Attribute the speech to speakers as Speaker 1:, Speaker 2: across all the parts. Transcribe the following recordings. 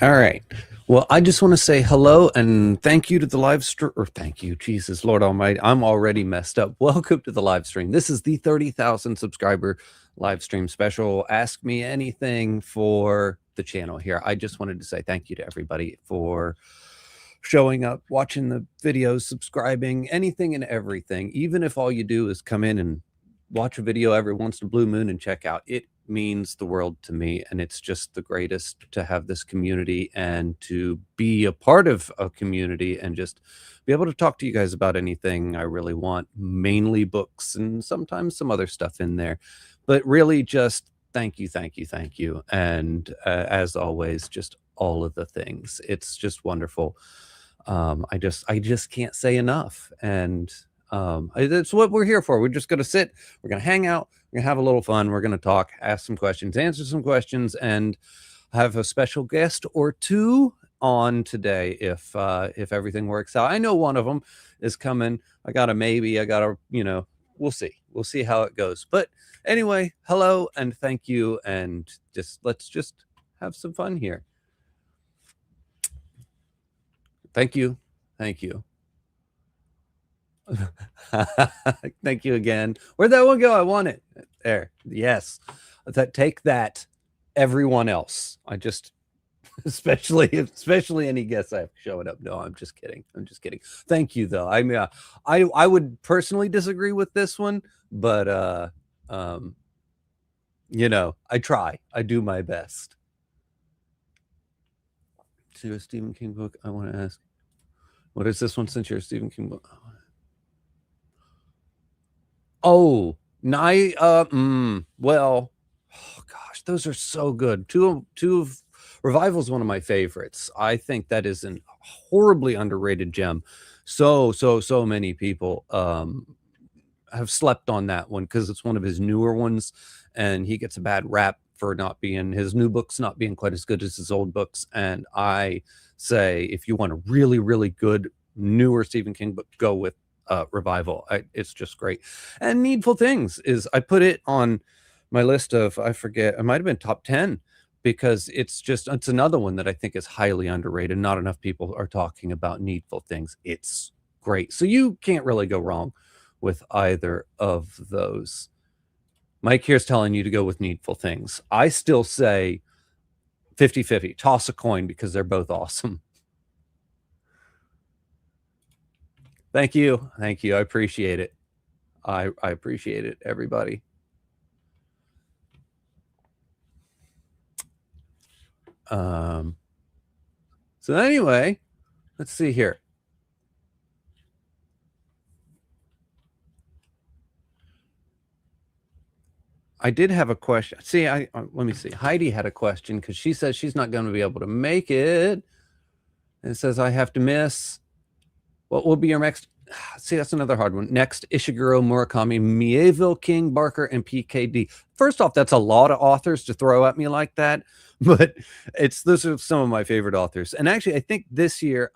Speaker 1: All right. Well, I just want to say hello and thank you to the live stream. Or thank you, Jesus, Lord Almighty. I'm already messed up. Welcome to the live stream. This is the 30,000 subscriber live stream special. Ask me anything for the channel here. I just wanted to say thank you to everybody for showing up, watching the videos, subscribing, anything and everything. Even if all you do is come in and watch a video every once in a blue moon and check out, it means the world to me, and it's just the greatest to have this community and to be a part of a community and just be able to talk to you guys about anything I really want, mainly books and sometimes some other stuff in there, but really just thank you, thank you, thank you. And as always, just all of the things. It's just wonderful. I just can't say enough. And that's what we're here for. We're just going to sit, we're going to hang out, we're going to have a little fun, we're going to talk, ask some questions, answer some questions, and have a special guest or two on today if everything works out. I know one of them is coming. I got a maybe, I got a, we'll see how it goes. But anyway, hello and thank you, and let's just have some fun here. Thank you. Thank you. Thank you again. Where'd that one go? I want it. There. Yes. Take that, everyone else. I just, especially any guests I have showing up. No, I'm just kidding. Thank you though. I mean, I would personally disagree with this one, but I try. I do my best. See a Stephen King book I want to ask. What is this one since you're a Stephen King book? Oh, well, oh gosh, those are so good. Two of Revival's one of my favorites. I think that is an horribly underrated gem. So many people have slept on that one because it's one of his newer ones, and he gets a bad rap for his new books not being quite as good as his old books. And I say, if you want a really, really good newer Stephen King book, go with Revival. It's just great. And Needful Things is, I put it on my list of, I forget, it might have been top 10, because it's another one that I think is highly underrated. Not enough people are talking about Needful Things. It's great. So you can't really go wrong with either of those. Mike here's telling you to go with Needful Things. I still say 50-50. Toss a coin because they're both awesome. Thank you. I appreciate it. I appreciate it, everybody. So anyway, let's see here. I did have a question. See, let me see. Heidi had a question because she says she's not going to be able to make it. And it says I have to miss. What will be your next? See, that's another hard one. Next, Ishiguro, Murakami, Mieville, King, Barker, and PKD. First off, that's a lot of authors to throw at me like that, but those are some of my favorite authors. And actually, I think this year,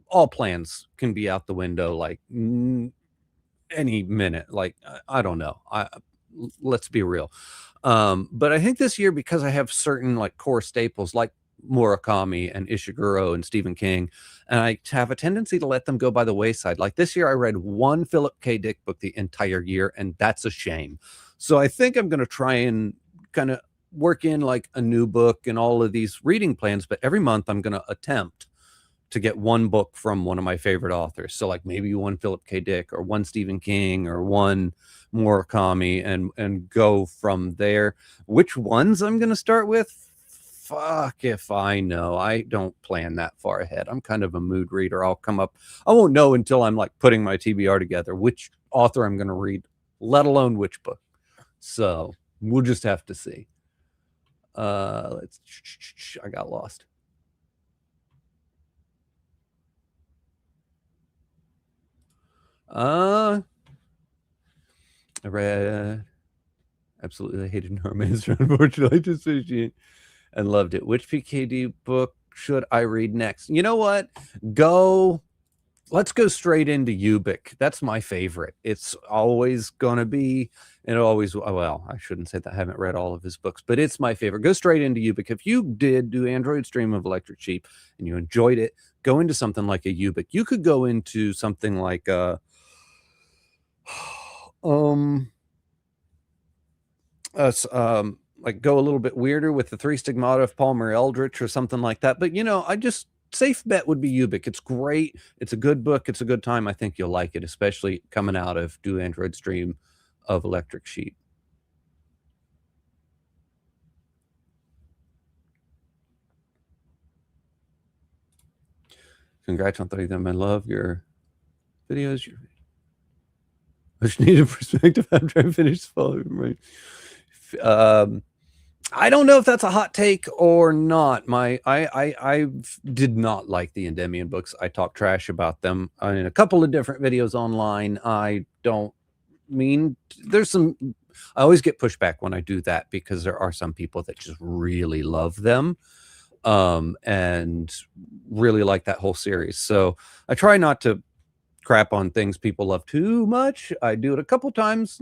Speaker 1: all plans can be out the window like any minute. Like, I don't know. Let's be real. But I think this year, because I have certain like core staples like Murakami and Ishiguro and Stephen King, and I have a tendency to let them go by the wayside. Like this year I read one Philip K. Dick book the entire year, and that's a shame. So I think I'm going to try and kind of work in like a new book and all of these reading plans, but every month I'm going to attempt to get one book from one of my favorite authors. So like maybe one Philip K. Dick or one Stephen King or one Murakami, and go from there. Which ones I'm going to start with? Fuck if I know. I don't plan that far ahead. I'm kind of a mood reader. I won't know until I'm like putting my TBR together which author I'm going to read, let alone which book. So we'll just have to see. I got lost. I read, absolutely hated Norman's, unfortunately, just finishing and loved it. Which PKD book should I read next? You know what? Go let's go straight into Ubik. That's my favorite. It's always going to be, and always, well, I shouldn't say that. I haven't read all of his books, but it's my favorite. Go straight into Ubik. If you did do Android Stream of Electric Sheep and you enjoyed it, go into something like a Ubik. You could go into something like like go a little bit weirder with the Three Stigmata of Palmer Eldritch or something like that. But I just safe bet would be Ubik. It's great. It's a good book. It's a good time. I think you'll like it, especially coming out of Do Android Stream of Electric Sheep. Congrats on 30 them. I love your videos. Much needed perspective after I finish following. I don't know if that's a hot take or not. I did not like the Endymion books. I talk trash about them in a couple of different videos online. I don't mean there's some. I always get pushback when I do that because there are some people that just really love them, and really like that whole series. So I try not to crap on things people love too much. I do it a couple times,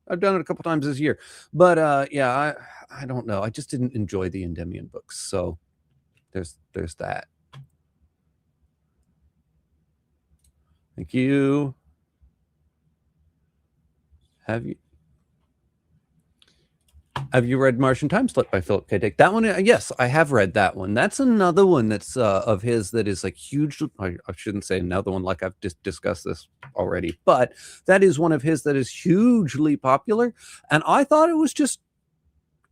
Speaker 1: I've done it a couple times this year. But yeah, I don't know. I just didn't enjoy the Endymion books. So there's that. Thank you. Have you read Martian Time Slip by Philip K. Dick? That one, yes, I have read that one. That's another one that's of his that is like huge. I shouldn't say another one like I've just discussed this already, but that is one of his that is hugely popular. And I thought it was just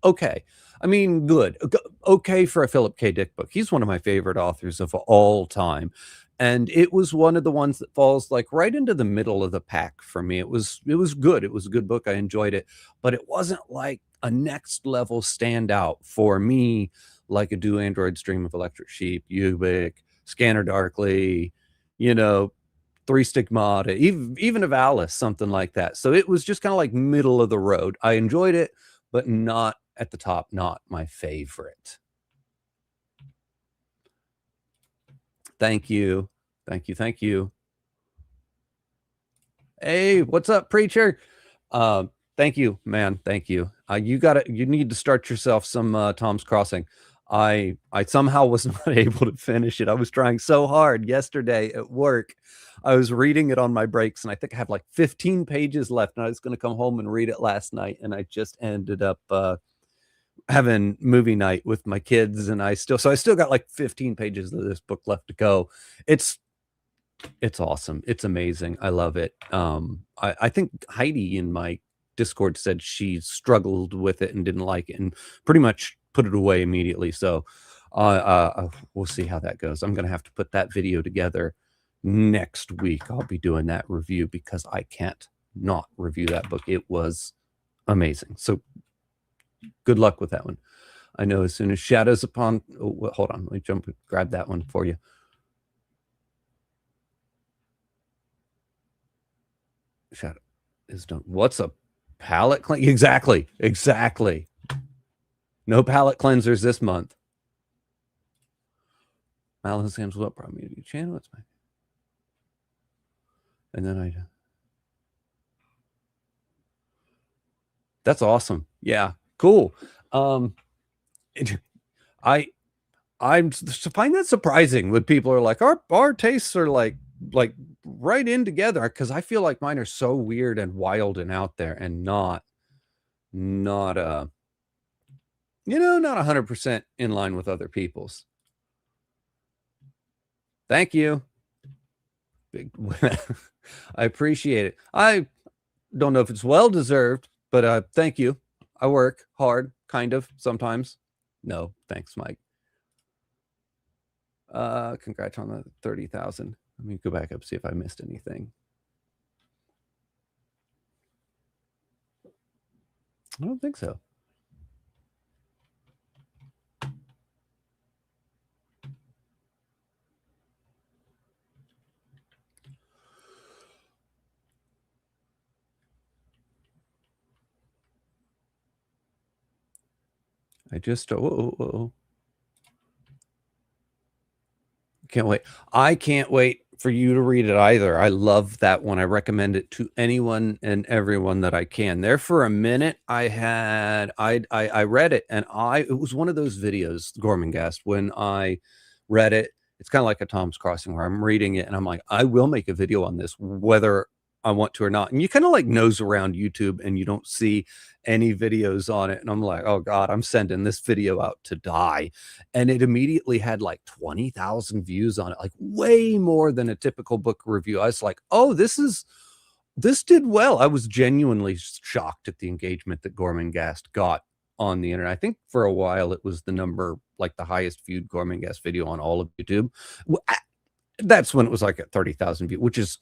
Speaker 1: okay. I mean, good. Okay for a Philip K. Dick book. He's one of my favorite authors of all time. And it was one of the ones that falls like right into the middle of the pack for me. It was good. It was a good book. I enjoyed it, but it wasn't like a next level standout for me, like a Do Android Stream of Electric Sheep, Ubik, Scanner Darkly, Three Stigmata, even of Alice, something like that. So it was just kind of like middle of the road. I enjoyed it, but not at the top, not my favorite. Thank you. Thank you. Hey, what's up, preacher? Thank you, man. Thank you. You need to start yourself some Tom's Crossing. I somehow was not able to finish it. I was trying so hard yesterday at work. I was reading it on my breaks, and I think I have like 15 pages left, and I was going to come home and read it last night, and I just ended up having movie night with my kids, and I still got like 15 pages of this book left to go. It's awesome. It's amazing. I love it. I think Heidi in my Discord said she struggled with it and didn't like it and pretty much put it away immediately. So we'll see how that goes. I'm going to have to put that video together next week. I'll be doing that review because I can't not review that book. It was amazing. So good luck with that one. I know as soon as Shadows Upon... Oh, hold on. Let me jump and grab that one for you. Shadow is done. What's a palette cleanser? Exactly. No palette cleansers this month. Malin Sam's what community channel? It's my... And then that's awesome. Yeah, cool. I find that surprising when people are like, our tastes are like right in together, because I feel like mine are so weird and wild and out there and not 100% in line with other people's. Thank you. I appreciate it. I don't know if it's well deserved, but thank you. I work hard, kind of, sometimes. No, thanks, Mike. Congrats on the 30,000. Let me go back up, see if I missed anything. I don't think so. I just can't wait. I can't wait for you to read it either. I love that one. I recommend it to anyone and everyone that I can. There for a minute, I read it, and it was one of those videos, Gormenghast, when I read it. It's kind of like a Tom's Crossing where I'm reading it and I'm like, I will make a video on this, whether I want to or not. And you kind of like nose around YouTube and you don't see any videos on it. And I'm like, oh God, I'm sending this video out to die. And it immediately had like 20,000 views on it, like way more than a typical book review. I was like, oh, this did well. I was genuinely shocked at the engagement that Gormenghast got on the internet. I think for a while it was the highest viewed Gormenghast video on all of YouTube. That's when it was like at 30,000 views, which is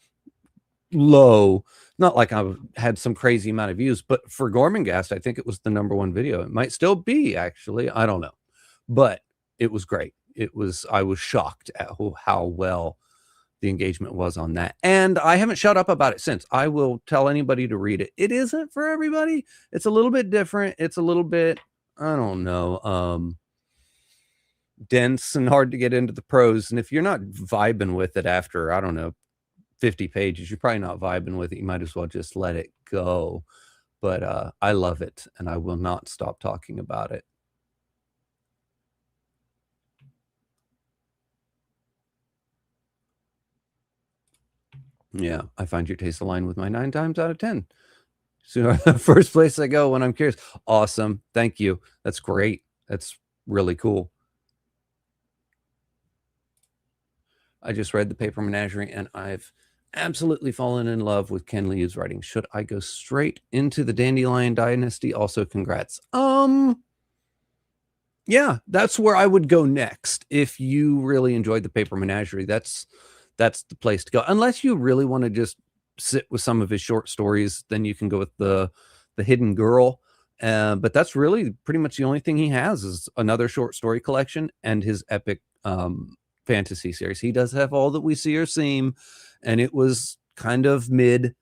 Speaker 1: low. Not like I had some crazy amount of views, but for Gormenghast, I think it was the #1 video. It might still be, actually. I don't know, but it was great. I was shocked at how well the engagement was on that. And I haven't shut up about it since. I will tell anybody to read it. It isn't for everybody. It's a little bit different. It's a little bit, I don't know, dense and hard to get into the prose. And if you're not vibing with it after, I don't know, 50 pages, you're probably not vibing with it. You might as well just let it go. But I love it, and I will not stop talking about it. Yeah, I find your taste aligned with my 9 times out of 10. So first place I go when I'm curious. Awesome. Thank you. That's great. That's really cool. I just read The Paper Menagerie, and I've absolutely fallen in love with Ken Liu's writing. Should I go straight into the Dandelion Dynasty? Also, congrats. Yeah, that's where I would go next. If you really enjoyed The Paper Menagerie, that's the place to go. Unless you really want to just sit with some of his short stories, then you can go with the Hidden Girl. But that's really pretty much the only thing he has is another short story collection and his epic fantasy series. He does have All That We See or Seem, and it was kind of mid.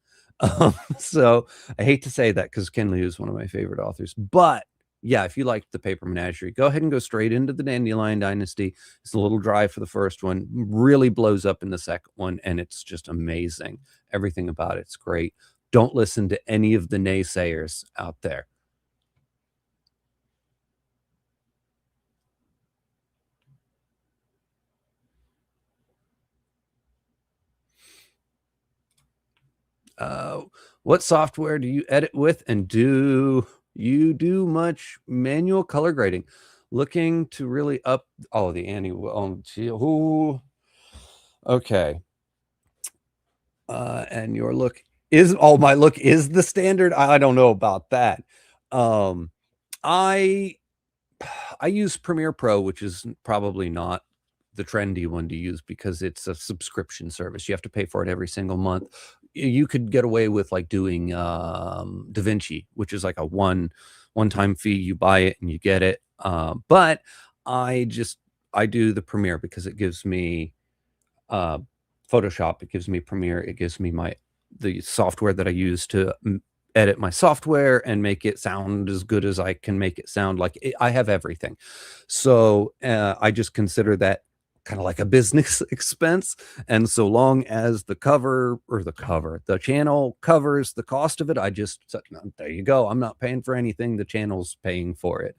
Speaker 1: So I hate to say that because Ken Liu is one of my favorite authors. But yeah, if you liked The Paper Menagerie, go ahead and go straight into the Dandelion Dynasty. It's a little dry for the first one, really blows up in the second one, and it's just amazing. Everything about it's great. Don't listen to any of the naysayers out there. What software do you edit with, and do you do much manual color grading? Looking to really up the anti okay. And your look is my look is the standard. I don't know about that. I use Premiere Pro, which is probably not the trendy one to use because it's a subscription service. You have to pay for it every single month. You could get away with like doing DaVinci, which is like a one-time fee. You buy it and you get it. But I do the Premiere because it gives me Photoshop, it gives me Premiere, it gives me the software that I use to edit my software and make it sound as good as I can make it sound. Like I have everything. So I just consider that kind of like a business expense. And so long as the channel covers the cost of it, there you go. I'm not paying for anything. The channel's paying for it.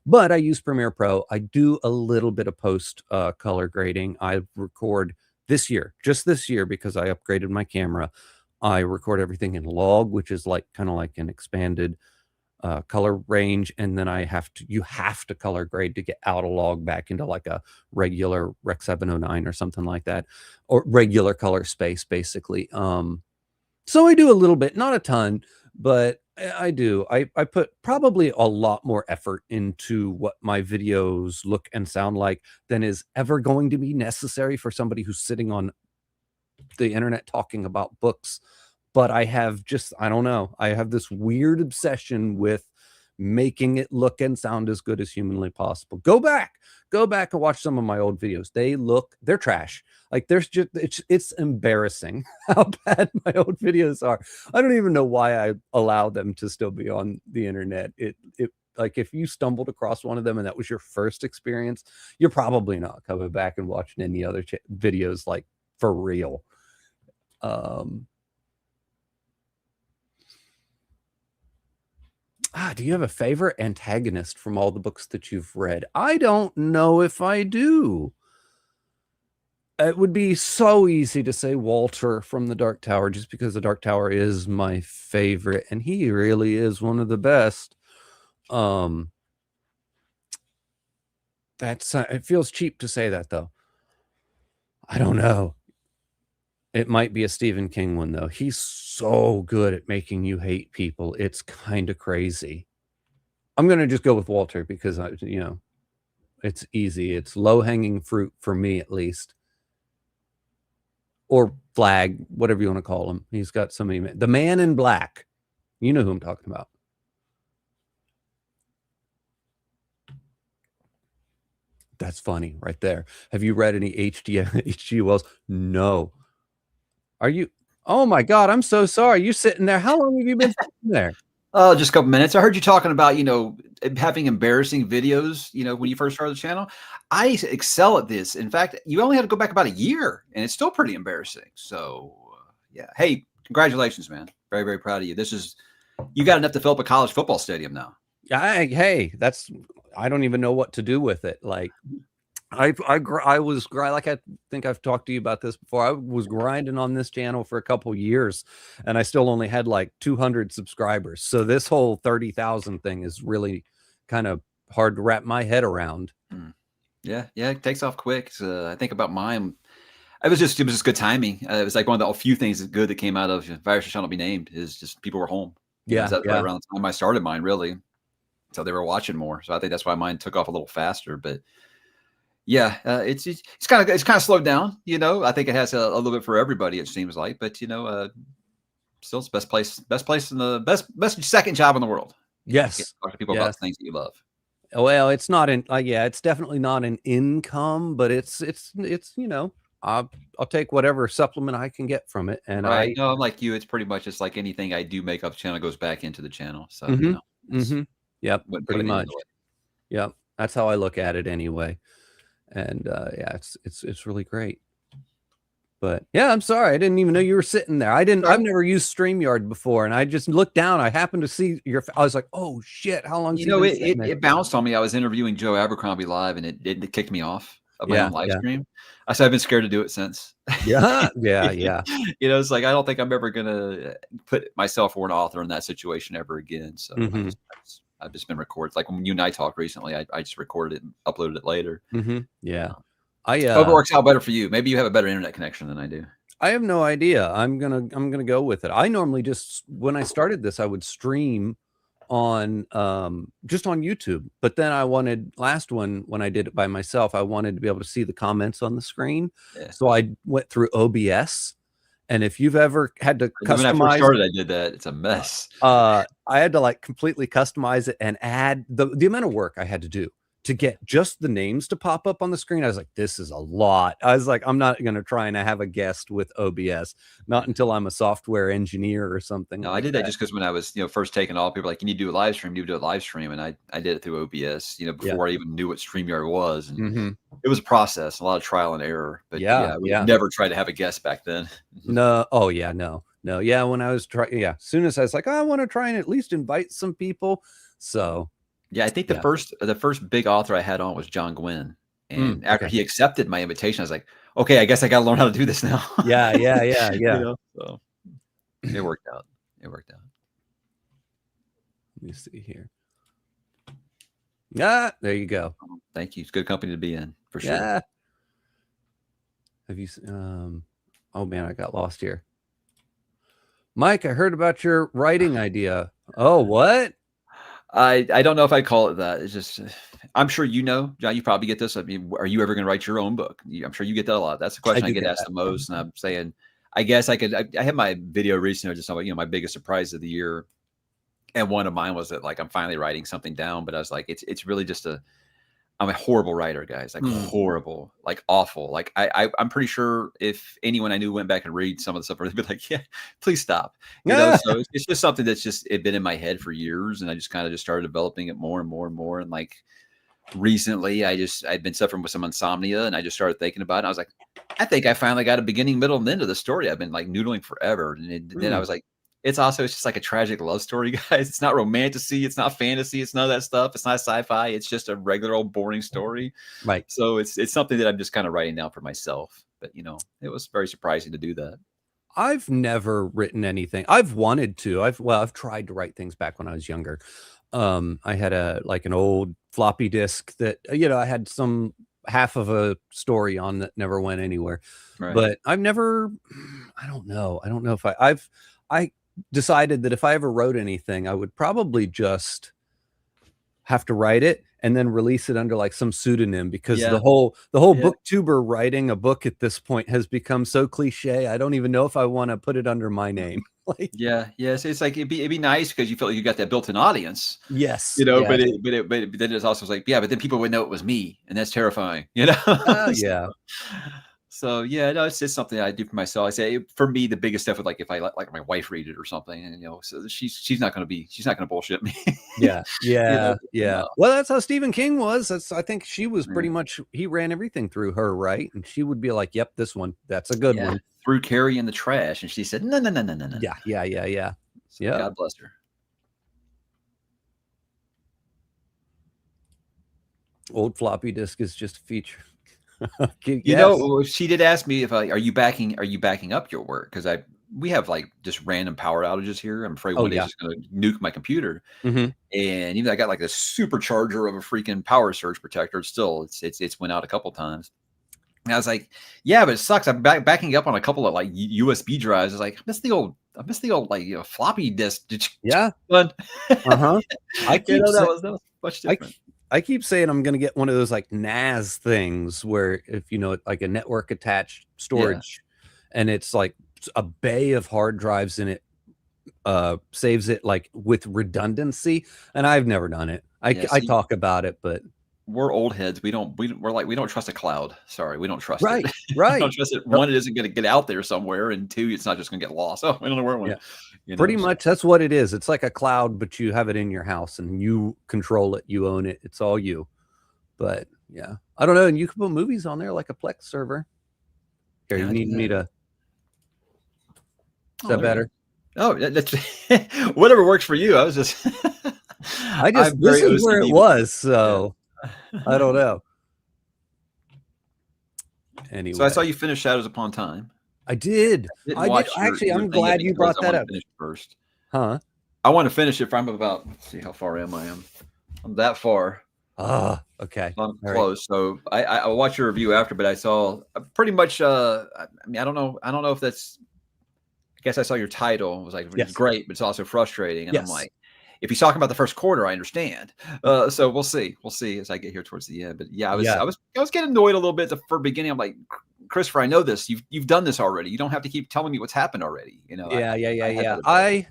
Speaker 1: But I use Premiere Pro. I do a little bit of post color grading. I record just this year, because I upgraded my camera. I record everything in log, which is kind of like an expanded color range, and then you have to color grade to get out of log back into like a regular Rec 709 or something like that, or regular color space, basically. So I do a little bit, not a ton, but I do. I put probably a lot more effort into what my videos look and sound like than is ever going to be necessary for somebody who's sitting on the internet talking about books. But I don't know. I have this weird obsession with making it look and sound as good as humanly possible. Go back and watch some of my old videos. They're trash. Like it's embarrassing how bad my old videos are. I don't even know why I allow them to still be on the internet. Like if you stumbled across one of them and that was your first experience, you're probably not coming back and watching any other videos like for real. Do you have a favorite antagonist from all the books that you've read? I don't know if I do. It would be so easy to say Walter from the Dark Tower, just because the Dark Tower is my favorite, and he really is one of the best. That's it feels cheap to say that, though. I don't know. It might be a Stephen King one, though. He's so good at making you hate people. It's kind of crazy. I'm gonna just go with Walter because it's easy. It's low-hanging fruit for me, at least. Or Flag, whatever you want to call him. He's got so many. The Man in Black. You know who I'm talking about. That's funny right there. Have you read any H.G. Wells? No. Are you? Oh my God, I'm so sorry. You're sitting there. How long have you been sitting there?
Speaker 2: Oh, just a couple minutes. I heard you talking about, having embarrassing videos, when you first started the channel. I excel at this. In fact, you only had to go back about a year and it's still pretty embarrassing. So yeah. Hey, congratulations, man. Very, very proud of you. You got enough to fill up a college football stadium now.
Speaker 1: Hey, I don't even know what to do with it. Like I think I've talked to you about this before. I was grinding on this channel for a couple years and I still only had like 200 subscribers. So this whole 30,000 thing is really kind of hard to wrap my head around.
Speaker 2: Yeah. It takes off quick. I think about mine. It was just good timing. It was like one of the few things that's good that came out of Virus Shall Not Be Named is just people were home.
Speaker 1: Yeah.
Speaker 2: That's right around the time I started mine, really. So they were watching more. So I think that's why mine took off a little faster. But yeah, it's kind of slowed down. I think it has a little bit for everybody. It seems like, but still it's best place in the best second job in the world.
Speaker 1: Yes,
Speaker 2: talk to people about the things that you love.
Speaker 1: Well, it's not it's definitely not an income, but it's I'll take whatever supplement I can get from it. And
Speaker 2: I'm like you. It's pretty much just like anything I do make up the channel goes back into the channel. So
Speaker 1: yep, pretty much. Yep, that's how I look at it anyway. And it's really great. But yeah, I'm sorry. I didn't even know you were sitting there. I've never used StreamYard before, and I just looked down. I happened to see I was like, oh shit, how long?
Speaker 2: It bounced on me. I was interviewing Joe Abercrombie live, and it kicked me off of my own live stream. I said I've been scared to do it since.
Speaker 1: Yeah.
Speaker 2: It's like I don't think I'm ever gonna put myself or an author in that situation ever again. So I've just been recorded. Like when you and I talked recently, I just recorded it and uploaded it later.
Speaker 1: Yeah.
Speaker 2: Hope it works out better for you. Maybe you have a better internet connection than I do.
Speaker 1: I have no idea. I'm gonna go with it. I normally when I started this, I would stream on just on YouTube, but then last one when I did it by myself, I wanted to be able to see the comments on the screen. So I went through OBS. And if you've ever had to customize,
Speaker 2: when I first started, I did that. It's a mess.
Speaker 1: I had to like completely customize it and add the amount of work I had to do to get just the names to pop up on the screen. I was like, this is a lot. I was like, I'm not going to try and have a guest with OBS, not until I'm a software engineer or something.
Speaker 2: No, I did that just because when I was, first taking all, people were like, you need to do a live stream, and I did it through OBS, before I even knew what StreamYard was. And it was a process, a lot of trial and error. But we never tried to have a guest back then.
Speaker 1: No. Oh yeah, no. Yeah. When I was as soon as I was like, I want to try and at least invite some people. So
Speaker 2: yeah, I think the first big author I had on was John Gwynn. And after he accepted my invitation, I was like, okay, I guess I got to learn how to do this now.
Speaker 1: Yeah.
Speaker 2: So it worked out. Let
Speaker 1: me see here. Yeah, there you go.
Speaker 2: Thank you. It's good company to be in, for sure.
Speaker 1: Yeah. Have you oh man, I got lost here. Mike, I heard about your writing idea. Oh, what?
Speaker 2: I don't know if I'd call it that. It's just, I'm sure John, you probably get this. I mean, are you ever going to write your own book? I'm sure you get that a lot. That's the question I get asked the most. And I'm saying, I guess I had my video recently just about, my biggest surprise of the year. And one of mine was that like, I'm finally writing something down, but I was like, it's really just I'm a horrible writer, guys, like horrible, like awful. Like I'm pretty sure if anyone I knew went back and read some of the stuff, they'd be like, yeah, please stop. So it's just something that's just been in my head for years. And I just kind of just started developing it more and more and more. And like, recently I'd been suffering with some insomnia, and I just started thinking about it. I was like, I think I finally got a beginning, middle, and end of the story. I've been like noodling forever. And then I was like, it's just like a tragic love story, guys. It's not romantasy, it's not fantasy, it's none of that stuff. It's not sci-fi. It's just a regular old boring story.
Speaker 1: Right.
Speaker 2: So it's something that I'm just kind of writing down for myself. But it was very surprising to do that.
Speaker 1: I've never written anything. I've wanted to. I've tried to write things back when I was younger. I had an old floppy disk that I had some half of a story on that never went anywhere.
Speaker 2: Right.
Speaker 1: But I've never. I don't know. I don't know if I decided that if I ever wrote anything, I would probably just have to write it and then release it under like some pseudonym, because the whole booktuber writing a book at this point has become so cliche. I don't even know if I want to put it under my name. Like,
Speaker 2: yes, it's like it'd be nice because you feel like you got that built-in audience.
Speaker 1: Yes,
Speaker 2: but then it's also like, but then people would know it was me, and that's terrifying.
Speaker 1: Yeah.
Speaker 2: So no, it's just something I do for myself. I say for me, the biggest stuff would like if I let my wife read it or something, and so she's not going to bullshit me.
Speaker 1: Yeah. Well, that's how Stephen King was. I think she was pretty much, he ran everything through her, right? And she would be like, "Yep, this one, that's a good one."
Speaker 2: Threw Carrie in the trash, and she said, "No."
Speaker 1: Yeah.
Speaker 2: So God bless her.
Speaker 3: Old floppy disk is just a feature.
Speaker 2: She did ask me if are you backing up your work, because we have like just random power outages here. I'm afraid one day it's just going to nuke my computer. And even I got like a supercharger of a freaking power surge protector. Still, it's went out a couple times. And I was like, yeah, but it sucks. I'm backing up on a couple of like USB drives. It's like, I miss the old like floppy disk.
Speaker 1: Yeah.
Speaker 2: Fun.
Speaker 1: I keep
Speaker 2: that was much different.
Speaker 1: I keep saying I'm going to get one of those like NAS things where if like a network attached storage, and it's like a bay of hard drives in it, saves it like with redundancy. And I've never done it. I talk about it, but
Speaker 2: we're old heads. We don't trust a cloud. Sorry, we don't trust it.
Speaker 1: Right.
Speaker 2: We don't trust it. One, it isn't going to get out there somewhere, and two, it's not just going to get lost. Oh, I don't know where it went.
Speaker 1: Pretty much that's what it is. It's like a cloud, but you have it in your house and you control it. You own it. It's all you. But yeah, I don't know. And you can put movies on there like a Plex server. Here, you need me to. Is that better?
Speaker 2: Oh, that's whatever works for you. This
Speaker 1: is where it was. So I don't know. Anyway,
Speaker 2: so I saw you finish Shadows Upon Time.
Speaker 1: I did. Actually, I'm glad you brought that up.
Speaker 2: First,
Speaker 1: huh?
Speaker 2: I want to finish it. I'm about. Let's see how far am I? I'm that far.
Speaker 1: Okay.
Speaker 2: I'm close. Right. So I'll watch your review after. But I saw pretty much. I don't know if that's. I guess I saw your title. It was like it's great, but it's also frustrating. And I'm like, if he's talking about the first quarter, I understand. So we'll see. We'll see as I get here towards the end. But I was getting annoyed a little bit at the beginning. I'm like, Christopher, I know this. You've done this already. You don't have to keep telling me what's happened already.
Speaker 1: I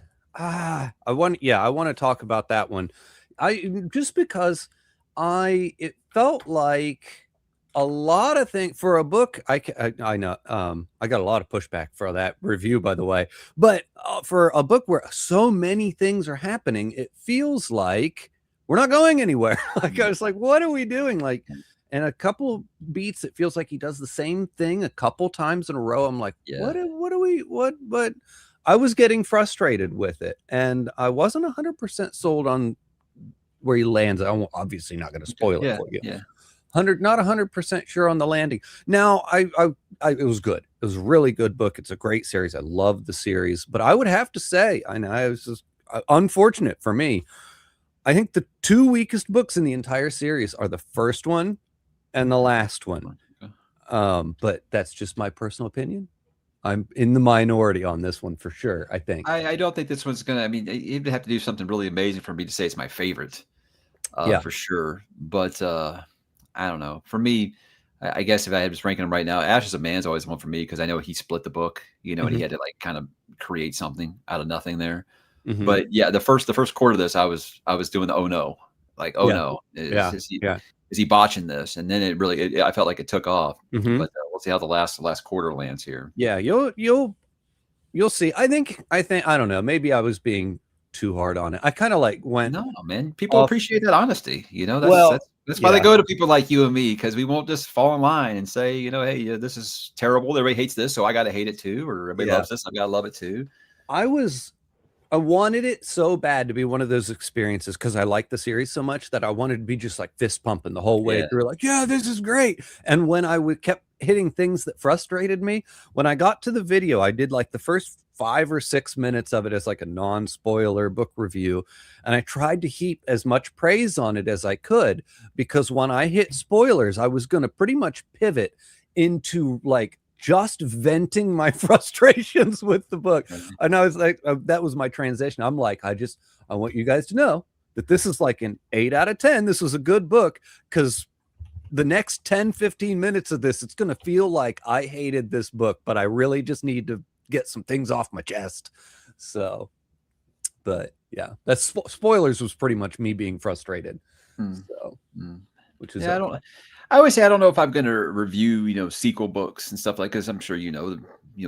Speaker 1: want to talk about that one. Because it felt like a lot of things for a book. I know I got a lot of pushback for that review, by the way, but for a book where so many things are happening, it feels like we're not going anywhere. Like I was like, what are we doing? Like, and a couple beats, it feels like he does the same thing a couple times in a row. I'm like, but I was getting frustrated with it, and I wasn't 100% sold on where he lands. I'm obviously not going to spoil it for you. Not 100% sure on the landing. Now, it was good. It was a really good book. It's a great series. I love the series, but I would have to say, I know it was just unfortunate for me. I think the two weakest books in the entire series are the first one and the last one. But that's just my personal opinion. I'm in the minority on this one for sure. I think
Speaker 2: I don't think this one's gonna. I mean, you'd have to do something really amazing for me to say it's my favorite, for sure. But I don't know. For me, I guess if I was ranking them right now, Ashes of Man's always one for me because I know he split the book, and he had to like kind of create something out of nothing there. But the first quarter of this, I was doing the oh no, like no, is he botching this? And then it really, I felt like it took off. But we'll see how the last quarter lands here.
Speaker 1: Yeah, you'll see. I think I don't know. Maybe I was being too hard on it. I kind of like went.
Speaker 2: No, man. People appreciate that honesty. That's why they go to people like you and me, because we won't just fall in line and say, you know, hey, this is terrible. Everybody hates this, so I got to hate it too. Or everybody loves this, I got to love it too.
Speaker 1: I wanted it so bad to be one of those experiences because I like the series so much that I wanted to be just like fist pumping the whole way through, like, yeah, this is great. And when I kept hitting things that frustrated me, when I got to the video, I did like the first 5 or 6 minutes of it as like a non-spoiler book review. And I tried to heap as much praise on it as I could, because when I hit spoilers, I was going to pretty much pivot into like just venting my frustrations with the book. And I was like, that was my transition. I'm like, I want you guys to know that this is like an 8 out of 10. This was a good book, because the next 10, 15 minutes of this, it's going to feel like I hated this book, but I really just need to get some things off my chest. So, but yeah, that's spoilers was pretty much me being frustrated. So, which is,
Speaker 2: I always say I don't know if I'm going to review, sequel books and stuff like, because I'm sure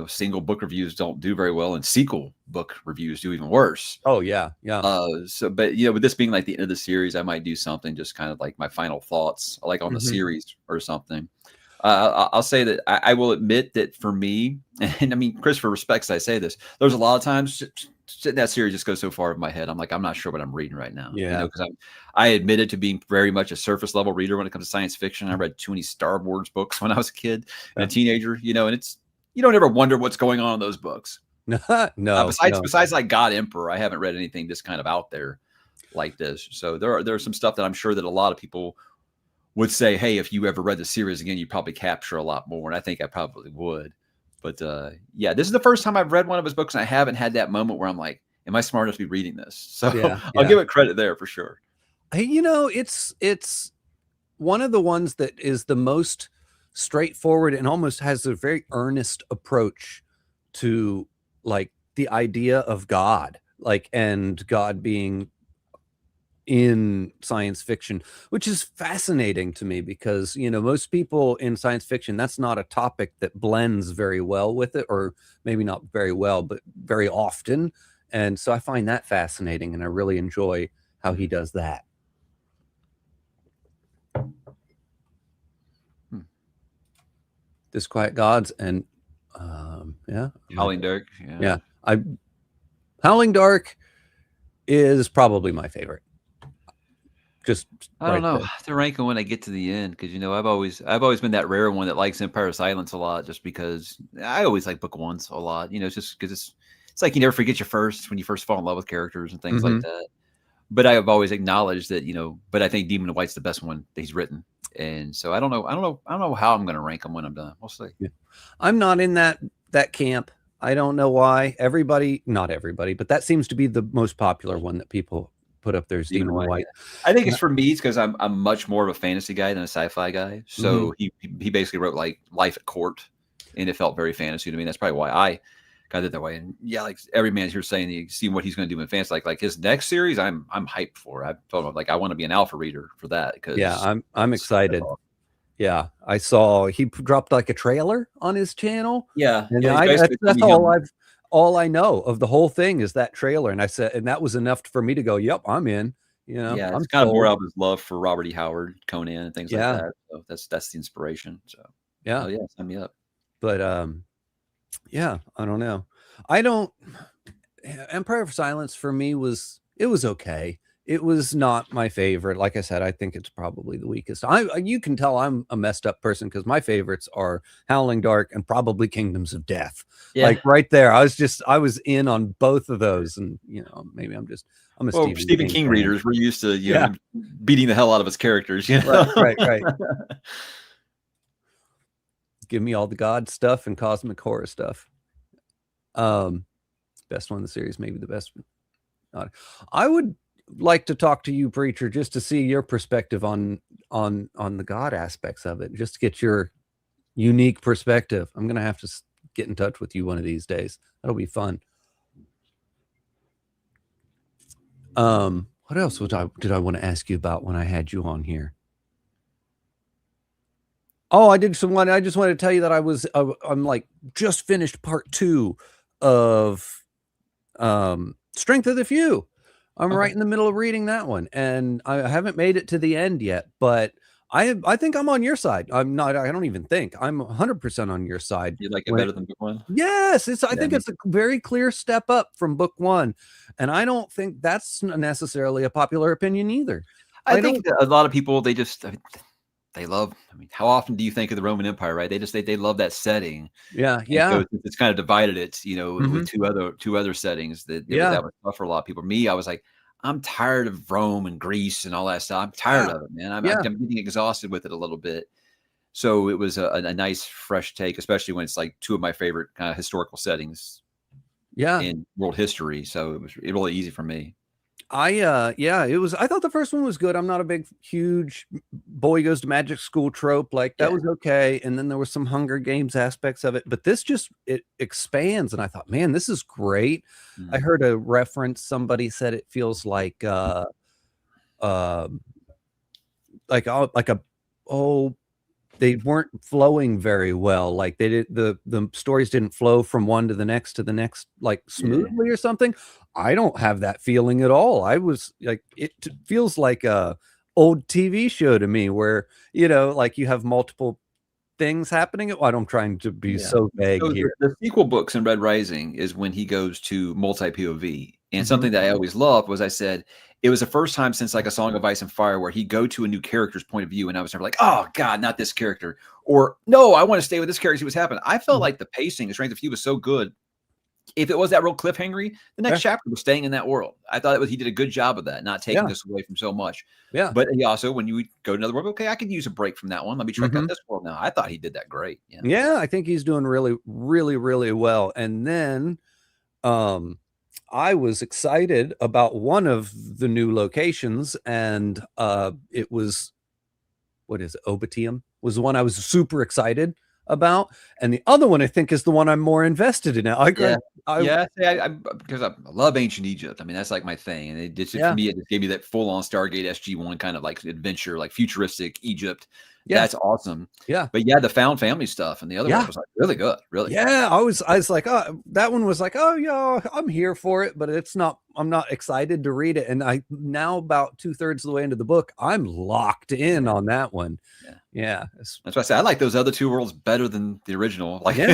Speaker 2: single book reviews don't do very well, and sequel book reviews do even worse.
Speaker 1: Oh yeah.
Speaker 2: But with this being like the end of the series, I might do something just kind of like my final thoughts, like on the series or something. I'll say that I will admit that for me, and I mean, Christopher respects I say this, there's a lot of times that series just goes so far in my head. I'm like, I'm not sure what I'm reading right now.
Speaker 1: Yeah.
Speaker 2: Because I admitted to being very much a surface level reader when it comes to science fiction. I read too many Star Wars books when I was a kid and a teenager, and it's, you don't ever wonder what's going on in those books.
Speaker 1: No.
Speaker 2: Besides like God Emperor, I haven't read anything just kind of out there like this. So there's some stuff that I'm sure that a lot of people would say, hey, if you ever read the series again, you probably capture a lot more. And I think I probably would. But this is the first time I've read one of his books, and I haven't had that moment where I'm like, am I smart enough to be reading this? So I'll give it credit there for sure.
Speaker 1: It's one of the ones that is the most straightforward and almost has a very earnest approach to like the idea of God, like, and God being in science fiction, which is fascinating to me, because most people in science fiction, that's not a topic that blends very well with it, or maybe not very well, but very often. And so I find that fascinating, and I really enjoy how he does that. Disquiet Gods and
Speaker 2: Howling Dark.
Speaker 1: Howling Dark is probably my favorite. Just
Speaker 2: I don't know to rank them when I get to the end, because I've always been that rare one that likes Empire of Silence a lot, just because I always like book ones a lot. It's just because it's like you never forget your first when you first fall in love with characters and things like that. But I have always acknowledged that but I think Demon in White's the best one that he's written, and so I don't know how I'm going to rank them when I'm done. We'll see.
Speaker 1: Yeah. I'm not in that camp. I don't know why. Not everybody, but that seems to be the most popular one that people put up there, is Demon in White.
Speaker 2: I think it's for me, it's because I'm much more of a fantasy guy than a sci-fi guy. So he basically wrote like Life at Court, and it felt very fantasy to me. That's probably why I got it that way. And like every man here saying, you see what he's going to do in fantasy. Like his next series, I'm hyped for. I felt like I want to be an alpha reader for that.
Speaker 1: I'm excited. Yeah, I saw he dropped like a trailer on his channel.
Speaker 2: Yeah,
Speaker 1: and that's all I know of the whole thing is that trailer. And I said, and that was enough for me to go, yep, I'm in.
Speaker 2: Yeah, it's kind of more of his love for Robert E. Howard, Conan, and things like that. So that's the inspiration. So sign me up.
Speaker 1: But I don't know. Empire of Silence for me was okay. It was not my favorite. Like I said, I think it's probably the weakest. You can tell I'm a messed up person, because my favorites are Howling Dark and probably Kingdoms of Death. Yeah. Like right there, I was in on both of those, and maybe I'm a
Speaker 2: Stephen King readers. We're used to beating the hell out of his characters.
Speaker 1: Right. Give me all the God stuff and cosmic horror stuff. Best one in the series, maybe the best one. I would like to talk to you, Preacher, just to see your perspective on the God aspects of it, just to get your unique perspective. I'm gonna have to get in touch with you one of these days. That'll be fun. What else did I want to ask you about when I had you on here? Oh, I just wanted to tell you that I'm like just finished part 2 of Strength of the Few. I'm right in the middle of reading that one, and I haven't made it to the end yet, but I think I'm on your side. I'm not. I don't even think I'm 100% on your side.
Speaker 2: You like it better than book one?
Speaker 1: Yes, I think it's a very clear step up from book one, and I don't think that's necessarily a popular opinion either.
Speaker 2: I think a lot of people they love. I mean, how often do you think of the Roman Empire, right? They love that setting.
Speaker 1: Yeah.
Speaker 2: So it's kind of divided it, with two other settings that was tough for a lot of people. Me, I was like, I'm tired of Rome and Greece and all that stuff. I'm tired of it, man. I'm getting exhausted with it a little bit. So it was a nice fresh take, especially when it's like two of my favorite kind of historical settings in world history. So it was really easy for me.
Speaker 1: It was. I thought the first one was good. I'm not a big, huge boy goes to magic school trope. Like that was okay. And then there was some Hunger Games aspects of it, but this it expands. And I thought, man, this is great. I heard a reference. Somebody said it feels like they weren't flowing very well. Like the stories didn't flow from one to the next like smoothly or something. I don't have that feeling at all. I was like, it feels like a old TV show to me where, like you have multiple things happening. I'm trying to be so vague here.
Speaker 2: The sequel books in Red Rising is when he goes to multi-POV. And something that I always loved was I said, it was the first time since like A Song of Ice and Fire where he go to a new character's point of view. And I was never like, oh God, not this character. Or no, I want to stay with this character, see what's happening. I felt like the pacing, the strength of view was so good. If it was that real cliffhangery, the next chapter was staying in that world. I thought he did a good job of that, not taking us away from so much.
Speaker 1: Yeah.
Speaker 2: But he also, when you go to another world, okay, I could use a break from that one. Let me check out this world now. I thought he did that great.
Speaker 1: Yeah, I think he's doing really, really, really well. And then I was excited about one of the new locations, and it was, what is it? Obitium was the one I was super excited about, and the other one I think is the one I'm more invested in now. Because
Speaker 2: I love ancient Egypt. I mean, that's like my thing, and it just for me, it just gave me that full-on Stargate SG-1 kind of like adventure, like futuristic Egypt. That's awesome. But the found family stuff and the other one was like really good. Really.
Speaker 1: Yeah. I was like, oh, that one was like, oh yeah, I'm here for it, but I'm not excited to read it. And I now about 2/3 of the way into the book, I'm locked in on that one. Yeah.
Speaker 2: That's why I say I like those other two worlds better than the original. Like, So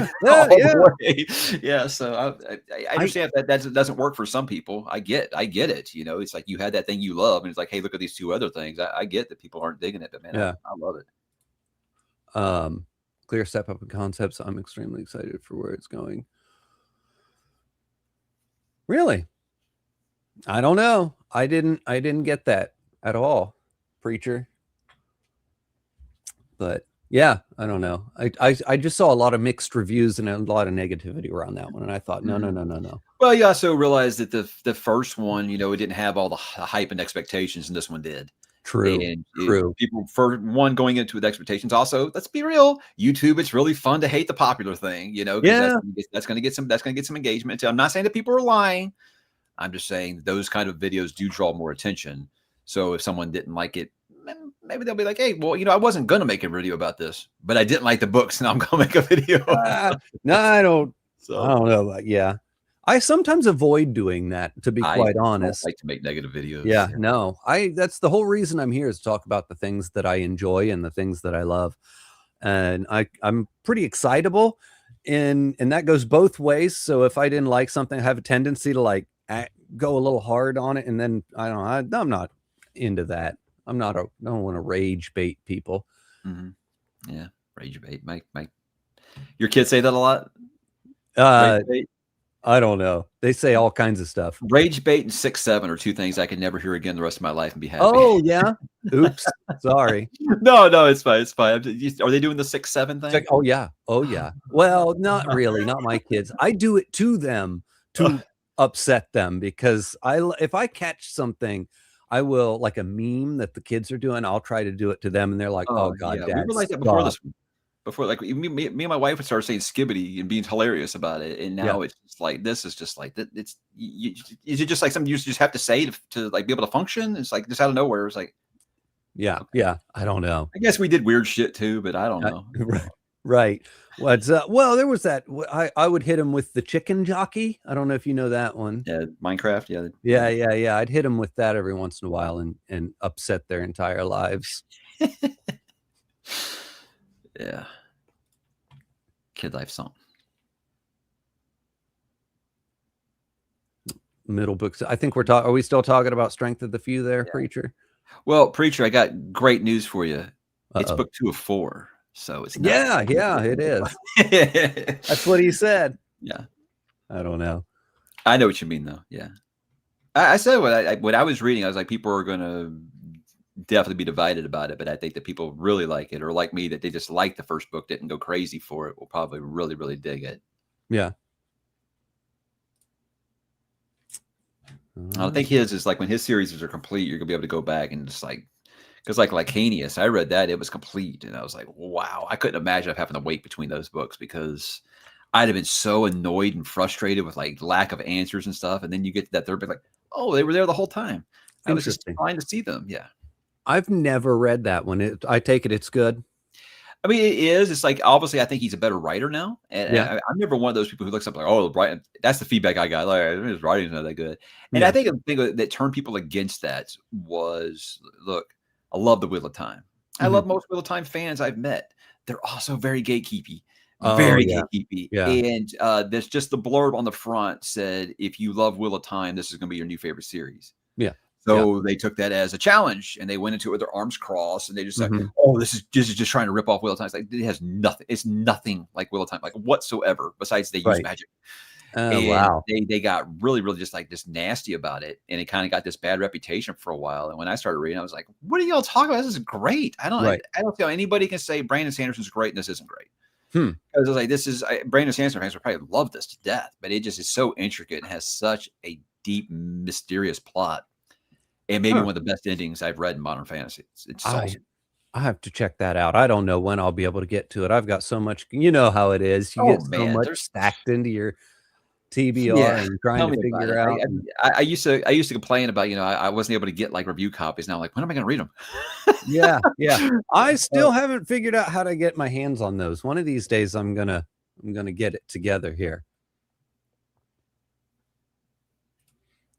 Speaker 2: I understand that doesn't work for some people. I get it. It's like you had that thing you love, and it's like, hey, look at these two other things. I get that people aren't digging it, but man, I love it.
Speaker 1: Clear step up in concepts. I'm extremely excited for where it's going. Really? I don't know. I didn't get that at all, preacher. But yeah, I don't know. I just saw a lot of mixed reviews and a lot of negativity around that one, and I thought, no.
Speaker 2: Well, you also realized that the first one, it didn't have all the hype and expectations, and this one did.
Speaker 1: True.
Speaker 2: People, for one, going into with expectations. Also, let's be real. YouTube, it's really fun to hate the popular thing, that's going to get some engagement. I'm not saying that people are lying. I'm just saying those kind of videos do draw more attention. So if someone didn't like it, maybe they'll be like, hey, well, I wasn't going to make a video about this, but I didn't like the books, and I'm going to make a video.
Speaker 1: No, I don't know. I sometimes avoid doing that, to be quite honest.
Speaker 2: I like to make negative videos.
Speaker 1: That's the whole reason I'm here, is to talk about the things that I enjoy and the things that I love. And I'm pretty excitable, and that goes both ways. So if I didn't like something, I have a tendency to go a little hard on it, and then I'm not into that. I don't want to rage bait people.
Speaker 2: Yeah, rage bait. Mike, your kids say that a lot.
Speaker 1: I don't know. They say all kinds of stuff.
Speaker 2: Rage bait and 6'7" are two things I can never hear again the rest of my life and be happy.
Speaker 1: Oh yeah. Oops. Sorry.
Speaker 2: No, it's fine. It's fine. Are they doing the 6'7" thing?
Speaker 1: Oh yeah. Well, not really. Not my kids. I do it to them to upset them, because if I catch something, I will, like a meme that the kids are doing, I'll try to do it to them, and they're like, "Oh God, Dad,
Speaker 2: we were like that before this." Before, like me and my wife would start saying skibbity and being hilarious about it, and now it's just like, this is just like that. Is it just like something you just have to say to like be able to function? It's like just out of nowhere. It's like,
Speaker 1: I don't know.
Speaker 2: I guess we did weird shit too, but I don't know.
Speaker 1: Right. What's well, there was that. I would hit him with the chicken jockey. I don't know if you know that one.
Speaker 2: Yeah, Minecraft. Yeah.
Speaker 1: Yeah. I'd hit them with that every once in a while and upset their entire lives.
Speaker 2: Yeah. Kid life song.
Speaker 1: Middle books. I think we're talking. Are we still talking about Strength of the Few there,
Speaker 2: Yeah.
Speaker 1: Preacher?
Speaker 2: Well, Preacher, I got great news for you. It's book 2 of 4, so it's not.
Speaker 1: Yeah, it is. That's what he said.
Speaker 2: Yeah.
Speaker 1: I don't know.
Speaker 2: I know what you mean, though. Yeah. I said what I was reading, I was like, people are going to definitely be divided about it, but I think that people really like it, or like me, that they just like the first book, didn't go crazy for it, will probably really, really dig it.
Speaker 1: Yeah.
Speaker 2: I think his is like when his series are complete, you're gonna be able to go back and just like, because like Lycanius, I read that, it was complete, and I was like, wow, I couldn't imagine having to wait between those books, because I'd have been so annoyed and frustrated with like lack of answers and stuff, and then you get to that third book, like, oh, they were there the whole time. I was just trying to see them. Yeah.
Speaker 1: I've never read that one. I take it it's good.
Speaker 2: I mean, it is. It's like, obviously, I think he's a better writer now. And I'm never one of those people who looks up like, oh, right. That's the feedback I got. Like, his writing's not that good. And I think the thing that turned people against that was, look, I love the Wheel of Time. I love most Wheel of Time fans I've met. They're also very gatekeepy. Gatekeepy.
Speaker 1: Yeah.
Speaker 2: And there's just the blurb on the front said, if you love Wheel of Time, this is going to be your new favorite series.
Speaker 1: Yeah.
Speaker 2: So they took that as a challenge, and they went into it with their arms crossed, and they just like, oh, this is just trying to rip off Wheel of Time. It's like, it has nothing. It's nothing like Wheel of Time, like whatsoever, besides they use magic.
Speaker 1: Oh, wow.
Speaker 2: They got really, really just nasty about it, and it kind of got this bad reputation for a while. And when I started reading, I was like, what are y'all talking about? This is great. I don't see how anybody can say Brandon Sanderson's great and this isn't great. Because I was like, Brandon Sanderson fans would probably love this to death, but it just is so intricate and has such a deep, mysterious plot. And maybe one of the best endings I've read in modern fantasy. It's awesome.
Speaker 1: I have to check that out. I don't know when I'll be able to get to it. I've got so much, you know how it is. You get so much stacked into your TBR and trying to figure out.
Speaker 2: I used to complain about, I wasn't able to get like review copies. Now I'm like, when am I going to read them?
Speaker 1: Yeah. I still haven't figured out how to get my hands on those. One of these days I'm gonna get it together here.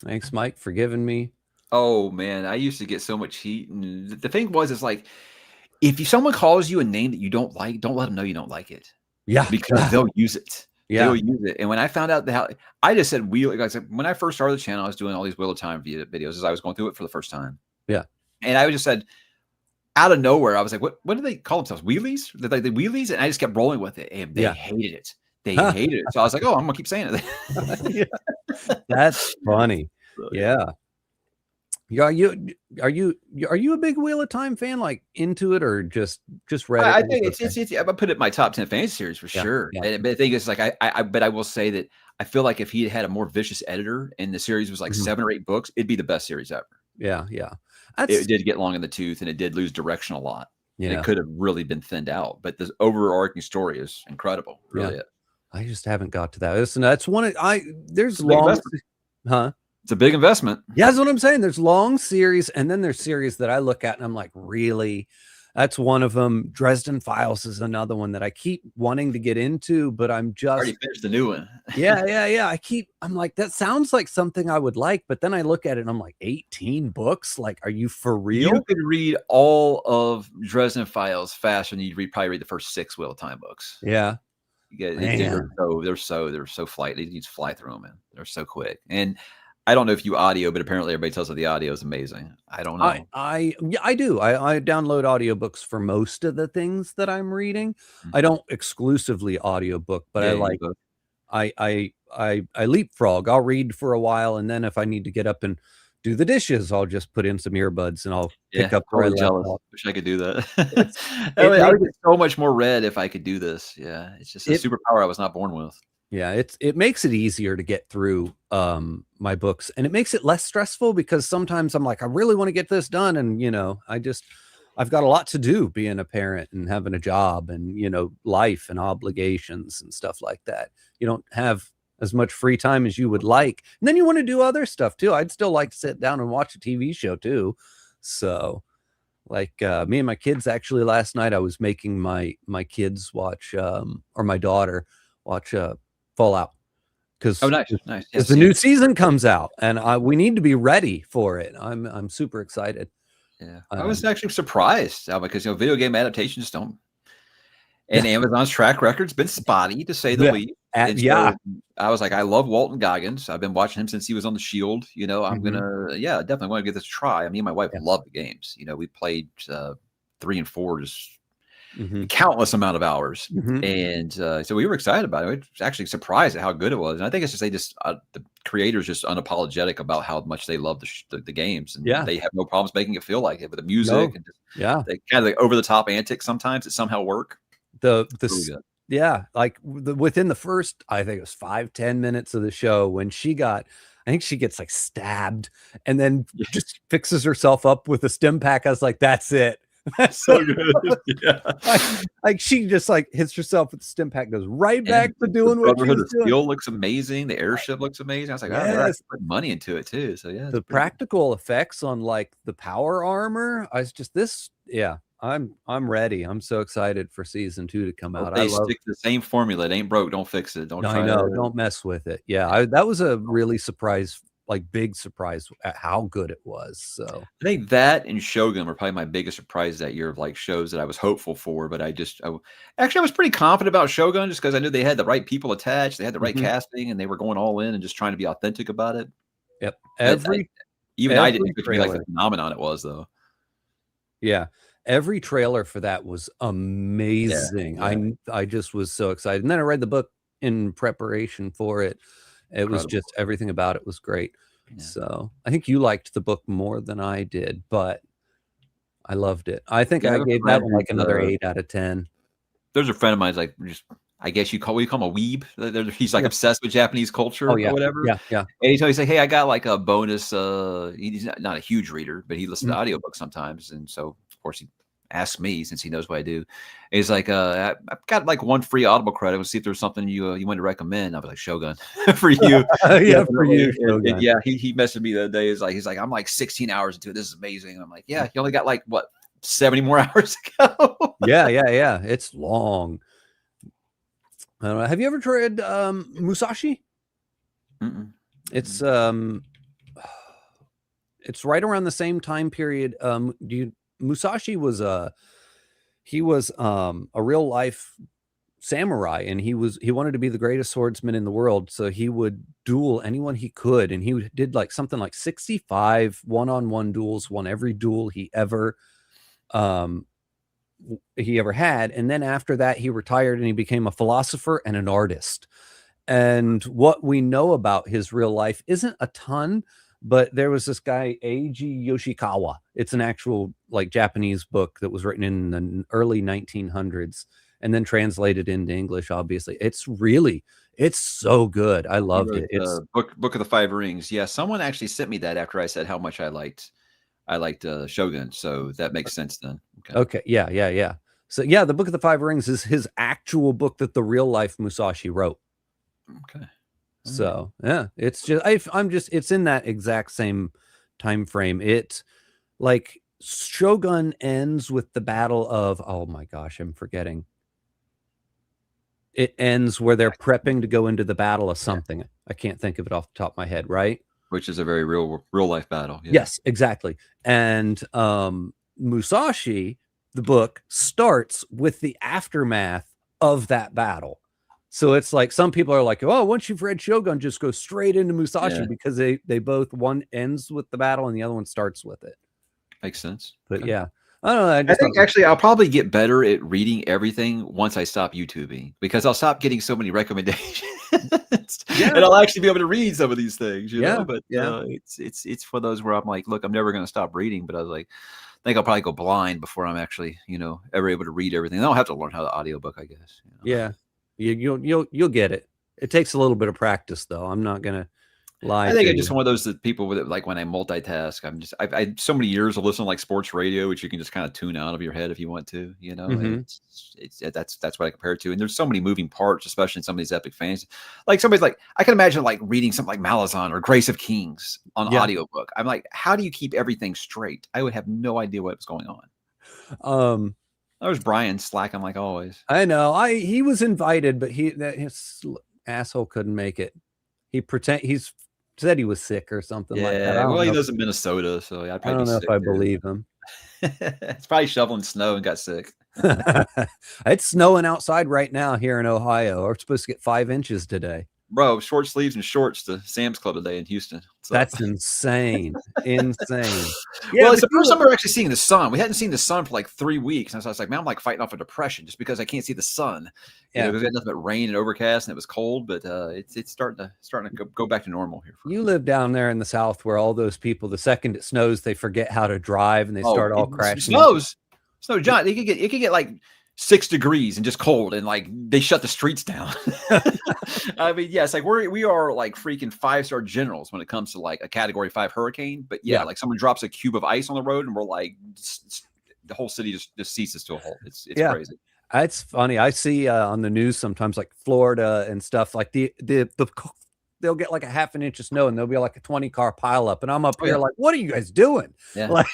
Speaker 1: Thanks, Mike, for giving me.
Speaker 2: Oh man, I used to get so much heat, and the thing was, is like, if someone calls you a name that you don't like, don't let them know you don't like it.
Speaker 1: Yeah,
Speaker 2: because they'll use it.
Speaker 1: Yeah,
Speaker 2: they'll use it. And when I found out how, I just said when I first started the channel, I was doing all these Wheel of Time videos as I was going through it for the first time.
Speaker 1: Yeah,
Speaker 2: and I just said, out of nowhere, I was like, what do they call themselves? Wheelies? Like the wheelies? And I just kept rolling with it, and they hated it. They hated it. So I was like, oh, I'm gonna keep saying it.
Speaker 1: That's funny. Yeah. Are you a big Wheel of Time fan, like into it, or just read it?
Speaker 2: I think it's I put it in my top 10 fantasy series for sure. But the thing is, like, but I will say that I feel like if he had a more vicious editor and the series was like 7 or 8 books, it'd be the best series ever.
Speaker 1: Yeah.
Speaker 2: It did get long in the tooth, and it did lose direction a lot.
Speaker 1: Yeah,
Speaker 2: it could have really been thinned out, but the overarching story is incredible. Really,
Speaker 1: I just haven't got to that. Listen, that's one. There's long,
Speaker 2: It's a big investment.
Speaker 1: Yeah, that's what I'm saying. There's long series, and then there's series that I look at and I'm like, really? That's one of them. Dresden Files is another one that I keep wanting to get into, but I'm just
Speaker 2: already finished the new one.
Speaker 1: Yeah. I'm like, that sounds like something I would like, but then I look at it and I'm like, 18 books? Like, are you for real?
Speaker 2: You could read all of Dresden Files faster than you'd probably read the first 6 Wheel of Time books.
Speaker 1: Yeah.
Speaker 2: They're so flight. You just fly through them, man. They're so quick. And I don't know if you audio, but apparently everybody tells us the audio is amazing. I don't know.
Speaker 1: I do. I download audiobooks for most of the things that I'm reading. I don't exclusively audiobook, but I leapfrog. I'll read for a while, and then if I need to get up and do the dishes, I'll just put in some earbuds and I'll pick up the red.
Speaker 2: Wish I could do that. I would get so much more read if I could do this. Yeah, it's just a superpower I was not born with.
Speaker 1: Yeah, it makes it easier to get through my books, and it makes it less stressful, because sometimes I'm like, I really want to get this done, and I've got a lot to do, being a parent and having a job and life and obligations and stuff like that. You don't have as much free time as you would like, and then you want to do other stuff too. I'd still like to sit down and watch a TV show too. So Like me and my kids actually last night, I was making my kids watch or my daughter watch Fallout because
Speaker 2: Oh, nice, nice. Yeah,
Speaker 1: the new season comes out and we need to be ready for it. I'm super excited.
Speaker 2: Yeah, I was actually surprised because video game adaptations don't. And
Speaker 1: Yeah.
Speaker 2: Amazon's track record's been spotty, to say the
Speaker 1: Yeah.
Speaker 2: least. And so I was like, I love Walton Goggins. I've been watching him since he was on The Shield. You know, I'm gonna, definitely want to give this a try. I mean, my wife loved the games. You know, we played 3 and 4 just countless amount of hours, and so we were excited about it. We was actually surprised at how good it was. And I think it's just the creators just unapologetic about how much they love the games, and they have no problems making it feel like it with the music and just, they kind of like over the top antics sometimes that somehow work.
Speaker 1: Like within the first, I think it was 5-10 minutes of the show when I think she gets like stabbed and then just fixes herself up with a stim pack. I was like, that's it.
Speaker 2: That's so good. Yeah.
Speaker 1: Like she just like hits herself with the stim pack, goes right back to doing what she was doing.
Speaker 2: The steel looks amazing. The airship looks amazing. I was like, oh, they're actually putting money into it too. So yeah,
Speaker 1: the practical effects on like the power armor. I was just I'm ready. I'm so excited for season 2 to come out.
Speaker 2: They stick to the same formula. It ain't broke, don't fix it. Don't
Speaker 1: mess with it. Yeah, that was a really big surprise at how good it was. So
Speaker 2: I think that and Shogun were probably my biggest surprise that year of like shows that I was hopeful for. But I was pretty confident about Shogun just because I knew they had the right people attached, they had the right casting, and they were going all in and just trying to be authentic about it.
Speaker 1: Yep.
Speaker 2: I didn't think like the phenomenon it was though.
Speaker 1: Yeah. Every trailer for that was amazing. Yeah. I just was so excited. And then I read the book in preparation for it. It was just everything about it was great. Yeah. So I think you liked the book more than I did, but I loved it. I think I gave that one like another 8 out of 10.
Speaker 2: There's a friend of mine like I guess you call him a weeb. He's like obsessed with Japanese culture or whatever.
Speaker 1: Yeah.
Speaker 2: And he's always like, hey, I got like a bonus. He's not a huge reader, but he listens to audiobooks sometimes. And so of course he asks me since he knows what I do. And he's like, I've got like 1 free Audible credit. We'll see if there's something you want to recommend. I was like, Shogun for you.
Speaker 1: For you.
Speaker 2: And he messaged me the other day. He's like, I'm like 16 hours into it. This is amazing. And I'm like, yeah, you only got like what, 70 more hours to go.
Speaker 1: Yeah. It's long. Have you ever tried Musashi? It's right around the same time period. Musashi was a real life samurai, and he wanted to be the greatest swordsman in the world, so he would duel anyone he could, and he did like something like 65 one-on-one duels, won every duel he ever had. And then after that he retired and he became a philosopher and an artist. And what we know about his real life isn't a ton, but there was this guy Eiji Yoshikawa. It's an actual like Japanese book that was written in the early 1900s and then translated into English. Obviously, it's so good. I loved it. It's
Speaker 2: Book of the Five Rings. Yeah, someone actually sent me that after I said how much I liked Shogun, so that makes sense then.
Speaker 1: Okay. Yeah. So yeah, the Book of the Five Rings is his actual book that the real life Musashi wrote.
Speaker 2: Okay.
Speaker 1: So yeah, it's just it's in that exact same time frame. It like Shogun ends with the battle of, oh my gosh, I'm forgetting. It ends where they're prepping to go into the battle of something. I can't think of it off the top of my head, right?
Speaker 2: Which is a very real life battle. Yeah.
Speaker 1: Yes, exactly. And Musashi, the book, starts with the aftermath of that battle. So it's like some people are like, oh, once you've read Shogun, just go straight into Musashi because they both, one ends with the battle and the other one starts with it.
Speaker 2: Makes sense.
Speaker 1: But yeah, I don't know.
Speaker 2: I think actually I'll probably get better at reading everything once I stop YouTubing, because I'll stop getting so many recommendations and I'll actually be able to read some of these things, you know? But it's for those where I'm like, look, I'm never going to stop reading, but I was like, I think I'll probably go blind before I'm actually, ever able to read everything. I'll have to learn how to audiobook, I guess.
Speaker 1: Yeah. You'll get it. It takes a little bit of practice though. I'm not going to lie.
Speaker 2: I think I'm just one of those people with it, like when I multitask, I had so many years of listening to like sports radio, which you can just kind of tune out of your head if you want to, and that's what I compare it to. And there's so many moving parts, especially in some of these epic fantasy. Like somebody's like, I can imagine like reading something like Malazan or Grace of Kings on audiobook. I'm like, how do you keep everything straight? I would have no idea what was going on. There's Brian slacking like always.
Speaker 1: I know. He was invited, but his asshole couldn't make it. He's said he was sick or something like that.
Speaker 2: Well, he lives in Minnesota, so I'd probably
Speaker 1: I don't
Speaker 2: be
Speaker 1: know
Speaker 2: sick
Speaker 1: if I
Speaker 2: too.
Speaker 1: believe him.
Speaker 2: It's probably shoveling snow and got sick.
Speaker 1: It's snowing outside right now here in Ohio. We're supposed to get 5 inches today.
Speaker 2: Bro, short sleeves and shorts to Sam's Club today in Houston.
Speaker 1: That's insane. Insane.
Speaker 2: Yeah, well, it's the first time we're actually seeing the sun. We hadn't seen the sun for like 3 weeks. And so I was like, man, I'm like fighting off a depression just because I can't see the sun. You know, because we had nothing but rain and overcast and it was cold, but it's starting to go back to normal here.
Speaker 1: You live down there in the South where all those people, the second it snows, they forget how to drive and they start all crashing.
Speaker 2: Snow, John, it could get like 6 degrees and just cold, and like they shut the streets down. I mean, yes, like we are like freaking 5-star generals when it comes to like a Category 5 hurricane. But yeah, like someone drops a cube of ice on the road, and we're like, the whole city just ceases to a halt. It's crazy.
Speaker 1: It's funny. I see on the news sometimes like Florida and stuff like they'll get like a half an inch of snow and there'll be like a 20-car pileup. And I'm up here like, what are you guys doing?
Speaker 2: Yeah.
Speaker 1: Like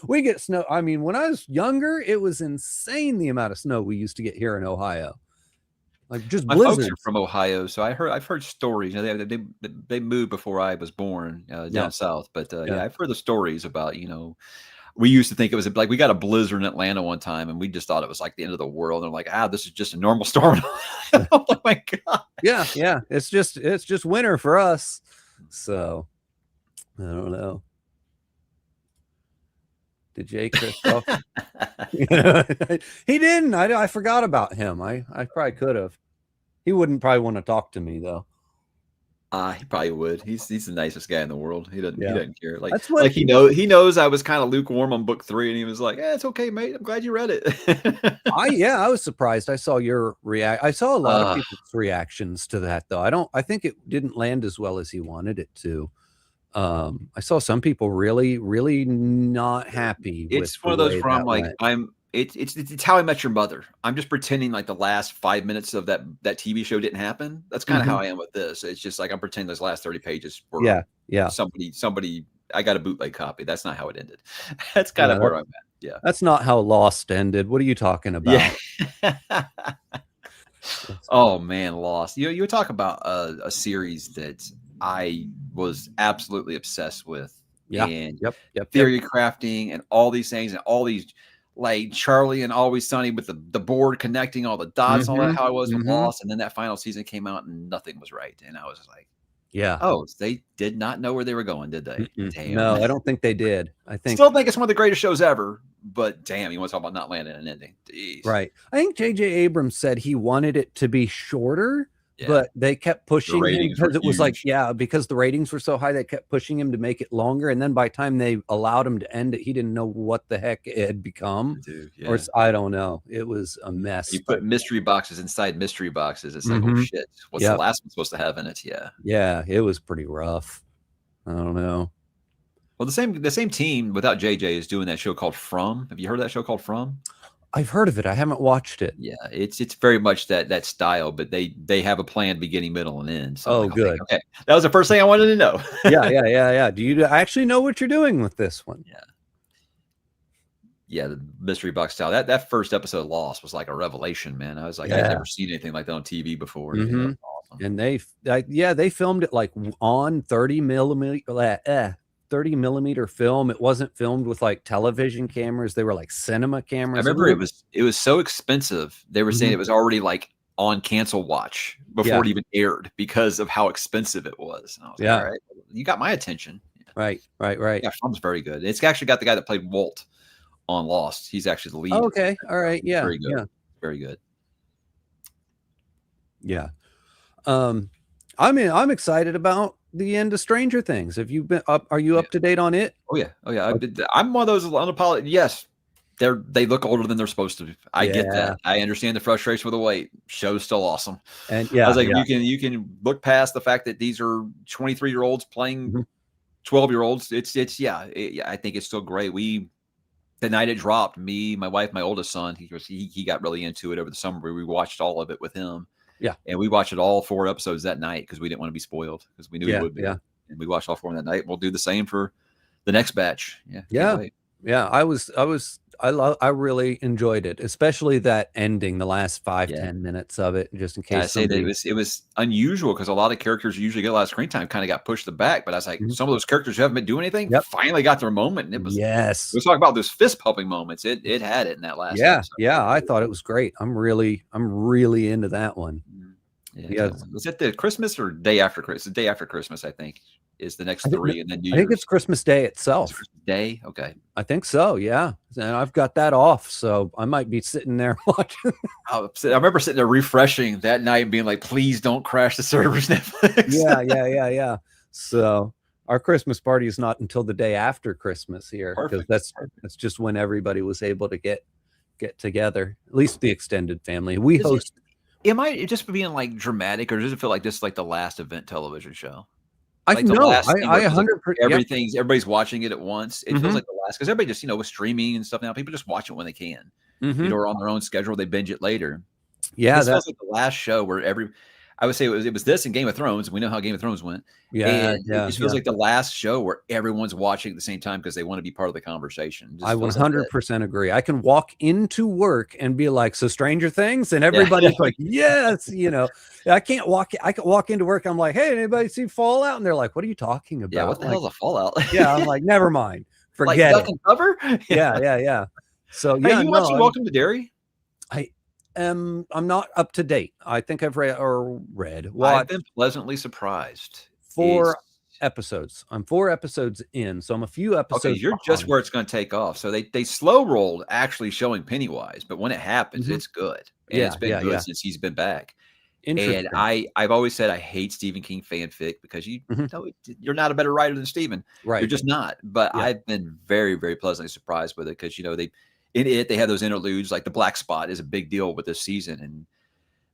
Speaker 1: we get snow. I mean, when I was younger, it was insane the amount of snow we used to get here in Ohio. Like just
Speaker 2: my
Speaker 1: blizzards.
Speaker 2: folks are from Ohio, so I've heard stories. You know, they moved before I was born down south, but I've heard the stories about, you know, we used to think it was like we got a blizzard in Atlanta one time and we just thought it was like the end of the world. And I'm like, this is just a normal storm. Oh my God.
Speaker 1: Yeah. It's just winter for us. So I don't know. Did Jay Christoph? He didn't. I forgot about him. I probably could have. He wouldn't probably want to talk to me though.
Speaker 2: He probably would. He's the nicest guy in the world. He doesn't care. Like,
Speaker 1: that's what
Speaker 2: he knows I was kind of lukewarm on book 3, and he was like, it's okay, mate. I'm glad you read it.
Speaker 1: I was surprised. I saw your react. I saw a lot of people's reactions to that though. I think it didn't land as well as he wanted it to. I saw some people really, really not happy.
Speaker 2: It's one of those where I'm like, it's How I Met Your Mother. I'm just pretending like the last 5 minutes of that TV show didn't happen. That's kind of how I am with this. It's just like I'm pretending those last 30 pages were somebody. I got a bootleg copy. That's not how it ended. That's kind of where I'm at. Yeah, that's
Speaker 1: not how Lost ended. What are you talking about?
Speaker 2: Yeah. Oh man, Lost. You talk about a series that I was absolutely obsessed with.
Speaker 1: Yeah.
Speaker 2: And theory crafting and all these things and all these, like Charlie and Always Sunny with the board connecting all the dots, all that, how I was with Lost. And then that final season came out and nothing was right. And I was like, they did not know where they were going, did they? Damn.
Speaker 1: No, I don't think they did.
Speaker 2: Still think it's one of the greatest shows ever, but damn, you want to talk about not landing an ending. Jeez.
Speaker 1: Right. I think J.J. Abrams said he wanted it to be shorter. Yeah. But they kept pushing him because it was like, because the ratings were so high, they kept pushing him to make it longer. And then by the time they allowed him to end it, he didn't know what the heck it had become. Or I don't know. It was a mess.
Speaker 2: You put mystery boxes inside mystery boxes. It's like, oh shit, what's the last one supposed to have in it? Yeah.
Speaker 1: Yeah, it was pretty rough. I don't know.
Speaker 2: Well, the same team without JJ is doing that show called From. Have you heard of that show called From?
Speaker 1: I've heard of it. I haven't watched it.
Speaker 2: Yeah, it's very much that style, but they have a plan, beginning, middle, and end. So
Speaker 1: good.
Speaker 2: Okay, that was the first thing I wanted to know.
Speaker 1: Yeah. Do you actually know what you're doing with this one?
Speaker 2: Yeah, the mystery box style. That first episode of Lost was like a revelation, man. I was like, I've never seen anything like that on TV before. Awesome.
Speaker 1: And they filmed it like on 30 millimeter film. It wasn't filmed with like television cameras. They were like cinema cameras.
Speaker 2: I remember it was so expensive. They were saying it was already like on cancel watch before it even aired because of how expensive it was. And I was like, all right, you got my attention.
Speaker 1: Right.
Speaker 2: Yeah, Film's very good. It's actually got the guy that played Walt on Lost. He's actually the lead.
Speaker 1: Oh, okay. All right. Yeah.
Speaker 2: Very good. Very good.
Speaker 1: Yeah. I'm excited about the end of Stranger Things. Have you been up? Are you up to date on it?
Speaker 2: Oh yeah. I'm one of those unapologetic. Yes, they look older than they're supposed to. I get that. I understand the frustration with the wait. Show's still awesome.
Speaker 1: And
Speaker 2: I was like, you can look past the fact that these are 23-year-olds playing 12-year-olds. I think it's still great. The night it dropped, me, my wife, my oldest son, he got really into it over the summer. We watched all of it with him.
Speaker 1: Yeah.
Speaker 2: And we watched it all 4 episodes that night because we didn't want to be spoiled because we knew it would be.
Speaker 1: Yeah.
Speaker 2: And we watched all 4 that night. We'll do the same for the next batch.
Speaker 1: Yeah. I I really enjoyed it, especially that ending, the last 5-10 minutes of it, just in case.
Speaker 2: I say that it was unusual because a lot of characters who usually get a lot of screen time kind of got pushed to the back. But I was like, some of those characters who haven't been doing anything finally got their moment, and it was Let's talk about those fist pumping moments. It had it in that last episode.
Speaker 1: Yeah, I thought it was great. I'm really into that one.
Speaker 2: Yeah. Was it the Christmas or day after Christmas? The day after Christmas, I think, is the next 3, and then New Year's.
Speaker 1: I think it's Christmas Day itself.
Speaker 2: Christmas Day, okay.
Speaker 1: I think so. Yeah, and I've got that off, so I might be sitting there watching.
Speaker 2: I remember sitting there refreshing that night and being like, "Please don't crash the servers, Netflix."
Speaker 1: Yeah. So our Christmas party is not until the day after Christmas here, because that's just when everybody was able to get together. At least the extended family. We host.
Speaker 2: Am I just being like dramatic, or does it feel like this is like the last event television show?
Speaker 1: I know. I 100%.
Speaker 2: Everybody's watching it at once. It feels like the last, because everybody just, with streaming and stuff now, people just watch it when they can, or on their own schedule. They binge it later.
Speaker 1: Yeah,
Speaker 2: this feels like the last show where I would say it was this and Game of Thrones. We know how Game of Thrones went. It just feels like the last show where everyone's watching at the same time because they want to be part of the conversation.
Speaker 1: I 100% agree. I can walk into work and be like, "So Stranger Things," and everybody's like, "Yes," I can't walk. I can walk into work. I'm like, "Hey, anybody see Fallout?" And they're like, "What are you talking about?"
Speaker 2: Yeah, what the hell's a Fallout?
Speaker 1: I'm like, never mind. Forget
Speaker 2: like duck and cover.
Speaker 1: Yeah. So
Speaker 2: hey, you watching Welcome to Derry?
Speaker 1: I'm not up to date. I think I've read.
Speaker 2: I've been pleasantly surprised.
Speaker 1: 4 episodes. I'm 4 episodes in, so I'm a few episodes.
Speaker 2: Okay, you're just where it's going to take off. So they slow rolled actually showing Pennywise, but when it happens, it's good. And it's been good since he's been back. And I've always said I hate Stephen King fanfic because you're not a better writer than Stephen.
Speaker 1: Right.
Speaker 2: You're just not. But I've been very, very pleasantly surprised with it because they have those interludes, like the black spot is a big deal with this season, and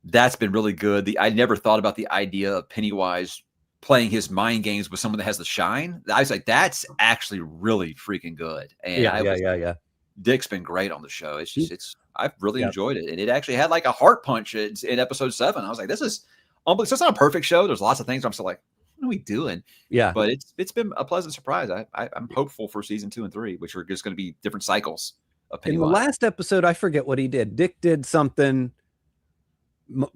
Speaker 2: that's been really good. I never thought about the idea of Pennywise playing his mind games with someone that has the shine. I was like, that's actually really freaking good. And Dick's been great on the show. It's just I've really enjoyed it, and it actually had like a heart punch in episode 7. I was like, this is unbelievable. So it's not a perfect show. There's lots of things I'm still like, what are we doing?
Speaker 1: Yeah,
Speaker 2: but it's been a pleasant surprise. I'm hopeful for season 2 and 3, which are just going to be different cycles.
Speaker 1: In the last episode, I forget what he did. Dick did something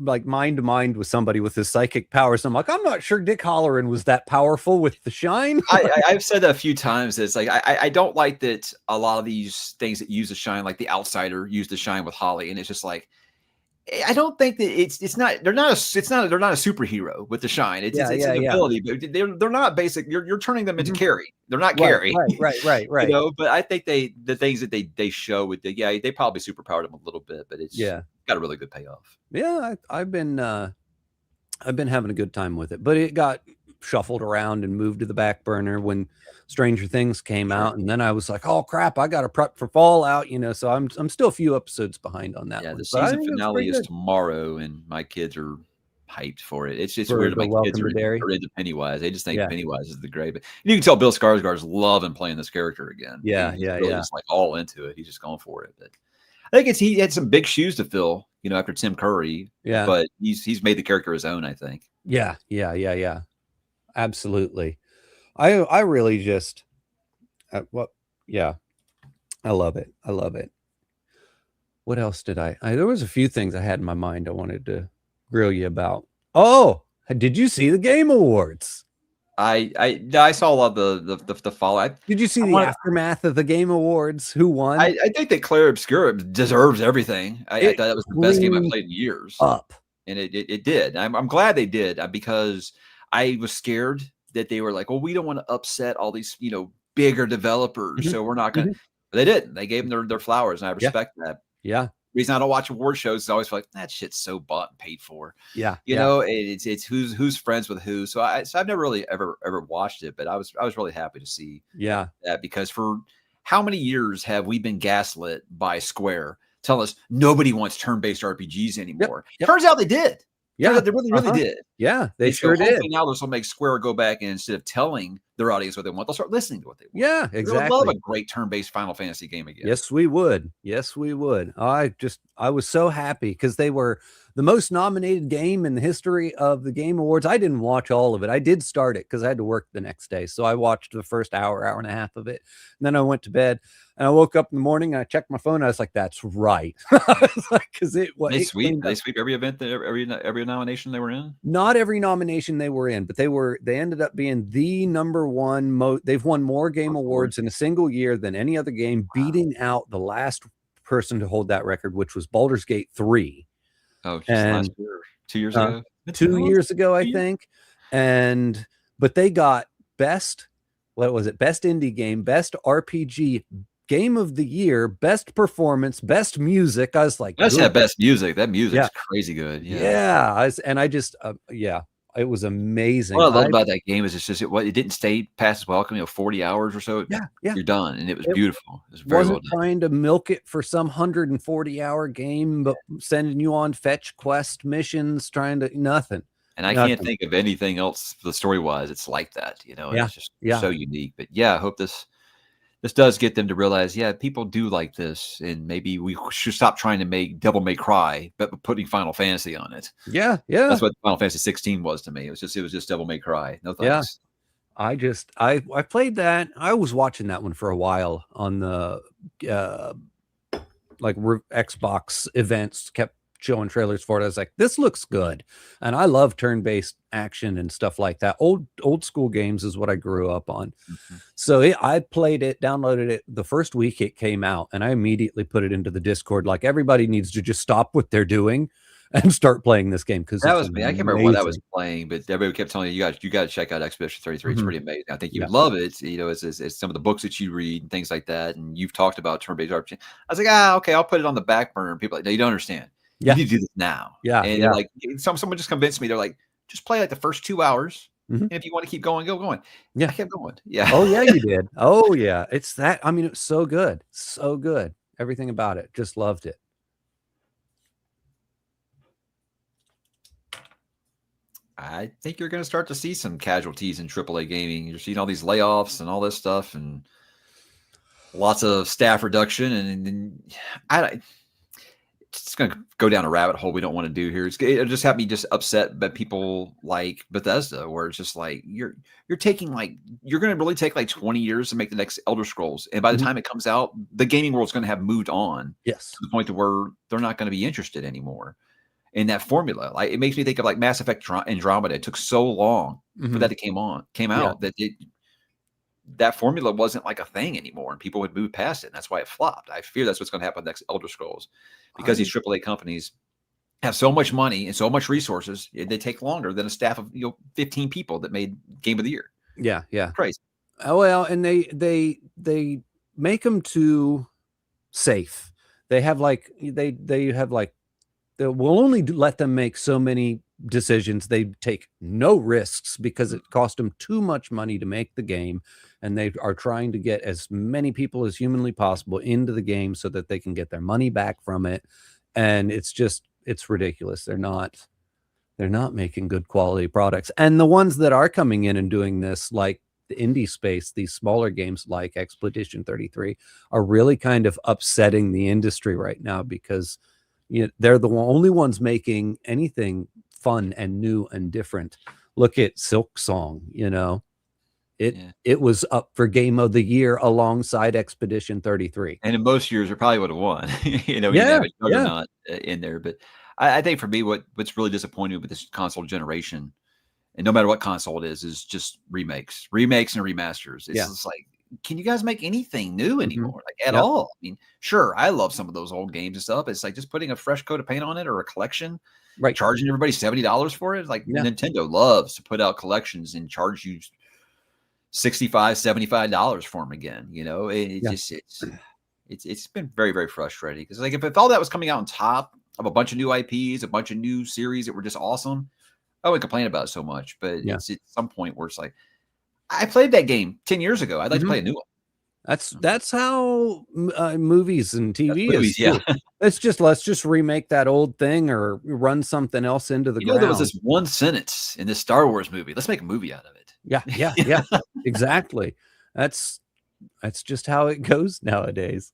Speaker 1: like mind to mind with somebody with his psychic powers. I'm like, I'm not sure Dick Halloran was that powerful with the shine.
Speaker 2: I've said that a few times. It's like I don't like that a lot of these things that use the shine, like The Outsider used the shine with Holly, and it's just like, I don't think that they're not a superhero with the shine. It's an ability, but they're not basic. You're turning them into Carrie. They're not Carrie.
Speaker 1: Right.
Speaker 2: But I think the things that they show with they probably superpowered them a little bit, but it's got a really good payoff.
Speaker 1: Yeah, I've been having a good time with it, but it got shuffled around and moved to the back burner when Stranger Things came out, and then I was like, "Oh crap, I got to prep for Fallout," So I'm still a few episodes behind on that.
Speaker 2: Yeah,
Speaker 1: one.
Speaker 2: the season finale is tomorrow, and my kids are hyped for it. It's just weird. My kids are into Pennywise. They just think Pennywise is the great. But you can tell Bill Skarsgård's loving playing this character again. He's just like all into it. He's just going for it. But I think he had some big shoes to fill, after Tim Curry. Yeah, but he's made the character his own, I think.
Speaker 1: Yeah. Absolutely. I really just I love it. What else did there was a few things I had in my mind I wanted to grill you about. Oh, did you see the Game Awards?
Speaker 2: I saw a lot of the fallout.
Speaker 1: Did you see the aftermath of the Game Awards? Who won?
Speaker 2: I think that Claire Obscura deserves everything. I thought that was the best game I played in years. And it did. I'm glad they did, because I was scared that they were like, well, we don't want to upset all these, bigger developers. So we're not going to, they didn't. They gave them their flowers, and I respect that.
Speaker 1: Yeah.
Speaker 2: The reason I don't watch award shows is I always feel like that shit's so bought and paid for.
Speaker 1: Yeah.
Speaker 2: It's who's friends with who. So I've never really ever watched it, but I was really happy to see that, because for how many years have we been gaslit by Square telling us nobody wants turn-based RPGs anymore? Turns out they did. Yeah, they really did.
Speaker 1: Yeah, they sure did.
Speaker 2: Now this will make Square go back, and instead of telling their audience what they want, they'll start listening to what they want.
Speaker 1: Yeah,
Speaker 2: They would
Speaker 1: exactly.
Speaker 2: love a great turn-based Final Fantasy game again.
Speaker 1: Yes, we would. Yes, we would. I was so happy because they were the most nominated game in the history of the Game Awards. I didn't watch all of it. I did start it because I had to work the next day. So I watched the first hour and a half of it. And then I went to bed and I woke up in the morning and I checked my phone. And I was like, that's right. Because
Speaker 2: They sweep every event, every nomination they were in.
Speaker 1: Not every nomination they were in, but they ended up being the number one. They've won more Game Awards in a single year than any other game, beating out the last person to hold that record, which was Baldur's Gate 3.
Speaker 2: Oh, just last year, 2 years ago.
Speaker 1: 2 years ago, I think. But they got best indie game, best RPG, game of the year, best performance, best music. I was like,
Speaker 2: that's that best music. That music's crazy good.
Speaker 1: It was amazing.
Speaker 2: What I love about that game is it didn't stay past its welcome, 40 hours or so. You're done, and it was beautiful. It was very well done.
Speaker 1: Trying to milk it for some 140-hour game, but sending you on fetch quest missions, nothing.
Speaker 2: And I can't think of anything else the story-wise. It's like that, It's just so unique. But I hope this does get them to realize, people do like this, and maybe we should stop trying to make Devil May Cry, but putting Final Fantasy on it.
Speaker 1: Yeah.
Speaker 2: That's what Final Fantasy 16 was to me. It was just Devil May Cry. No thanks.
Speaker 1: I played that. I was watching that one for a while on the Xbox events. Kept showing trailers for it. I was like, this looks good, and I love turn-based action and stuff like that. Old school games is what I grew up on. So I played it, downloaded it the first week it came out, and I immediately put it into the Discord. Like, everybody needs to just stop what they're doing and start playing this game, because
Speaker 2: that was me. I can't remember what I was playing, but everybody kept telling you got to check out Expedition 33. It's pretty amazing. I think you would love it. It's some of the books that you read and things like that, and you've talked about turn-based RPG. I was like, okay, I'll put it on the back burner. And people are like, no, you don't understand. You need to do this now. And like, someone just convinced me. They're like, just play like the first 2 hours. And if you want to keep going, go going. I kept going.
Speaker 1: Oh yeah, you did. Oh yeah. It's that. I mean, it's so good. So good. Everything about it. Just loved it.
Speaker 2: I think you're going to start to see some casualties in AAA gaming. You're seeing all these layoffs and all this stuff, and lots of staff reduction. And it's going to go down a rabbit hole we don't want to do here. It'll just have me just upset by people like Bethesda, where it's just like you're taking you're going to really take 20 years to make the next Elder Scrolls, and by the time it comes out, the gaming world's going to have moved on.
Speaker 1: Yes,
Speaker 2: to the point to where they're not going to be interested anymore in that formula. Like, it makes me think of Mass Effect Andromeda. It took so long for that to came out that that formula wasn't a thing anymore, and people would move past it. And that's why it flopped. I fear that's what's going to happen next Elder Scrolls, because these AAA companies have so much money and so much resources. They take longer than a staff of 15 people that made Game of the Year.
Speaker 1: Yeah.
Speaker 2: Crazy.
Speaker 1: Oh well, and they make them too safe. They have we'll only let them make so many decisions. They take no risks because it cost them too much money to make the game, and they are trying to get as many people as humanly possible into the game so that they can get their money back from it. And it's ridiculous. They're not making good quality products. And the ones that are coming in and doing this, like the indie space, these smaller games like Expedition 33, are really kind of upsetting the industry right now, because they're the only ones making anything fun and new and different. Look at Silk Song. It was up for Game of the Year alongside Expedition 33.
Speaker 2: And in most years, it probably would have won. You have a juggernaut in there. But I think for me, what's really disappointing with this console generation, and no matter what console it is just remakes and remasters. It's just like, can you guys make anything new anymore? At all? I mean, sure, I love some of those old games and stuff. It's like just putting a fresh coat of paint on it, or a collection,
Speaker 1: right? Charging
Speaker 2: everybody $70 for it. Nintendo loves to put out collections and charge you $65, $75 for them again. It's been very, very frustrating, because if all that was coming out on top of a bunch of new IPs, a bunch of new series that were just awesome, I wouldn't complain about it so much. But it's at some point where it's like, I played that game 10 years ago. I'd like to play a new one.
Speaker 1: That's how movies and TV is. Let's just remake that old thing, or run something else into the ground.
Speaker 2: There was this one sentence in this Star Wars movie. Let's make a movie out of it.
Speaker 1: Yeah. Exactly. That's just how it goes nowadays.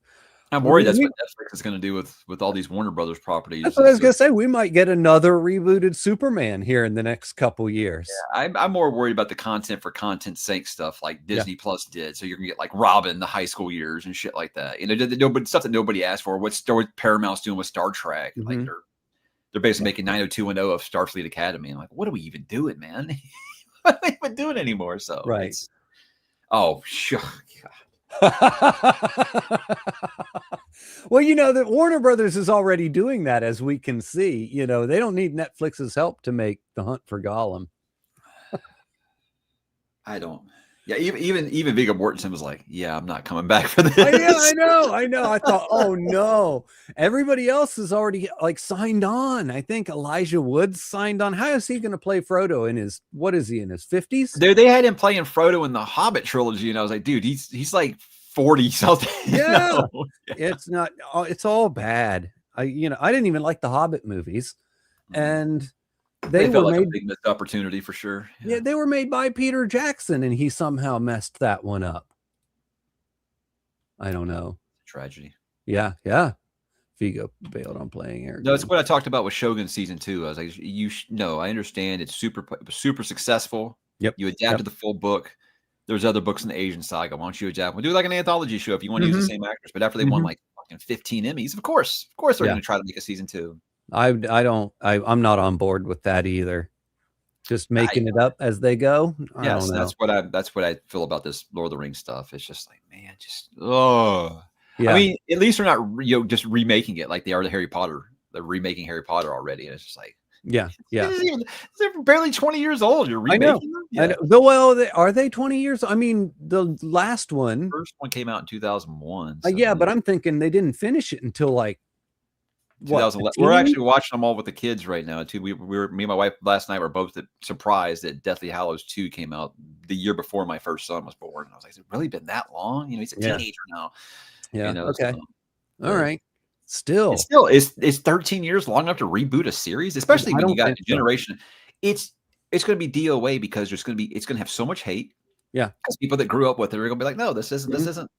Speaker 2: I'm worried that's what Netflix is going to do with all these Warner Brothers properties.
Speaker 1: That's what I was going to say. We might get another rebooted Superman here in the next couple years.
Speaker 2: Yeah, I'm more worried about the content for content's sake stuff like Disney Plus did. So you're going to get like Robin, the high school years and shit like that. You know, stuff that nobody asked for. What Paramount's doing with Star Trek. Like they're basically making 90210 of Starfleet Academy. And like, what are we even doing, man? What are we even doing anymore? So oh, sure.
Speaker 1: Well, you know that Warner Brothers is already doing that, as we can see. You know, they don't need Netflix's help to make The Hunt for Gollum.
Speaker 2: I don't. Yeah, even Viggo Mortensen was like, "Yeah, I'm not coming back for this."
Speaker 1: I know. I thought, oh no, everybody else is already like signed on. I think Elijah Wood's signed on. How is he going to play Frodo in his? What is he in his 50s?
Speaker 2: They had him playing Frodo in the Hobbit trilogy, and I was like, dude, he's like 40 something.
Speaker 1: Yeah, it's not. It's all bad. I didn't even like the Hobbit movies, and they were
Speaker 2: like
Speaker 1: made
Speaker 2: a big missed opportunity for sure.
Speaker 1: Yeah, they were made by Peter Jackson, and he somehow messed that one up. I don't know.
Speaker 2: Tragedy.
Speaker 1: Yeah. Viggo bailed on playing Eric.
Speaker 2: No, it's what I talked about with Shogun season 2. I was like, I understand it's super successful.
Speaker 1: Yep.
Speaker 2: You adapted the full book. There's other books in the Asian saga. Why don't you adapt? We'll do like an anthology show if you want to use the same actors. But after they won like fucking 15 Emmys, of course they're going to try to make a season 2.
Speaker 1: I'm not on board with that either. Just making it up as they go.
Speaker 2: Yes, that's what I feel about this Lord of the Rings stuff. It's just like, man, yeah. I mean, at least they're not just remaking it like they are the Harry Potter. They're remaking Harry Potter already, and it's just like, they're barely 20 years old. You're remaking them?
Speaker 1: Yeah. Well, are they 20 years? I mean, the last one,
Speaker 2: first one came out in 2001.
Speaker 1: So but I'm thinking they didn't finish it until like
Speaker 2: 2011. We're actually watching them all with the kids right now too. Me and my wife last night were both surprised that Deathly Hallows 2 came out the year before my first son was born. And I was like, has it really been that long? He's a teenager now.
Speaker 1: Yeah. Okay. All right. It's
Speaker 2: 13 years long enough to reboot a series, especially when you got a generation. It's going to be DOA because it's going to have so much hate.
Speaker 1: Yeah,
Speaker 2: because people that grew up with it are going to be like, no, this isn't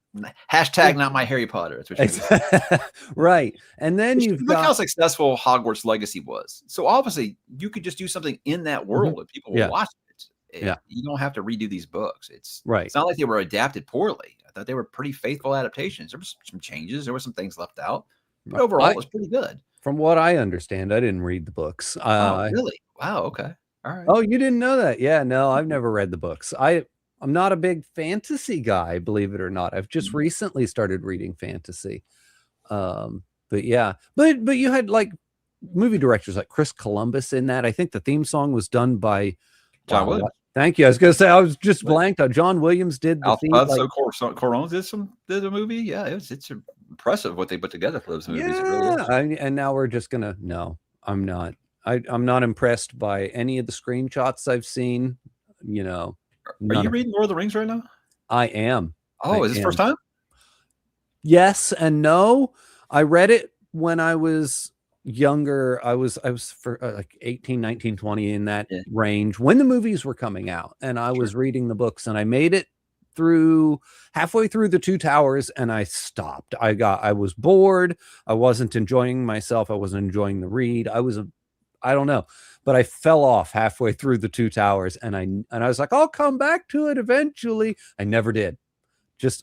Speaker 2: hashtag not my Harry Potter. That's what
Speaker 1: right. And then
Speaker 2: look how successful Hogwarts Legacy was. So obviously you could just do something in that world and people will watch it. You don't have to redo these books. It's not like they were adapted poorly. I thought they were pretty faithful adaptations. There was some changes. There were some things left out. But overall, it was pretty good.
Speaker 1: From what I understand, I didn't read the books.
Speaker 2: Really? Wow. Okay. All right.
Speaker 1: Oh, you didn't know that? Yeah. No, I've never read the books. I'm not a big fantasy guy, believe it or not. I've just recently started reading fantasy. But you had like movie directors like Chris Columbus in that. I think the theme song was done by
Speaker 2: John Williams.
Speaker 1: Thank you. I was going to say, I was just blanked out. John Williams did the theme.
Speaker 2: Coron did a movie. Yeah, it's impressive what they put together for those movies.
Speaker 1: Yeah, and now we're just gonna. No, I'm not. I'm not impressed by any of the screenshots I've seen.
Speaker 2: Are you reading Lord of the Rings right now?
Speaker 1: I am.
Speaker 2: Oh, is this first time?
Speaker 1: Yes and no. I read it when I was younger. I was for like 18, 19, 20 in that range when the movies were coming out, and I was reading the books, and I made it through halfway through the Two Towers, and I stopped. I was bored. I wasn't enjoying myself. I wasn't enjoying the read. I don't know, but I fell off halfway through the Two Towers, and I was like, I'll come back to it eventually. I never did.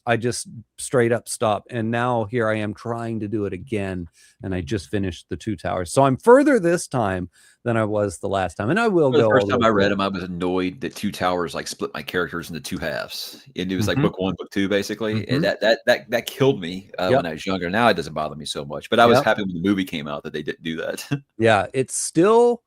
Speaker 1: I just straight up stopped. And now here I am trying to do it again. And I just finished the Two Towers. So I'm further this time than I was the last time. And I will go.
Speaker 2: The first time I read them, I was annoyed that Two Towers like split my characters into two halves. And it was like book 1, book 2, basically. And that killed me when I was younger. Now it doesn't bother me so much. But I was happy when the movie came out that they didn't do that.
Speaker 1: Yeah, it's still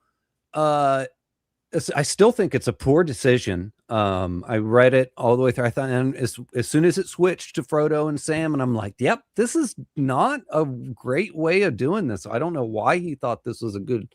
Speaker 1: I still think it's a poor decision. I read it all the way through. I thought, and as soon as it switched to Frodo and Sam, and I'm like, yep, this is not a great way of doing this. I don't know why he thought this was a good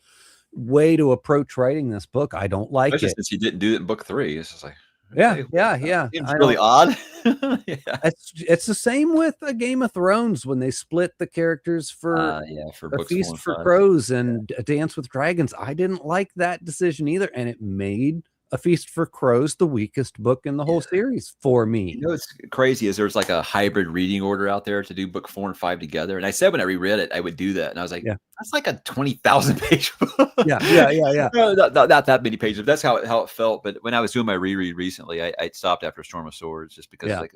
Speaker 1: way to approach writing this book. I don't like it.
Speaker 2: Since he didn't do it in book 3. It's just like,
Speaker 1: yeah.
Speaker 2: It's really odd.
Speaker 1: It's the same with Game of Thrones when they split the characters for A Feast for Crows and A Dance with Dragons. I didn't like that decision either, and it made A Feast for Crows the weakest book in the whole series for me.
Speaker 2: You know what's crazy is there's like a hybrid reading order out there to do book 4 and 5 together. And I said when I reread it, I would do that. And I was like, that's like a 20,000 page book.
Speaker 1: Yeah.
Speaker 2: No, not that many pages. That's how it felt. But when I was doing my reread recently, I stopped after Storm of Swords just because like,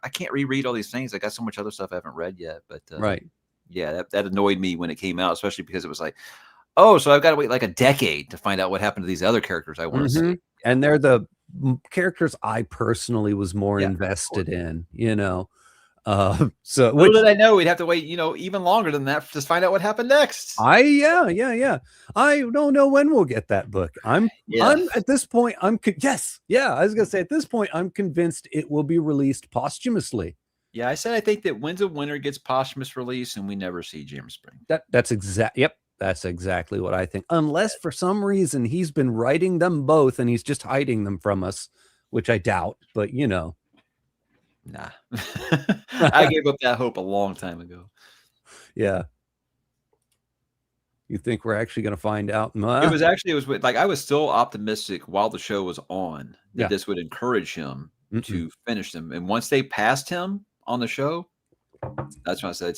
Speaker 2: I can't reread all these things. I got so much other stuff I haven't read yet. But yeah, that annoyed me when it came out, especially because it was like, oh, so I've got to wait like a decade to find out what happened to these other characters I want to see.
Speaker 1: And they're the characters I personally was more invested in, you know. So
Speaker 2: little did I know we'd have to wait, you know, even longer than that to find out what happened next.
Speaker 1: I don't know when we'll get that book. I'm at this point, I was gonna say at this point, I'm convinced it will be released posthumously.
Speaker 2: Yeah, I said I think that Winds of Winter gets posthumous release and we never see James Spring.
Speaker 1: That's exactly what I think. Unless for some reason he's been writing them both and he's just hiding them from us, which I doubt, but you know.
Speaker 2: Nah. I gave up that hope a long time ago.
Speaker 1: Yeah. You think we're actually going to find out?
Speaker 2: It was like I was still optimistic while the show was on that this would encourage him to finish them. And once they passed him on the show, that's when I said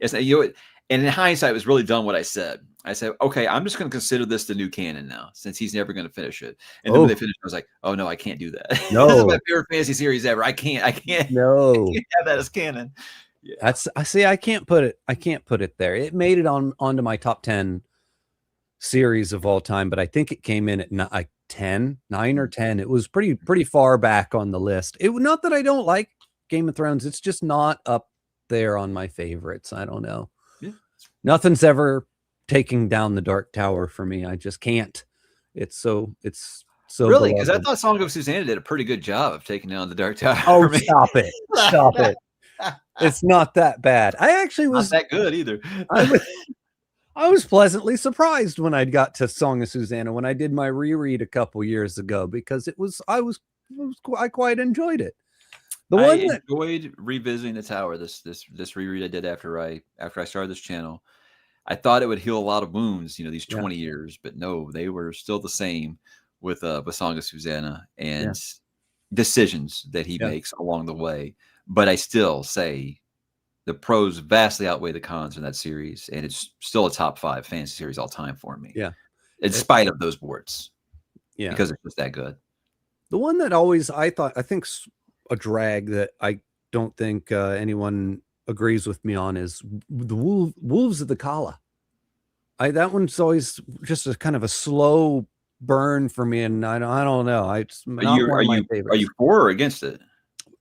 Speaker 2: it's you know, and in hindsight, it was really done what I said. I said, okay, I'm just going to consider this the new canon now, since he's never going to finish it. And then when they finished, I was like, oh no, I can't do that.
Speaker 1: No,
Speaker 2: this is my favorite fantasy series ever. I can't. No, I can't have that as canon. Yeah.
Speaker 1: I can't put it there. It made it onto my top 10 series of all time, but I think it came in at 9 or 10. It was pretty far back on the list. Not that I don't like Game of Thrones. It's just not up there on my favorites. I don't know. Nothing's ever taking down the Dark Tower for me. I just can't. It's so
Speaker 2: really, because I thought Song of Susanna did a pretty good job of taking down the Dark Tower.
Speaker 1: Oh, stop it. It's not that bad. I actually was
Speaker 2: not that good either.
Speaker 1: I was pleasantly surprised when I got to Song of Susanna when I did my reread a couple years ago, because I quite enjoyed it.
Speaker 2: I enjoyed revisiting the Tower. This reread I did after I started this channel. I thought it would heal a lot of wounds, you know, these 20 years, but no, they were still the same with Song of Susanna and decisions that he makes along the way. But I still say the pros vastly outweigh the cons in that series, and it's still a top 5 fantasy series all time for me.
Speaker 1: Yeah,
Speaker 2: in spite of those boards.
Speaker 1: Yeah,
Speaker 2: because it's just that good.
Speaker 1: The one that I think's a drag that I don't think anyone agrees with me on is the Wolves of the Kala. That one's always just a kind of a slow burn for me, and I don't know. Are
Speaker 2: you for or against it?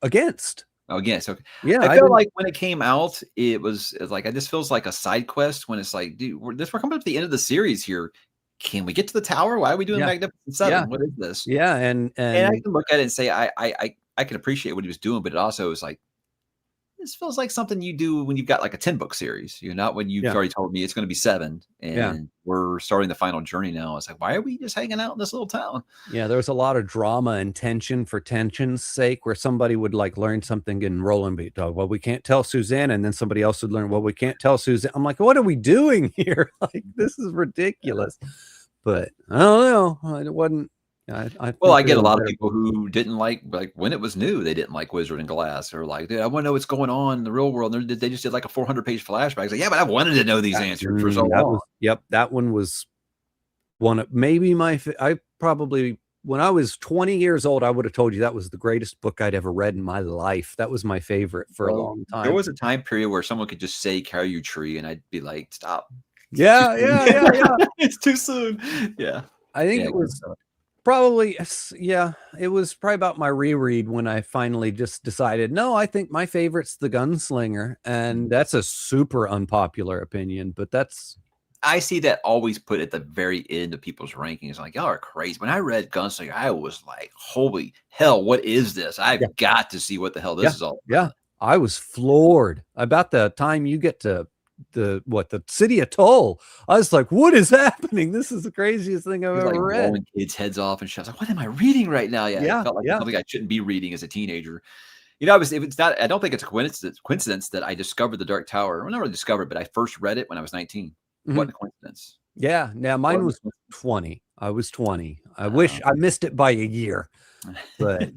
Speaker 1: Against.
Speaker 2: Oh, against. Okay.
Speaker 1: Yeah,
Speaker 2: I feel like when it came out, it was like it just feels like a side quest. When it's like, dude, we're coming up to the end of the series here. Can we get to the tower? Why are we doing Magnificent Seven?
Speaker 1: Yeah.
Speaker 2: What is this?
Speaker 1: Yeah, and
Speaker 2: I can look at it and say I can appreciate what he was doing, but it also is like, this feels like something you do when you've got like a 10-book series. You're not when you've already told me it's going to be 7 and we're starting the final journey now. It's like, why are we just hanging out in this little town?
Speaker 1: Yeah, there's a lot of drama and tension for tension's sake, where somebody would like learn something and roll and be, well, we can't tell Susanna, and then somebody else would learn, well, we can't tell Susanna. I'm like, what are we doing here? Like, this is ridiculous. But I don't know. It wasn't.
Speaker 2: I get a lot of people who didn't like when it was new, they didn't like Wizard and Glass, or like, dude, I want to know what's going on in the real world. And they just did like a 400-page flashback. Like, yeah, but I wanted to know these answers for so long.
Speaker 1: That one was one of maybe when I was 20 years old, I would have told you that was the greatest book I'd ever read in my life. That was my favorite for a long time.
Speaker 2: There was a time period where someone could just say "Carry Your Tree," and I'd be like, "Stop."
Speaker 1: Yeah.
Speaker 2: It's too soon. Yeah,
Speaker 1: I think it was. Probably, it was probably about my reread when I finally just decided, no, I think my favorite's The Gunslinger, and that's a super unpopular opinion, but
Speaker 2: I see that always put at the very end of people's rankings. Like, y'all are crazy. When I read Gunslinger, I was like, holy hell, what is this? I've got to see what the hell this is all about.
Speaker 1: Yeah, I was floored. About the time you get to the City of Toll, I was like, what is happening? This is the craziest thing I've ever read.
Speaker 2: Blowing kids' heads off and shit. I was like, what am I reading right now? Yeah, it felt like something I shouldn't be reading as a teenager. You know, I don't think it's a coincidence that I discovered the Dark Tower. Well, not really discovered, but I first read it when I was 19. What a coincidence.
Speaker 1: Yeah. Now mine was 20. I was 20. I wish I missed it by a year, but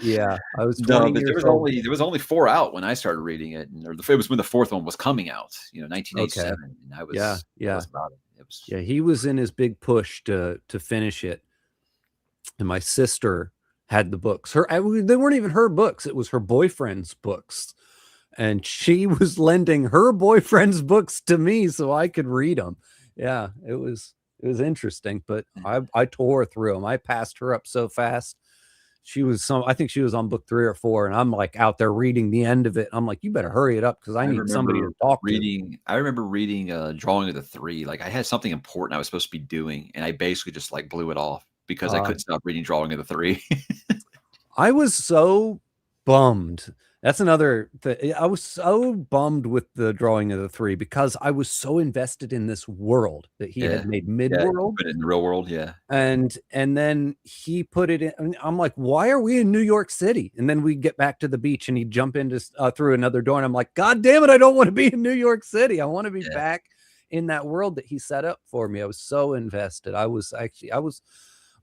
Speaker 1: yeah, I was 20
Speaker 2: but
Speaker 1: years old.
Speaker 2: there was only 4 out when I started reading it, it was when the 4th one was coming out, 1987, and I was about it. It was
Speaker 1: he was in his big push to finish it, and my sister had the books. They weren't even her books; it was her boyfriend's books, and she was lending her boyfriend's books to me so I could read them. Yeah, it was interesting, but I tore through them. I passed her up so fast. I think she was on book 3 or 4, and I'm like out there reading the end of it. I'm like, you better hurry it up because I need somebody to talk to.
Speaker 2: I remember reading Drawing of the Three. Like I had something important I was supposed to be doing, and I basically just like blew it off because I couldn't stop reading Drawing of the Three.
Speaker 1: I was so bummed. That's another thing. I was so bummed with the Drawing of the Three because I was so invested in this world that he had made Midworld.
Speaker 2: Put it in the real world, yeah.
Speaker 1: And then he put it in. I'm like, why are we in New York City? And then we get back to the beach, and he'd jump into through another door, and I'm like, God damn it! I don't want to be in New York City. I want to be back in that world that he set up for me. I was so invested. I was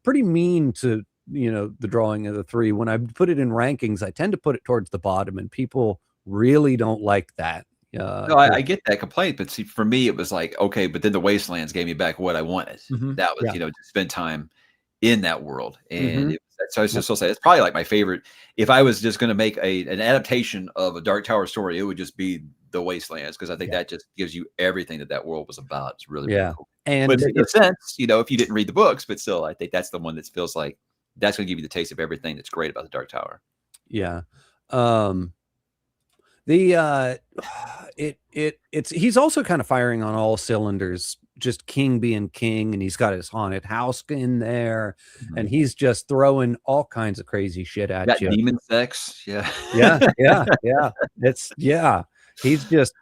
Speaker 1: pretty mean to the Drawing of the Three. When I put it in rankings, I tend to put it towards the bottom, and people really don't like that.
Speaker 2: No, I get that complaint, but see, for me, it was like, okay, but then the Wastelands gave me back what I wanted. That was, to spend time in that world. And so I was just so say it's probably like my favorite. If I was just going to make an adaptation of a Dark Tower story, it would just be the Wastelands, because I think that just gives you everything that world was about. It's really, really cool.
Speaker 1: And
Speaker 2: but it makes sense, if you didn't read the books, but still, I think that's the one that feels like that's going to give you the taste of everything that's great about the Dark Tower.
Speaker 1: Yeah. He's also kind of firing on all cylinders, just King being King, and he's got his haunted house in there, and he's just throwing all kinds of crazy shit at you.
Speaker 2: Demon sex. Yeah.
Speaker 1: He's just,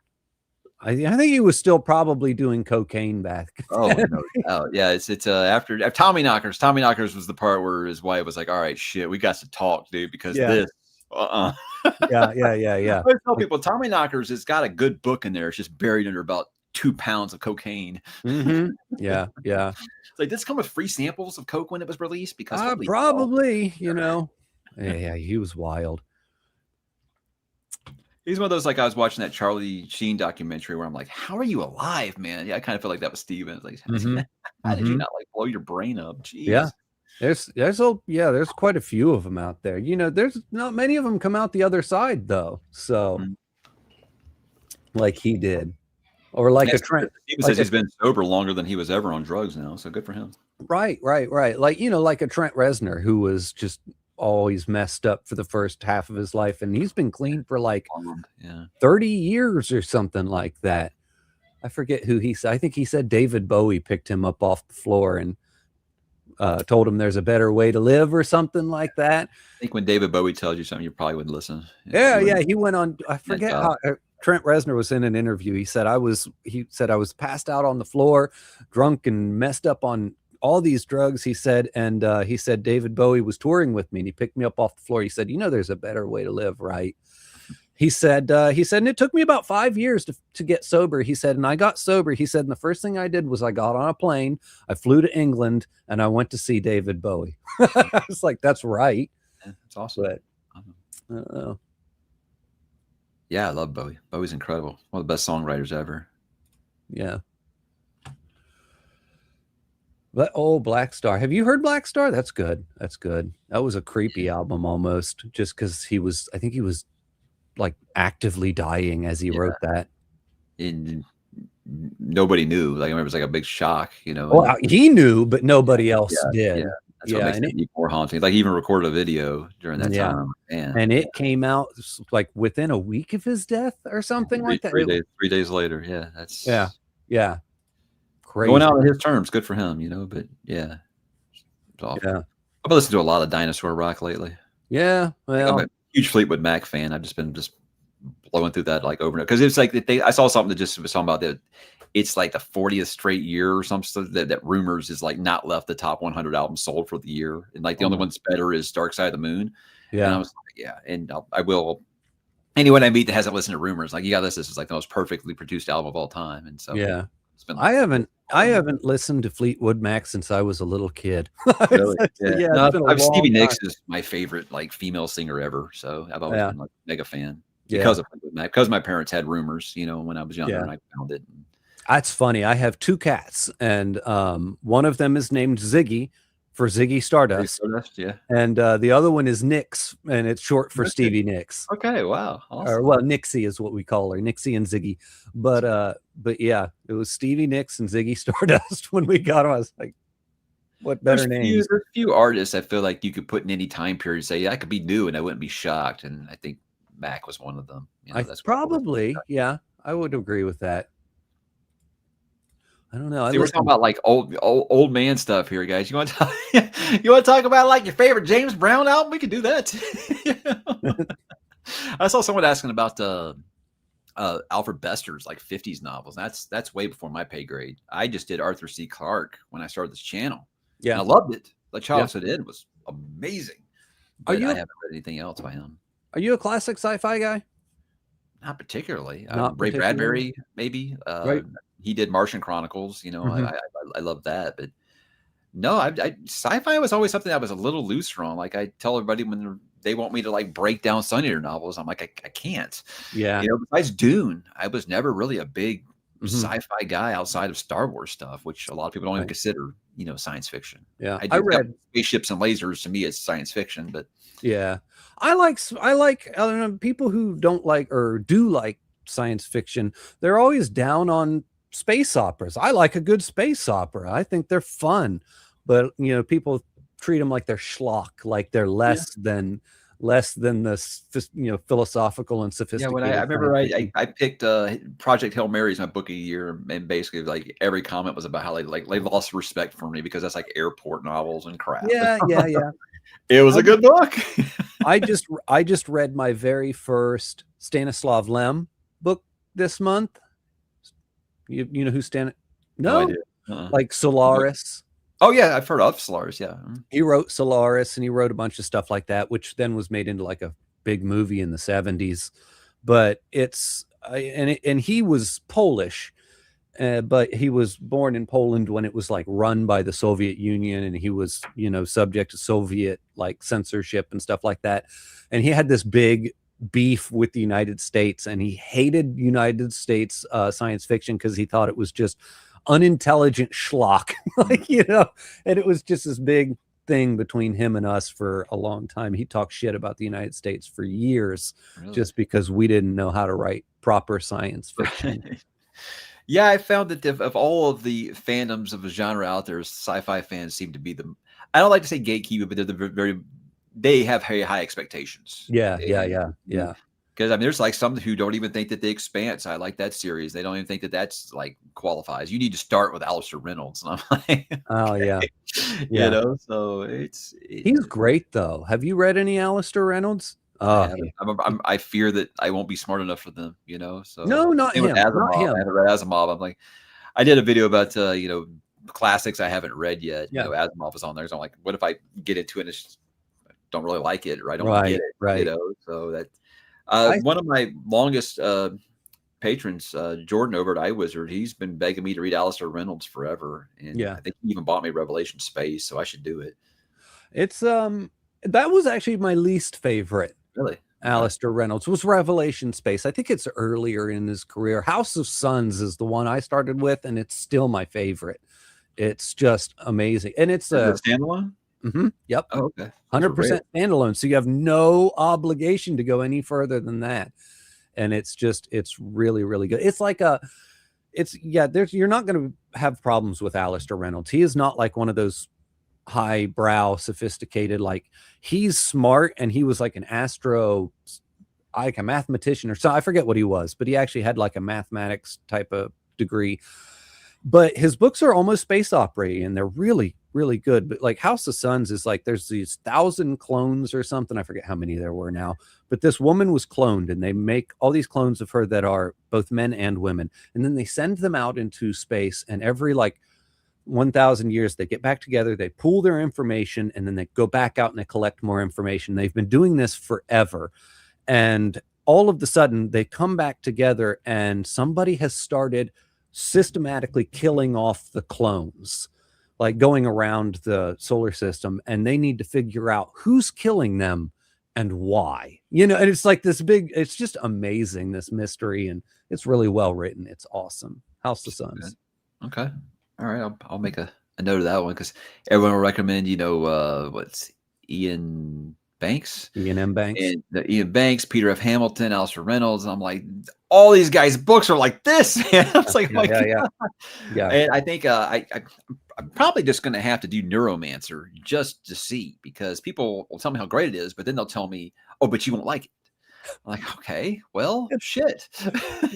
Speaker 1: I think he was still probably doing cocaine back.
Speaker 2: Oh, no doubt. Yeah, it's after Tommy Knockers. Tommy Knockers was the part where his wife was like, "All right, shit, we got to talk, dude, because this."
Speaker 1: Yeah.
Speaker 2: I tell people Tommy Knockers has got a good book in there. It's just buried under about 2 pounds of cocaine.
Speaker 1: Yeah.
Speaker 2: It's like, this come with free samples of coke when it was released? Because
Speaker 1: probably, yeah, he was wild.
Speaker 2: He's one of those, like, I was watching that Charlie Sheen documentary where I'm like, how are you alive, man? Yeah, I kind of feel like that was Steven. Like, how did you not like blow your brain up? Jeez.
Speaker 1: Yeah. There's quite a few of them out there. There's not many of them come out the other side though. So like he did. Or like a Trent.
Speaker 2: Steven says he's been sober longer than he was ever on drugs now. So good for him.
Speaker 1: Right. Like, like a Trent Reznor who was just always messed up for the first half of his life, and he's been clean for like 30 years or something like that. I forget who he said. I think he said David Bowie picked him up off the floor and told him there's a better way to live or something like that.
Speaker 2: I think when David Bowie tells you something, you probably wouldn't listen.
Speaker 1: He went on. I forget how Trent Reznor was in an interview. He said I was passed out on the floor, drunk and messed up on all these drugs. He said David Bowie was touring with me and he picked me up off the floor. He said, there's a better way to live, right? He said, and it took me about 5 years to get sober. He said, and I got sober. He said, and the first thing I did was I got on a plane, I flew to England, and I went to see David Bowie. I was like, that's right.
Speaker 2: Yeah, that's awesome.
Speaker 1: But, I don't know.
Speaker 2: Yeah, I love Bowie. Bowie's incredible. One of the best songwriters ever.
Speaker 1: Yeah. But Black Star. Have you heard Black Star? That's good. That was a creepy album almost, just because I think he was like actively dying as he wrote that.
Speaker 2: And nobody knew. Like, I remember it was like a big shock,
Speaker 1: Well, he knew, but nobody else did.
Speaker 2: Yeah. That's what makes it more haunting. Like, he even recorded a video during that time.
Speaker 1: And it came out like within a week of his death or something like that.
Speaker 2: 3 days later. Yeah. That's
Speaker 1: crazy.
Speaker 2: Going out on his terms, good for him, but yeah. It's awful. Yeah. I've listened to a lot of dinosaur rock lately.
Speaker 1: Yeah. Well,
Speaker 2: I'm a huge Fleetwood Mac fan. I've just been blowing through that like over and over. Because it's like I saw something that just was talking about that it's like the 40th straight year or something that Rumors is like not left the top 100 albums sold for the year. And like the only one that's better is Dark Side of the Moon.
Speaker 1: Yeah.
Speaker 2: And I was like, and I will. Anyone I meet that hasn't listened to Rumors, like, you got this is like the most perfectly produced album of all time. And so
Speaker 1: yeah. I haven't I haven't listened to Fleetwood Mac since I was a little kid.
Speaker 2: Really?
Speaker 1: Yeah,
Speaker 2: No,
Speaker 1: it's been a
Speaker 2: Stevie
Speaker 1: long
Speaker 2: Nicks
Speaker 1: time.
Speaker 2: is my favorite like female singer ever. So I've always
Speaker 1: Yeah,
Speaker 2: been like mega fan
Speaker 1: yeah,
Speaker 2: because of Fleetwood Mac, because my parents had rumors, you know, when I was younger
Speaker 1: yeah.
Speaker 2: and I found it.
Speaker 1: That's funny. I have 2 cats, and, one of them is named Ziggy for Ziggy
Speaker 2: Pretty
Speaker 1: Stardust,
Speaker 2: Stardust, yeah.
Speaker 1: and, the other one is Nix, and it's short for
Speaker 2: Okay.
Speaker 1: Stevie Nicks.
Speaker 2: Okay, wow,
Speaker 1: Or,
Speaker 2: awesome.
Speaker 1: well, Nixie is what we call her, Nixie and Ziggy. But yeah, it was Stevie Nicks and Ziggy Stardust when we got them. I was like, what better names?
Speaker 2: There's few artists I feel like you could put in any time period and say, "Yeah, I could be new and I wouldn't be shocked." And I think Mac was one of them. You know,
Speaker 1: I
Speaker 2: that's what I was.
Speaker 1: probably, yeah, I would agree with that. I don't know. I
Speaker 2: See, we're talking
Speaker 1: listen.
Speaker 2: about like old man stuff here, guys. You want to talk, you want to talk about like your favorite James Brown album? We could do that. You know? I saw someone asking about Alfred Bester's like 50s novels. That's way before my pay grade. I just did Arthur C. Clarke when I started this channel. And
Speaker 1: Yeah.
Speaker 2: I loved it. The
Speaker 1: Yeah.
Speaker 2: Childhood End was amazing.
Speaker 1: Are
Speaker 2: But I
Speaker 1: you
Speaker 2: haven't read anything else by him.
Speaker 1: are you a classic sci-fi guy?
Speaker 2: Not particularly.
Speaker 1: Not
Speaker 2: Ray
Speaker 1: particularly.
Speaker 2: Bradbury, maybe.
Speaker 1: Right.
Speaker 2: He did Martian Chronicles. You know,
Speaker 1: Mhm.
Speaker 2: I love that. But no, sci-fi was always something I was a little looser on. Like I tell everybody when they want me to like break down Suneater novels, I'm like, I can't.
Speaker 1: Yeah.
Speaker 2: You know, besides Dune, I was never really a big
Speaker 1: Mhm.
Speaker 2: sci-fi guy outside of Star Wars stuff, which a lot of people don't even
Speaker 1: Right.
Speaker 2: consider, you know, science fiction.
Speaker 1: Yeah.
Speaker 2: I
Speaker 1: I
Speaker 2: do
Speaker 1: read
Speaker 2: spaceships and lasers to me it's science fiction, but
Speaker 1: Yeah. I don't know, people who don't like or do like science fiction, they're always down on space operas. I like a good space opera. I think they're fun. But, you know, people treat them like they're schlock, like they're
Speaker 2: yeah.
Speaker 1: less than the you know, philosophical and
Speaker 2: Yeah,
Speaker 1: sophisticated
Speaker 2: when I remember
Speaker 1: science fiction.
Speaker 2: I picked Project Hail Mary as my book of the year, and basically like every comment was about how they lost respect for me because that's like airport novels and crap.
Speaker 1: Yeah, yeah, yeah.
Speaker 2: It was a good book.
Speaker 1: I just read my very first Stanislav Lem book this month. You know who
Speaker 2: No
Speaker 1: No?
Speaker 2: idea.
Speaker 1: Like Solaris.
Speaker 2: Oh yeah, I've heard of Solaris. Yeah.
Speaker 1: He wrote Solaris, and he wrote a bunch of stuff like that, which then was made into like a big movie in the 70s. But and he was Polish, but he was born in Poland when it was like run by the Soviet Union, and he was, you know, subject to Soviet like censorship and stuff like that. And he had this big beef with the United States, and he hated United States science fiction because he thought it was just unintelligent schlock. Like, you know, and it was just this big thing between him and us for a long time. He talked shit about the United States for years
Speaker 2: Really?
Speaker 1: just because we didn't know how to write proper science fiction.
Speaker 2: Yeah, I found that of all of the fandoms of a genre out there, sci-fi fans seem to be I don't like to say gatekeeper, but they're they have very high expectations.
Speaker 1: Yeah.
Speaker 2: Because I mean, there's like some who don't even think that The Expanse, I like that series. They don't even think that that's like qualifies. You need to start with Alistair Reynolds. And I'm like,
Speaker 1: Oh yeah.
Speaker 2: you know, so
Speaker 1: He's great though. Have you read any Alistair Reynolds?
Speaker 2: I fear that I won't be smart enough for them, you know. So
Speaker 1: No, not
Speaker 2: same with
Speaker 1: him.
Speaker 2: Asimov.
Speaker 1: Not him.
Speaker 2: I haven't read Asimov. I'm like, I did a video about you know, classics I haven't read yet.
Speaker 1: Yeah.
Speaker 2: You know, Asimov was on there. So I'm like, what if I get into it and just don't really like it, or I don't
Speaker 1: Right,
Speaker 2: get it,
Speaker 1: right.
Speaker 2: you know? So that one of my longest patrons, Jordan over at iWizard, he's been begging me to read Alistair Reynolds forever, and
Speaker 1: Yeah.
Speaker 2: I think he even bought me Revelation Space, so I should do it.
Speaker 1: It's that was actually my least favorite.
Speaker 2: Really?
Speaker 1: Alistair Reynolds was Revelation Space. I think it's earlier in his career. House of Suns is the one I started with, and it's still my favorite. It's just amazing. And it's
Speaker 2: a standalone?
Speaker 1: Yep.
Speaker 2: Oh, okay.
Speaker 1: 100% standalone. So you have no obligation to go any further than that. And it's really, really good. It's like you're not going to have problems with Alistair Reynolds. He is not like one of those highbrow, sophisticated, like he's smart, and he was like like a mathematician or so. I forget what he was, but he actually had like a mathematics type of degree. But his books are almost space opera, and they're really, really good. But like House of Suns is like there's these 1,000 clones or something. I forget how many there were now. But this woman was cloned, and they make all these clones of her that are both men and women. And then they send them out into space, and every like 1,000 years they get back together, they pool their information, and then they go back out and they collect more information. They've been doing this forever. And all of the sudden they come back together, and somebody has started systematically killing off the clones, like going around the solar system, and they need to figure out who's killing them and why. And it's like this big, it's just amazing, this mystery, and it's really well written. It's awesome. House of Suns.
Speaker 2: Okay. All right. I'll make a note of that one, because everyone will recommend, what's Ian Banks?
Speaker 1: Ian M. Banks.
Speaker 2: And Ian Banks, Peter F. Hamilton, Alistair Reynolds. And I'm like, all these guys' books are like this. I was like, yeah. And I think I'm probably just going to have to do Neuromancer just to see, because people will tell me how great it is, but then they'll tell me, oh, but you won't like it. I'm like, okay, well, shit.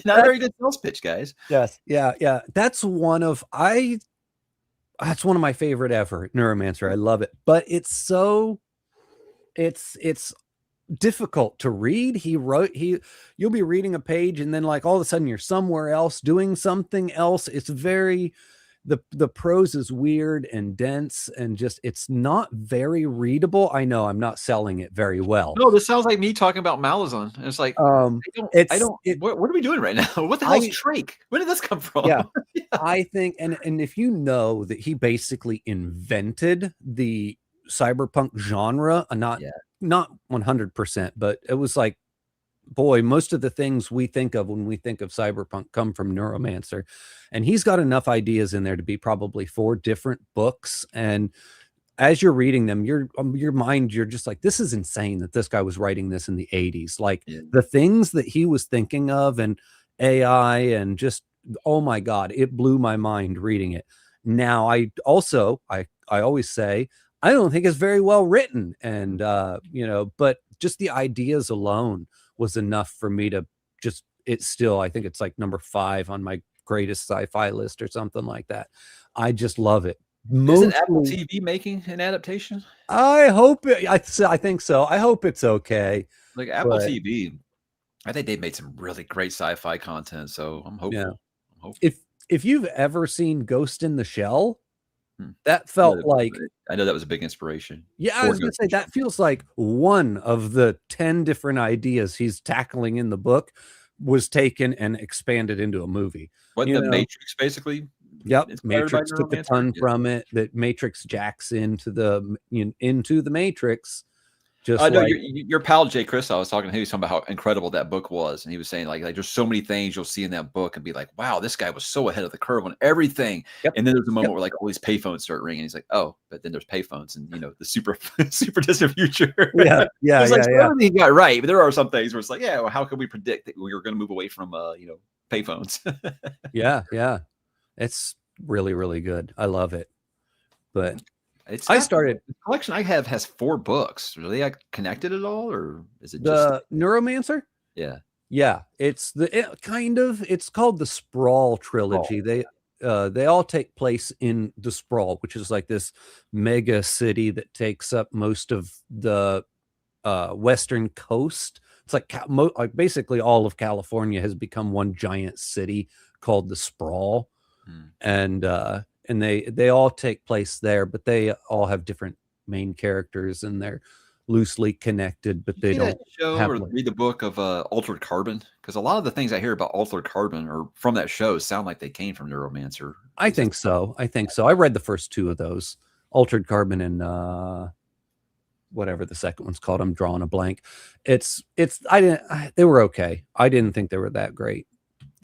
Speaker 2: Not a very good sales pitch, guys.
Speaker 1: Yes. Yeah. That's one of my favorite ever, Neuromancer. I love it. But it's difficult to read. You'll be reading a page, and then like all of a sudden you're somewhere else doing something else. It's very, the prose is weird and dense, and just, it's not very readable. I know I'm not selling it very well.
Speaker 2: No, this sounds like me talking about Malazan. It's like, what are we doing right now? What the hell's Drake? Where did this come from?
Speaker 1: Yeah. I think, and if you know that he basically invented the cyberpunk genre, not 100%, but it was like, boy, most of the things we think of when we think of cyberpunk come from Neuromancer, and he's got enough ideas in there to be probably 4 different books. And as you're reading them, your mind, you're just like, this is insane that this guy was writing this in the 80s. Like the things that he was thinking of, and AI, and just, oh my God, it blew my mind reading it. Now, I always say, I don't think it's very well written, and but just the ideas alone was enough for me to just, I think it's like number 5 on my greatest sci-fi list or something like that. I just love it.
Speaker 2: Isn't Apple TV making an adaptation?
Speaker 1: I hope I think so. I hope it's okay.
Speaker 2: Like Apple TV, I think they've made some really great sci-fi content, so I'm hopeful.
Speaker 1: Yeah.
Speaker 2: I'm hopeful.
Speaker 1: If you've ever seen Ghost in the Shell, that felt like,
Speaker 2: I know that was a big inspiration.
Speaker 1: Yeah, I was gonna say, that feels like one of the 10 different ideas he's tackling in the book was taken and expanded into a movie.
Speaker 2: Wasn't the Matrix basically?
Speaker 1: Yep, Matrix took a ton from it. That Matrix jacks into the Matrix.
Speaker 2: I know your pal Jay Chris, I was talking to him, he was talking about how incredible that book was, and he was saying like there's so many things you'll see in that book and be like, wow, this guy was so ahead of the curve on everything. And then there's a moment where like all these payphones start ringing. He's like, oh, but then there's payphones, and the super distant future. Everything he got right, but there are some things where it's like, well, how can we predict that we were going to move away from payphones?
Speaker 1: yeah, it's really, really good. I love it, but.
Speaker 2: The collection I have has 4 books. Are they connected at all, or is it
Speaker 1: the Neuromancer?
Speaker 2: Yeah.
Speaker 1: It's it's called the Sprawl trilogy. They all take place in the Sprawl, which is like this mega city that takes up most of the western coast. It's like basically all of California has become one giant city called the Sprawl, and they all take place there, but they all have different main characters, and they're loosely connected, but they don't
Speaker 2: read the book of Altered Carbon, because a lot of the things I hear about Altered Carbon or from that show sound like they came from Neuromancer.
Speaker 1: I think so. I read the first 2 of those, Altered Carbon and whatever the second one's called. I'm drawing a blank. They were okay. I didn't think they were that great.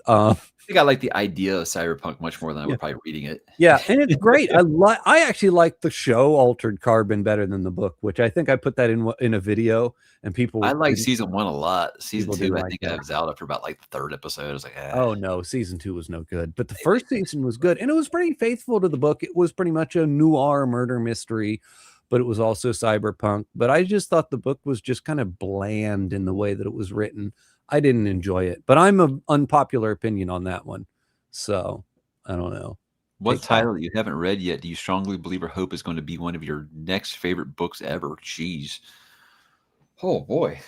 Speaker 2: I think I like the idea of cyberpunk much more than I would probably reading it.
Speaker 1: Yeah, and it's great. I actually like the show Altered Carbon better than the book, which I think I put that in a video, and people.
Speaker 2: I like season 1 a lot. Season 2, I think I was out after about like the 3rd episode. I was like,
Speaker 1: oh no, season 2 was no good, but the first season was good, and it was pretty faithful to the book. It was pretty much a noir murder mystery, but it was also cyberpunk. But I just thought the book was just kind of bland in the way that it was written. I didn't enjoy it, but I'm an unpopular opinion on that one. So I don't know.
Speaker 2: What title that you haven't read yet do you strongly believe or hope is going to be one of your next favorite books ever? Jeez. Oh boy.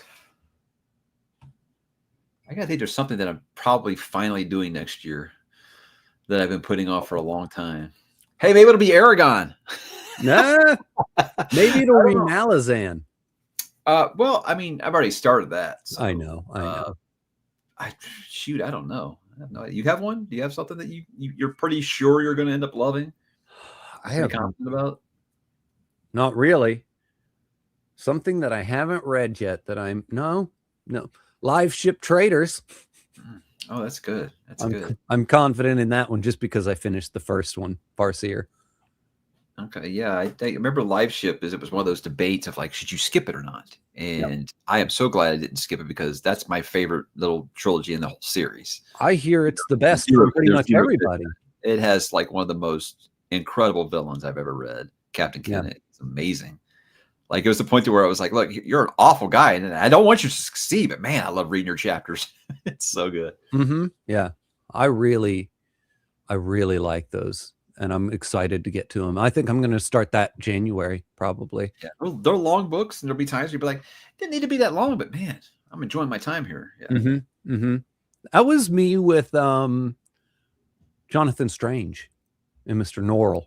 Speaker 2: I gotta think there's something that I'm probably finally doing next year that I've been putting off for a long time. Hey, maybe it'll be Aragon.
Speaker 1: Nah, maybe it'll be Malazan.
Speaker 2: Well, I mean, I've already started that. So,
Speaker 1: I know.
Speaker 2: I don't know. have no idea. You have one? Do you have something that you're pretty sure you're going to end up loving?
Speaker 1: I have
Speaker 2: confident about.
Speaker 1: Not really. Something that I haven't read yet that I'm no. Live Ship Traders.
Speaker 2: Oh, that's good. That's good.
Speaker 1: I'm confident in that one just because I finished the first one, Farseer.
Speaker 2: Okay, yeah, I remember Live Ship it was one of those debates of like, should you skip it or not? And I am so glad I didn't skip it because that's my favorite little trilogy in the whole series.
Speaker 1: I hear it's the best for pretty much everybody.
Speaker 2: It has like one of the most incredible villains I've ever read, Captain Kenneth. It's amazing. Like it was the point to where I was like, look, you're an awful guy, and I don't want you to succeed, but man, I love reading your chapters. It's so good.
Speaker 1: Yeah, I really like those. And I'm excited to get to them. I think I'm going to start that January, probably.
Speaker 2: Yeah, they're long books, and there'll be times you'll be like, didn't need to be that long, but man, I'm enjoying my time here. Yeah.
Speaker 1: That was me with Jonathan Strange and Mr. Norrell.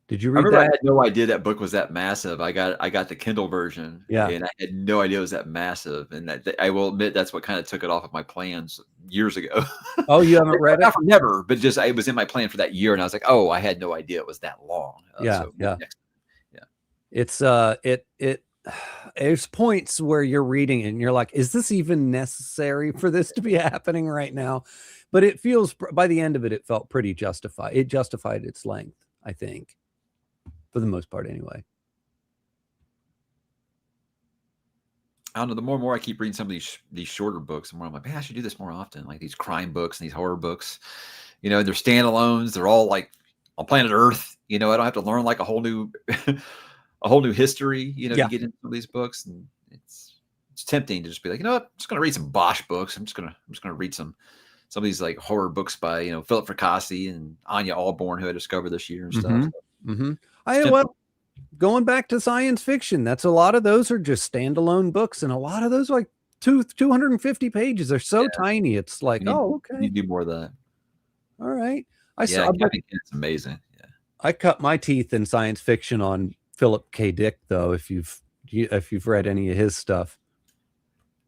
Speaker 1: Did you read that?
Speaker 2: I had no idea that book was that massive. I got the Kindle version, and I had no idea it was that massive. And that I will admit that's what kind of took it off of my plans years ago.
Speaker 1: Oh, you haven't read it?
Speaker 2: Never, but just it was in my plan for that year, and I was like, oh, I had no idea it was that long.
Speaker 1: It's there's points where you're reading it and you're like, is this even necessary for this to be happening right now? But it feels, by the end of it, it felt pretty justified. It justified its length, I think. For the most part, anyway.
Speaker 2: I don't know. The more and more I keep reading some of these shorter books, the more I'm like, man, I should do this more often. Like these crime books and these horror books. You know, they're standalones. They're all like on planet Earth. You know, I don't have to learn like a whole new history. You know, to get into some of these books, and it's tempting to just be like, you know what, I'm just going to read some Bosch books. I'm just going to read some of these like horror books by Philip Fracassi and Anya Allborn, who I discovered this year and stuff.
Speaker 1: Well, going back to science fiction, that's a lot of those are just standalone books, and a lot of those are like 250 pages. They're so tiny. It's like, okay,
Speaker 2: you do more of that.
Speaker 1: All right,
Speaker 2: it's amazing. Yeah,
Speaker 1: I cut my teeth in science fiction on Philip K. Dick, though. If you've read any of his stuff,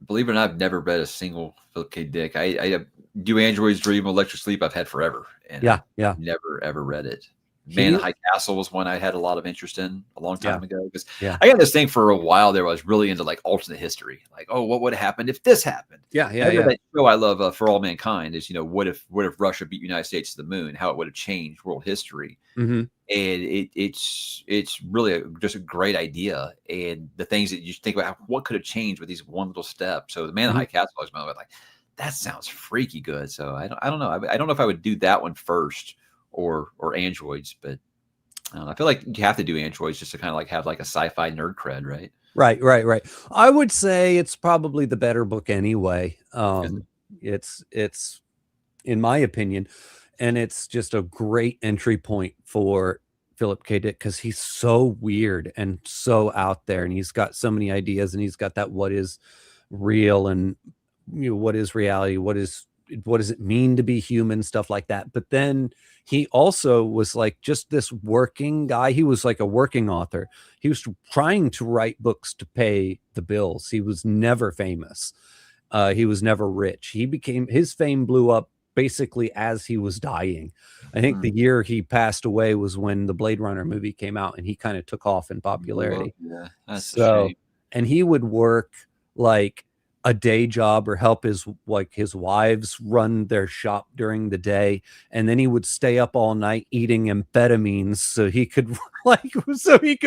Speaker 2: believe it or not, I've never read a single Philip K. Dick. I do Androids Dream, Electric Sleep. I've had forever, and I've never ever read it. Man in the High Castle was one I had a lot of interest in a long time ago, because I got this thing for a while there. I was really into like alternate history, like, oh, what would have happened if this happened? That show I love, For All Mankind, is what if Russia beat United States to the moon? How it would have changed world history. And it's really just a great idea, and the things that you think about what could have changed with these one little step. So the Man in the High Castle, I was like, that sounds freaky good. So I don't know. I don't know if I would do that one first. Or androids, but I don't know. I feel like you have to do androids just to kind of like have like a sci-fi nerd cred, right?
Speaker 1: Right. I would say it's probably the better book anyway. It's in my opinion, and it's just a great entry point for Philip K. Dick, because he's so weird and so out there, and he's got so many ideas, and he's got that what is real and what is reality, what does it mean to be human, stuff like that. But then he also was like just this working guy. He was like a working author. He was trying to write books to pay the bills. He was never famous. He was never rich. His fame blew up basically as he was dying. I think the year he passed away was when the Blade Runner movie came out, and he kind of took off in popularity.
Speaker 2: Yeah, that's a shame.
Speaker 1: And he would work like a day job or help his wives run their shop during the day, and then he would stay up all night eating amphetamines so he could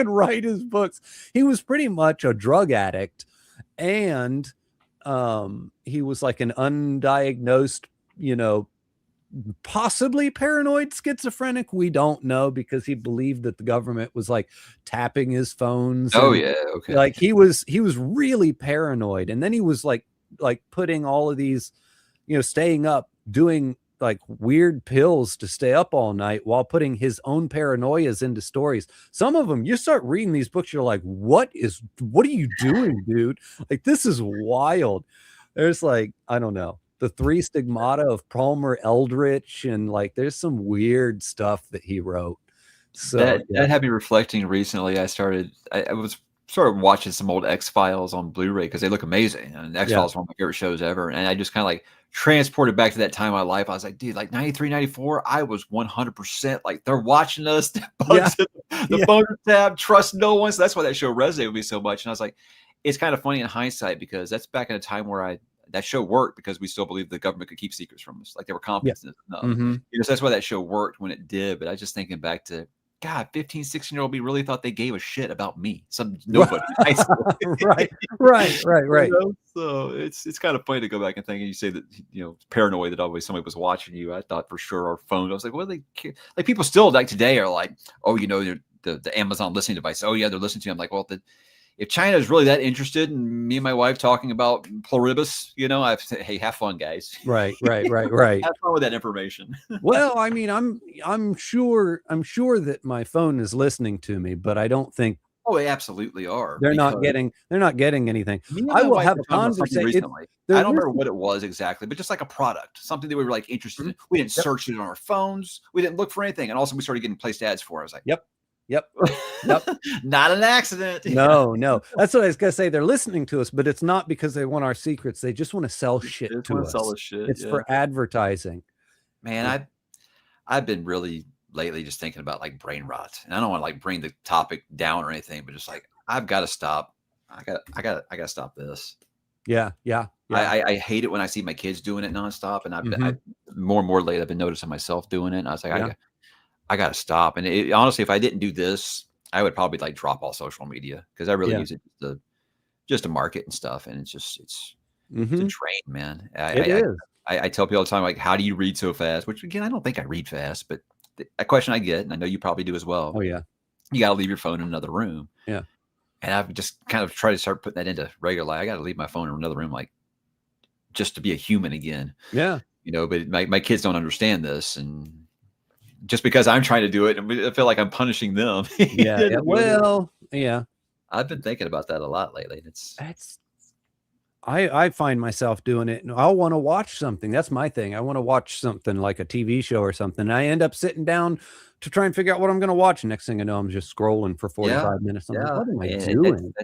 Speaker 1: write his books. He was pretty much a drug addict, and he was like an undiagnosed, possibly paranoid schizophrenic. We don't know, because he believed that the government was like tapping his phones.
Speaker 2: Okay.
Speaker 1: Like he was really paranoid, and then he was like putting all of these, staying up, doing like weird pills to stay up all night while putting his own paranoias into stories. Some of them, you start reading these books, you're like, what are you doing, dude? Like, this is wild. There's like, I don't know, the 3 Stigmata of Palmer Eldritch, and like there's some weird stuff that he wrote. So
Speaker 2: that had me reflecting recently. I was started watching some old X-Files on Blu-ray because they look amazing. And X-Files is one of my favorite shows ever. And I just kind of like transported back to that time of my life. I was like, dude, like 93, 94, I was 100% like they're watching us. The bugs the phone tab, trust no one. So that's why that show resonated with me so much. And I was like, it's kind of funny in hindsight because that's back in a time where that show worked because we still believed the government could keep secrets from us. Like they were confident enough. Because that's why that show worked when it did. But I was just thinking back to, God, 15, 16-year-old me really thought they gave a shit about me. Some nobody in high school.
Speaker 1: right.
Speaker 2: You know? So it's kind of funny to go back and think, and you say that, you know, paranoid that always somebody was watching you. I thought for sure our phone. I was like, what do they care? Like people still like today are like, oh, you know, the Amazon listening device. Oh yeah, they're listening to you. I'm like, well, if China is really that interested in me and my wife talking about pluribus, you know, I've said, hey, have fun, guys.
Speaker 1: Right.
Speaker 2: Have fun with that information.
Speaker 1: Well, I mean, I'm sure that my phone is listening to me, but I don't think.
Speaker 2: Oh, they absolutely are.
Speaker 1: They're not getting anything. I will have conversations.
Speaker 2: I don't remember what it was exactly, but just like a product, something that we were like interested in. We didn't search it on our phones. We didn't look for anything. And also we started getting placed ads for it. I was like,
Speaker 1: Yep.
Speaker 2: Not an accident.
Speaker 1: No. That's what I was going to say. They're listening to us, but it's not because they want our secrets. They just want to sell shit to us. It's for advertising.
Speaker 2: Man, I've been really lately just thinking about like brain rot. And I don't want to like bring the topic down or anything, but just like, I've got to stop. I got to stop this.
Speaker 1: Yeah.
Speaker 2: I hate it when I see my kids doing it nonstop. And I've been more and more lately, I've been noticing myself doing it. And I was like, I got to stop. And honestly, if I didn't do this, I would probably like drop all social media because I really use it just to market and stuff. And it's a drain, man.
Speaker 1: It is.
Speaker 2: I tell people all the time, like, how do you read so fast? Which again, I don't think I read fast, but a question I get, and I know you probably do as well.
Speaker 1: Oh yeah.
Speaker 2: You got to leave your phone in another room.
Speaker 1: Yeah.
Speaker 2: And I've just kind of tried to start putting that into regular life. I got to leave my phone in another room, like just to be a human again.
Speaker 1: Yeah.
Speaker 2: You know, but my kids don't understand this. And just because I'm trying to do it, I feel like I'm punishing them.
Speaker 1: Yeah. Well, yeah.
Speaker 2: I've been thinking about that a lot lately.
Speaker 1: I find myself doing it, and I'll want to watch something. That's my thing. I want to watch something like a TV show or something. And I end up sitting down to try and figure out what I'm going to watch. Next thing I know, I'm just scrolling for 45 minutes. I'm like, what am I doing?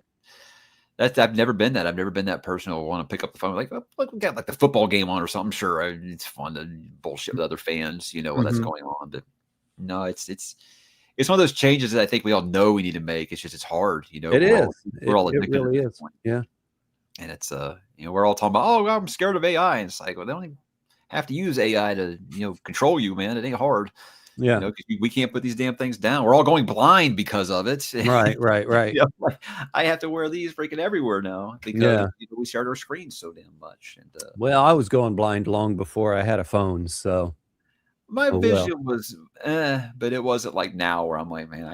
Speaker 2: I've never been that. I've never been that person who will want to pick up the phone. Like, oh, look, we got like the football game on or something. Sure, it's fun to bullshit with other fans, you know, what that's going on. But no, it's one of those changes that I think we all know we need to make. It's just, it's hard, you know. We're all addicted.
Speaker 1: It really is. Yeah.
Speaker 2: And it's, you know, we're all talking about, oh, I'm scared of AI. And it's like, well, they don't even have to use AI to, you know, control you, man. It ain't hard.
Speaker 1: Yeah.
Speaker 2: You know, 'cause we can't put these damn things down. We're all going blind because of it.
Speaker 1: Right.
Speaker 2: You know, like, I have to wear these freaking everywhere now because you know, we shared our screens so damn much. And
Speaker 1: well, I was going blind long before I had a phone. So
Speaker 2: my vision was, but it wasn't like now where I'm like, man,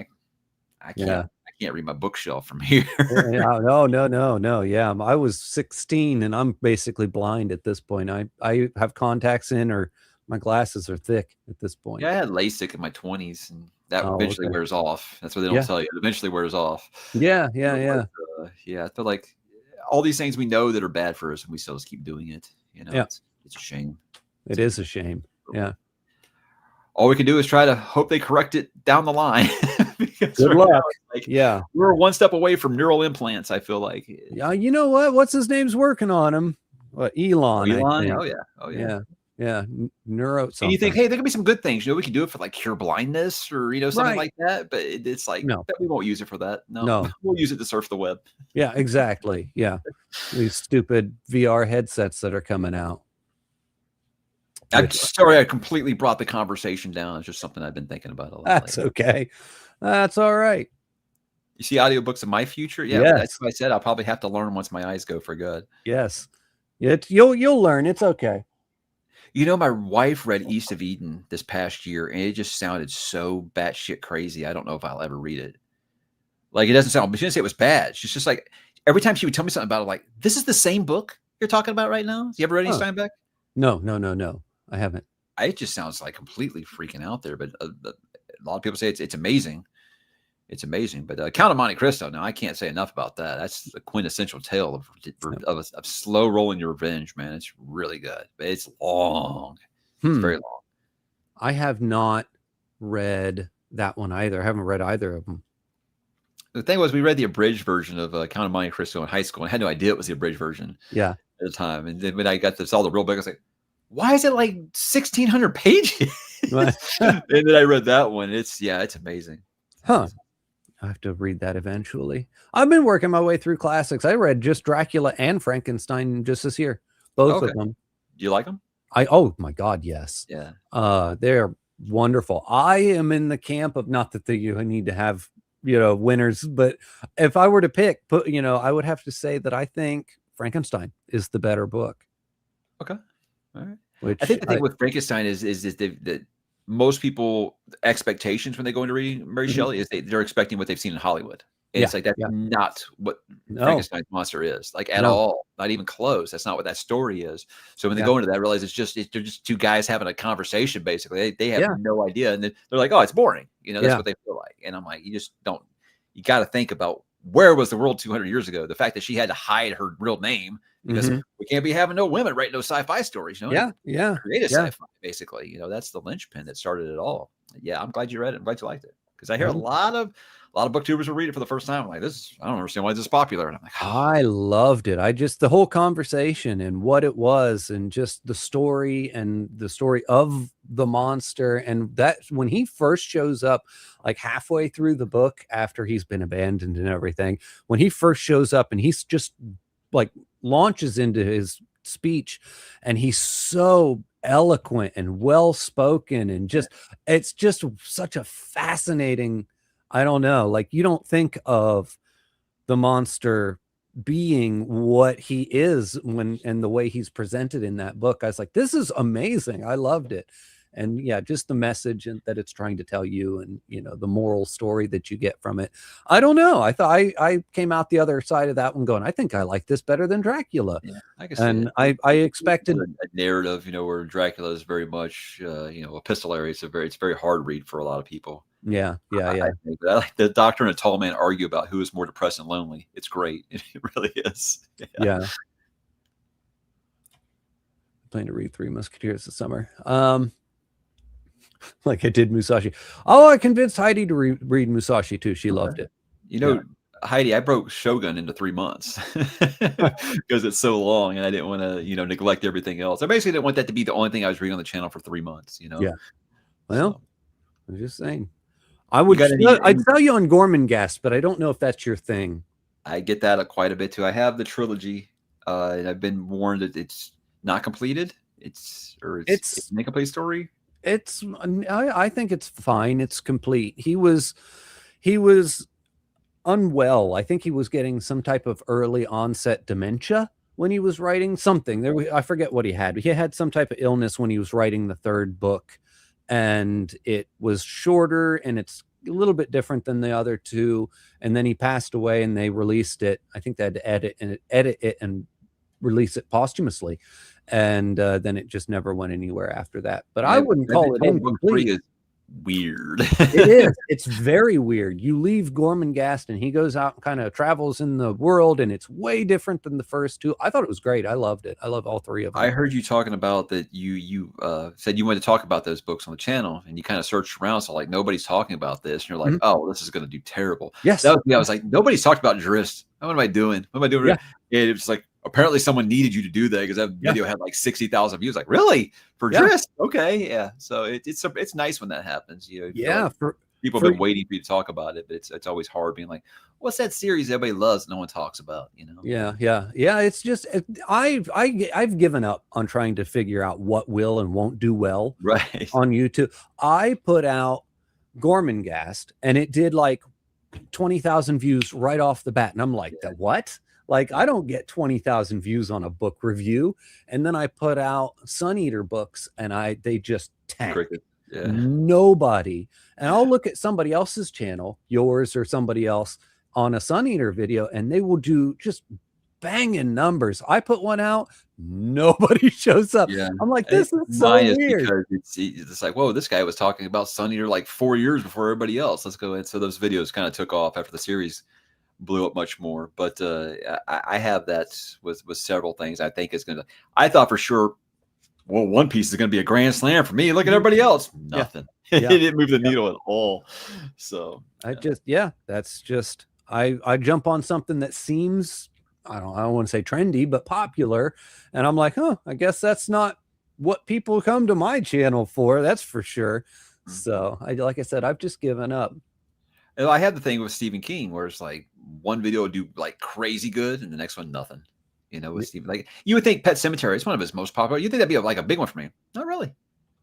Speaker 2: I can't read my bookshelf from here.
Speaker 1: No. Yeah. I was 16 and I'm basically blind at this point. I have contacts in, or my glasses are thick at this point.
Speaker 2: Yeah, I had LASIK in my 20s, and that eventually wears off. That's what they don't tell you. It eventually wears off.
Speaker 1: Yeah.
Speaker 2: I feel like all these things we know that are bad for us, and we still just keep doing it. You know, it's a shame.
Speaker 1: It is a shame. Yeah.
Speaker 2: All we can do is try to hope they correct it down the line.
Speaker 1: Good luck.
Speaker 2: We're one step away from neural implants, I feel like.
Speaker 1: Yeah, you know what? What's his name's working on him? Elon.
Speaker 2: Oh yeah.
Speaker 1: Yeah. Neuro something.
Speaker 2: And you think, hey, there could be some good things. You know, we could do it for like cure blindness or, you know, something like that. But it's like, no, we won't use it for that. No, we'll use it to surf the web.
Speaker 1: Yeah, exactly. Yeah. These stupid VR headsets that are coming out.
Speaker 2: I'm sorry, I completely brought the conversation down. It's just something I've been thinking about a lot.
Speaker 1: That's okay. That's all right.
Speaker 2: You see audiobooks in my future? Yeah,
Speaker 1: yes.
Speaker 2: That's what I said. I'll probably have to learn once my eyes go for good.
Speaker 1: Yes. You'll learn. It's okay.
Speaker 2: You know, my wife read East of Eden this past year, and it just sounded so batshit crazy. I don't know if I'll ever read it. Like, it doesn't sound, but she didn't say it was bad. She's just like, every time she would tell me something about it, like, this is the same book you're talking about right now? You ever read any Steinbeck?
Speaker 1: No. I haven't.
Speaker 2: It just sounds like completely freaking out there, but a lot of people say it's amazing. It's amazing. But Count of Monte Cristo, now I can't say enough about that. That's the quintessential tale of slow rolling your revenge, man. It's really good, but it's long. It's very long.
Speaker 1: I have not read that one either. I haven't read either of them.
Speaker 2: The thing was, we read the abridged version of Count of Monte Cristo in high school, and I had no idea it was the abridged version.
Speaker 1: Yeah.
Speaker 2: At the time, and then when I got to saw the real book, I was like, "Why is it like 1,600 pages?" And then I read that one. It's amazing.
Speaker 1: Huh. I have to read that eventually. I've been working my way through classics. I read just Dracula and Frankenstein just this year, both of them.
Speaker 2: Do you like them?
Speaker 1: Oh my God, yes.
Speaker 2: Yeah.
Speaker 1: They're wonderful. I am in the camp of, not that you need to have, winners, but if I were to pick, I would have to say that I think Frankenstein is the better book.
Speaker 2: Okay. All right.
Speaker 1: Which
Speaker 2: I think the thing with Frankenstein is that most people expectations when they go into reading Mary Shelley is they're expecting what they've seen in Hollywood. And it's like that's not what Frankenstein's monster is, like at all, not even close. That's not what that story is. So when they go into that, realize they're just two guys having a conversation. Basically, they have no idea, and they're like, "Oh, it's boring." That's what they feel like. And I'm like, you just don't. You got to think about where was the world 200 years ago. The fact that she had to hide her real name because we can't be having no women writing no sci-fi stories. Create a sci-fi, basically. That's the linchpin that started it all. Yeah, I'm glad you read it. I'm glad you liked it, because I hear a lot of booktubers will read it for the first time. I'm like, I don't understand why this is popular. And I'm like,
Speaker 1: I loved it. The whole conversation and what it was, and just the story of the monster. And that when he first shows up, like halfway through the book, after he's been abandoned and everything, when he first shows up and he's just like launches into his speech, and he's so eloquent and well-spoken, and it's just such a fascinating, I don't know, like you don't think of the monster being what he is and the way he's presented in that book. I was like, this is amazing. I loved it. And just the message that it's trying to tell you, and the moral story that you get from it. I don't know. I thought I came out the other side of that one going, I think I like this better than Dracula.
Speaker 2: Yeah, I can see it.
Speaker 1: I expected
Speaker 2: a narrative, where Dracula is very much epistolary. It's very hard read for a lot of people.
Speaker 1: Yeah.
Speaker 2: I like the Doctor and a Tall Man argue about who is more depressed and lonely. It's great. It really is.
Speaker 1: Yeah. Plan to read 3 Musketeers this summer. Like I did Musashi. Oh, I convinced Heidi to read Musashi too. She loved it.
Speaker 2: Heidi, I broke Shogun into 3 months because it's so long, and I didn't want to, neglect everything else. I basically didn't want that to be the only thing I was reading on the channel for 3 months.
Speaker 1: Yeah. Well, I'm just saying. I'd tell you on Gormenghast, but I don't know if that's your thing.
Speaker 2: I get that quite a bit too. I have the trilogy, and I've been warned that it's not completed. It's an incomplete story.
Speaker 1: I think it's fine. It's complete. He was unwell. I think he was getting some type of early onset dementia when he was writing something. I forget what he had. He had some type of illness when he was writing the 3rd book, and it was shorter, and it's a little bit different than the other 2. And then he passed away, and they released it. I think they had to edit it and release it posthumously. And then it just never went anywhere after that. But I wouldn't call it incomplete.
Speaker 2: Is weird.
Speaker 1: It is. It's very weird. You leave Gormenghast, and he goes out and kind of travels in the world, and it's way different than the first 2. I thought it was great. I loved it. I love all 3 of them.
Speaker 2: I heard you talking about that. You said you wanted to talk about those books on the channel, and you kind of searched around. So like, nobody's talking about this, and you're like, oh, this is going to do terrible.
Speaker 1: Yes.
Speaker 2: That was me. I was like, nobody's talked about Drizzt. What am I doing? What am I doing? Yeah. And it was like, apparently someone needed you to do that, because that video had like 60,000 views. Like, really? For Drizzt? Okay, yeah. So it's nice when that happens. Like people have been waiting for you to talk about it, but it's always hard being like, what's that series everybody loves no one talks about?
Speaker 1: Yeah. It's just I've given up on trying to figure out what will and won't do well on YouTube. I put out Gormenghast, and it did like 20,000 views right off the bat, and I'm like, what? Like, I don't get 20,000 views on a book review. And then I put out Suneater books, and they just tanked. Nobody. And I'll look at somebody else's channel, yours or somebody else, on a Suneater video, and they will do just banging numbers. I put one out, nobody shows up. I'm like, this is so weird.
Speaker 2: Because it's like, whoa, this guy was talking about Suneater like 4 years before everybody else. Let's go in. So those videos kind of took off after the series blew up much more. But I have that with several things. I think it's gonna. I thought for sure, well, One Piece is gonna be a grand slam for me. Look at everybody else. Nothing. It didn't move the needle at all. So
Speaker 1: that's just I jump on something that seems, I don't want to say trendy, but popular, and I'm like, huh, I guess that's not what people come to my channel for. That's for sure. So like I said, I've just given up.
Speaker 2: And I had the thing with Stephen King where it's like one video would do like crazy good and the next one nothing. You know, with Stephen, like you would think Pet Sematary is one of his most popular. You think that'd be like a big one for me? Not really.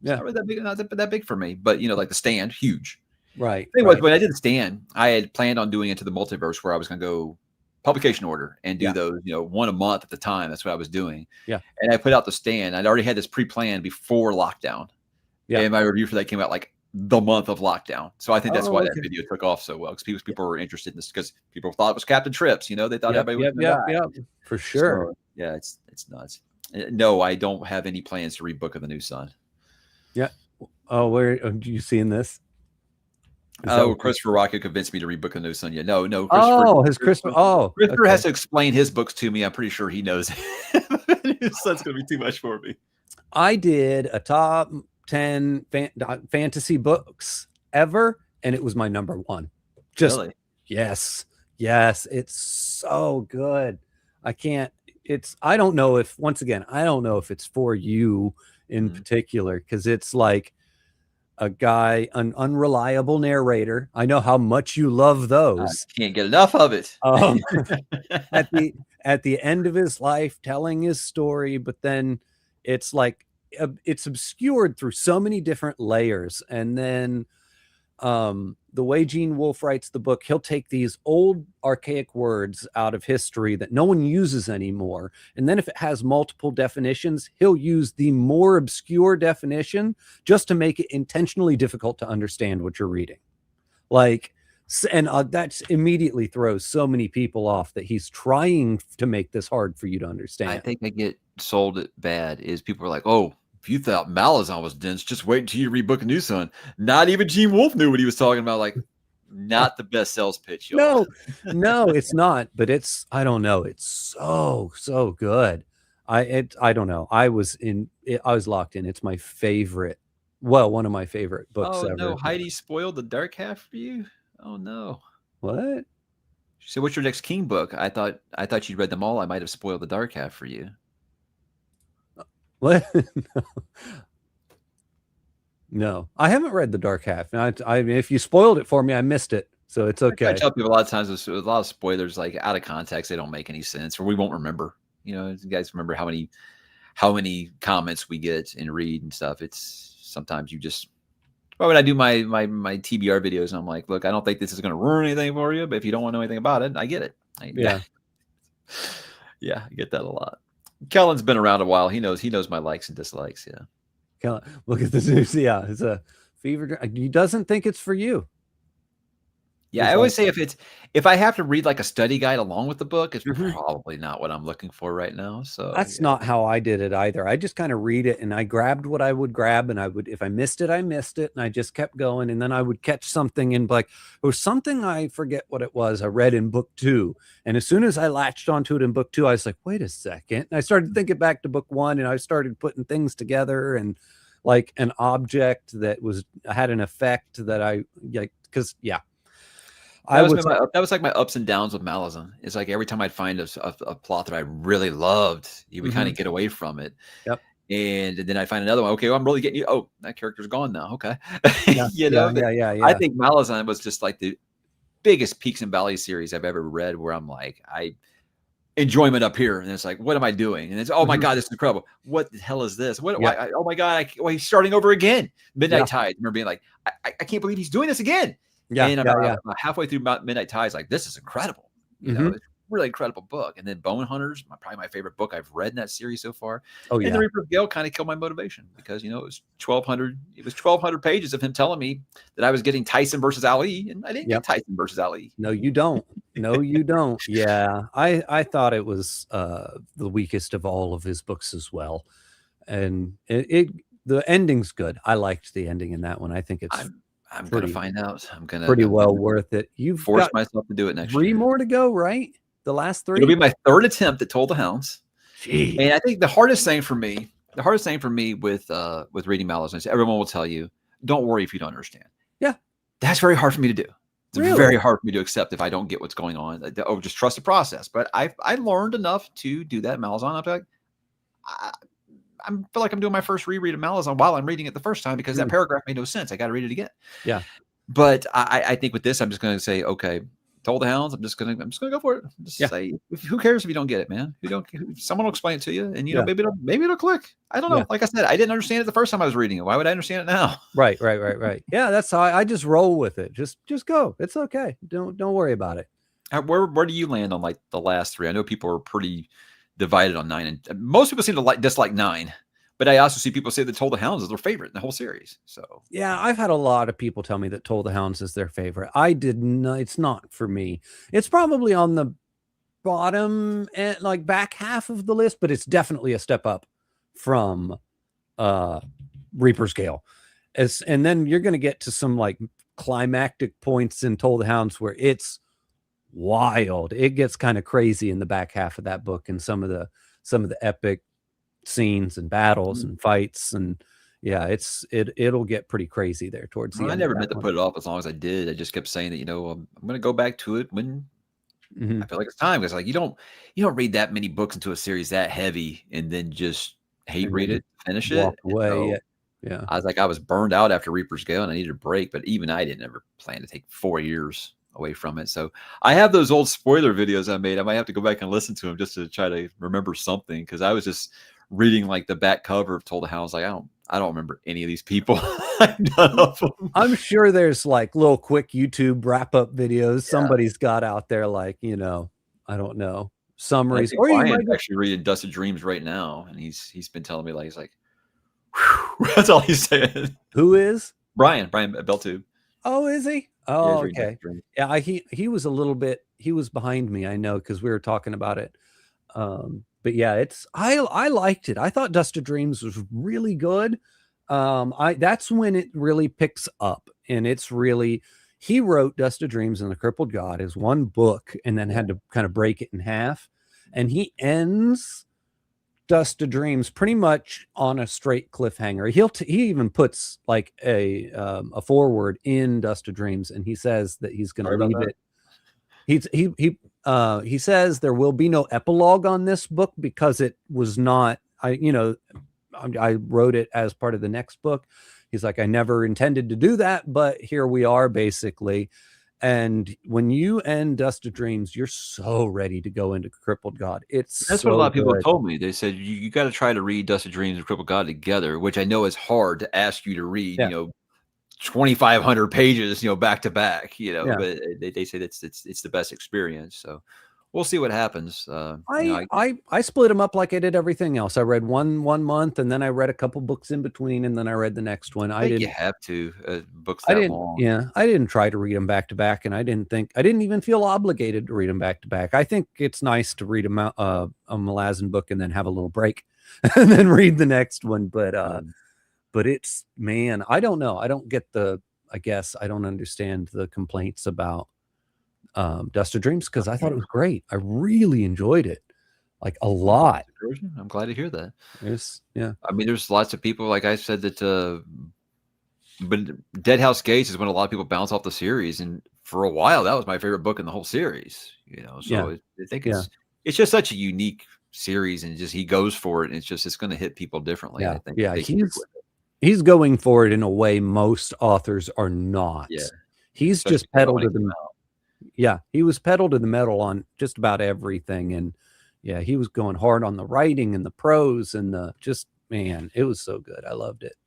Speaker 2: It's not really that big, not that big for me. But you know, like The Stand, huge.
Speaker 1: Right.
Speaker 2: The thing was, when I did The Stand, I had planned on doing Into the Multiverse, where I was going to go publication order and do those, you know, one a month at the time. That's what I was doing.
Speaker 1: Yeah.
Speaker 2: And I put out The Stand. I'd already had this pre-planned before lockdown. Yeah. And my review for that came out like the month of lockdown. So I think that's why that video took off so well, because people were interested in this, because people thought it was Captain Trips. You know, they thought everybody was going to die.
Speaker 1: For sure.
Speaker 2: So, yeah, it's nuts. No, I don't have any plans to read Book of the New Sun.
Speaker 1: Yeah. Oh, where are you seeing this?
Speaker 2: Christopher Rocket convinced me to read Book of the New Sun. Yeah, no.
Speaker 1: Christopher
Speaker 2: has to explain his books to me. I'm pretty sure he knows. New Sun's going to be too much for me.
Speaker 1: I did a top 10 fantasy books ever, and it was my number one. Just really? Yes. It's so good. I don't know if, once again, I don't know if it's for you in particular, because it's like a guy, an unreliable narrator. I know how much you love those.
Speaker 2: I can't get enough of it.
Speaker 1: At the end of his life, telling his story, but then it's like it's obscured through so many different layers. And then the way Gene Wolfe writes the book, he'll take these old archaic words out of history that no one uses anymore, and then if it has multiple definitions, he'll use the more obscure definition just to make it intentionally difficult to understand what you're reading. Like, and that immediately throws so many people off that he's trying to make this hard for you to understand.
Speaker 2: I think I get sold it bad is people are like, oh, if you thought Malazan was dense, just wait until you read Book of New Sun. Not even Gene Wolfe knew what he was talking about. Like, not the best sales pitch.
Speaker 1: No, it's not. But I don't know. It's so good. I don't know. I was locked in. It's my favorite. Well, one of my favorite books ever.
Speaker 2: No, Heidi spoiled the Dark Half for you. Oh no.
Speaker 1: What?
Speaker 2: She said, "What's your next King book?" I thought you'd read them all. I might have spoiled the Dark Half for you.
Speaker 1: What? No, I haven't read the Dark Half. I mean, if you spoiled it for me, I missed it, so it's okay.
Speaker 2: I tell people a lot of times there's a lot of spoilers, like out of context, they don't make any sense, or we won't remember. You know, you guys remember how many comments we get and read and stuff. It's sometimes you just. Well, when I do my TBR videos, I'm like, look, I don't think this is going to ruin anything for you, but if you don't want to know anything about it, I get it. Yeah, I get that a lot. Kellen's been around a while. He knows my likes and dislikes. Yeah.
Speaker 1: Kellen, look at this news. Yeah, it's a fever. He doesn't think it's for you.
Speaker 2: Yeah, I always say if I have to read like a study guide along with the book, it's probably not what I'm looking for right now. So
Speaker 1: that's not how I did it either. I just kind of read it and I grabbed what I would grab, and if I missed it, I missed it, and I just kept going. And then I would catch something in like, it was something, I forget what it was, I read in book 2. And as soon as I latched onto it in book 2, I was like, wait a second. And I started thinking back to book 1, and I started putting things together, and like an object that had an effect that I like, because
Speaker 2: that was like my ups and downs with Malazan. It's like every time I'd find a plot that I really loved, you would kind of get away from it.
Speaker 1: Yep.
Speaker 2: And then I find another one. Okay, well, I'm really getting you. Oh, that character's gone now. Okay.
Speaker 1: Yeah,
Speaker 2: I think Malazan was just like the biggest peaks and valleys series I've ever read, where I'm like, enjoyment up here, and it's like, what am I doing? And it's, oh my god, this is incredible. What the hell is this? Why, oh my god, he's starting over again. Midnight Tide. I remember being like, I can't believe he's doing this again. And about halfway through Midnight Tide, like, this is incredible. You know, it's a really incredible book. And then Bone Hunters, probably my favorite book I've read in that series so far. And the Reaper of Gale kind of killed my motivation, because it was 1,200 pages of him telling me that I was getting Tyson versus Ali, and I didn't get Tyson versus Ali.
Speaker 1: No, you don't. No, you don't. Yeah, I thought it was the weakest of all of his books as well, and the ending's good. I liked the ending in that one. I think it's.
Speaker 2: I'm going to find out. I'm going to
Speaker 1: pretty well worth it. You've
Speaker 2: force myself to do it next
Speaker 1: 3
Speaker 2: year.
Speaker 1: more to go, right? The last 3.
Speaker 2: It'll be my 3rd attempt at Toll the Hounds. Jeez. And I think the hardest thing for me with reading Malazan is everyone will tell you, don't worry if you don't understand.
Speaker 1: Yeah.
Speaker 2: That's very hard for me to do. It's very hard for me to accept if I don't get what's going on. Oh, just trust the process. But I learned enough to do that Malazan. I'm like, I feel like I'm doing my first reread of Malazan while I'm reading it the first time because that paragraph made no sense. I got to read it again.
Speaker 1: Yeah.
Speaker 2: But I think with this, I'm just going to say, okay, Told the Hounds. I'm just going to go for it. Just say, who cares if you don't get it, man? Someone will explain it to you, and you know, maybe it'll click. I don't know. Like I said, I didn't understand it the first time I was reading it. Why would I understand it now?
Speaker 1: Right. Yeah, that's how I just roll with it. Just go. It's okay. Don't worry about it.
Speaker 2: Where do you land on like the last three? I know people are pretty divided on 9, and most people seem to dislike 9. But I also see people say that Told the Hounds is their favorite in the whole series. So
Speaker 1: yeah, I've had a lot of people tell me that Told the Hounds is their favorite. I did not. It's not for me. It's probably on the bottom and like back half of the list, but it's definitely a step up from Reaper's Gale. And then you're going to get to some like climactic points in Told the Hounds where it's wild. It gets kind of crazy in the back half of that book, and some of the epic scenes and battles and fights, and it'll get pretty crazy there towards the end.
Speaker 2: I never meant to put it off as long as I did. I just kept saying that, you know, I'm going to go back to it when I feel like it's time, because like you don't read that many books into a series that heavy and then just read it, finish
Speaker 1: walk
Speaker 2: it
Speaker 1: away.
Speaker 2: So
Speaker 1: yeah,
Speaker 2: I was like, I was burned out after Reaper's Gale and I needed a break, but even I didn't ever plan to take 4 years away from it. So I have those old spoiler videos I made. I might have to go back and listen to them just to try to remember something, because I was just reading like the back cover of Told the Hounds. Like I don't remember any of these people. None of them.
Speaker 1: I'm sure there's like little quick YouTube wrap up videos somebody's got out there, like, you know, I don't know, summaries.
Speaker 2: Or you might actually reading Dust of Dreams right now, and he's been telling me, like, he's like, that's all he's saying.
Speaker 1: Who is
Speaker 2: Brian Beltube?
Speaker 1: Oh, is he? Oh,
Speaker 2: yeah,
Speaker 1: okay. Yeah, he was a little bit, he was behind me, I know, because we were talking about it. But yeah, I liked it. I thought Dust of Dreams was really good. That's when it really picks up, and it's really, he wrote Dust of Dreams and The Crippled God as one book and then had to kind of break it in half, and he ends Dust of Dreams pretty much on a straight cliffhanger. He even puts like a foreword in Dust of Dreams, and he says that he's going to leave it. He says there will be no epilogue on this book because it was not, I wrote it as part of the next book. He's like, I never intended to do that, but here we are, basically. And when you end Dust of Dreams, you're so ready to go into Crippled God. That's
Speaker 2: what a lot of people told me. They said you got to try to read Dust of Dreams and Crippled God together, which I know is hard to ask you to read. 2,500 pages, back to back. But they say it's the best experience. So we'll see what happens.
Speaker 1: I split them up like I did everything else. I read one month, and then I read a couple books in between, and then I read the next one.
Speaker 2: I think you have to books that long.
Speaker 1: Yeah, I didn't try to read them back to back, and I didn't even feel obligated to read them back to back. I think it's nice to read a Malazan book and then have a little break, and then read the next one. But it's, man, I don't know. I don't get I guess I don't understand the complaints about Dust of Dreams, because I thought it was great. I really enjoyed it, like a lot.
Speaker 2: I'm glad to hear that.
Speaker 1: Yeah.
Speaker 2: I mean, there's lots of people, like I said, that but Dead House Gates is when a lot of people bounce off the series, and for a while that was my favorite book in the whole series. So I think it's just such a unique series, and just he goes for it, and it's going to hit people differently.
Speaker 1: Yeah,
Speaker 2: I think.
Speaker 1: He's going for it in a way most authors are not.
Speaker 2: Yeah,
Speaker 1: he's just pedal to the he was pedal to the metal on just about everything, and he was going hard on the writing and the prose and man, it was so good. I loved it.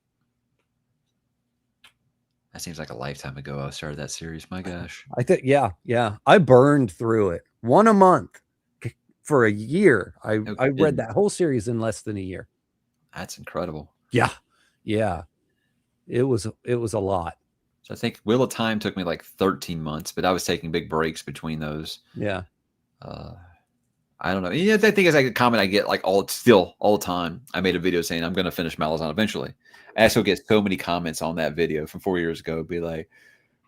Speaker 2: That seems like a lifetime ago I started that series. My gosh.
Speaker 1: I think I burned through it one a month for a year. I read that whole series in less than a year.
Speaker 2: That's incredible.
Speaker 1: Yeah, it was a lot.
Speaker 2: So I think Wheel of Time took me like 13 months, but I was taking big breaks between those.
Speaker 1: Yeah.
Speaker 2: I don't know. I think it's like a comment I get like all the time. I made a video saying I'm going to finish Malazan eventually. I still get so many comments on that video from 4 years ago. Be like,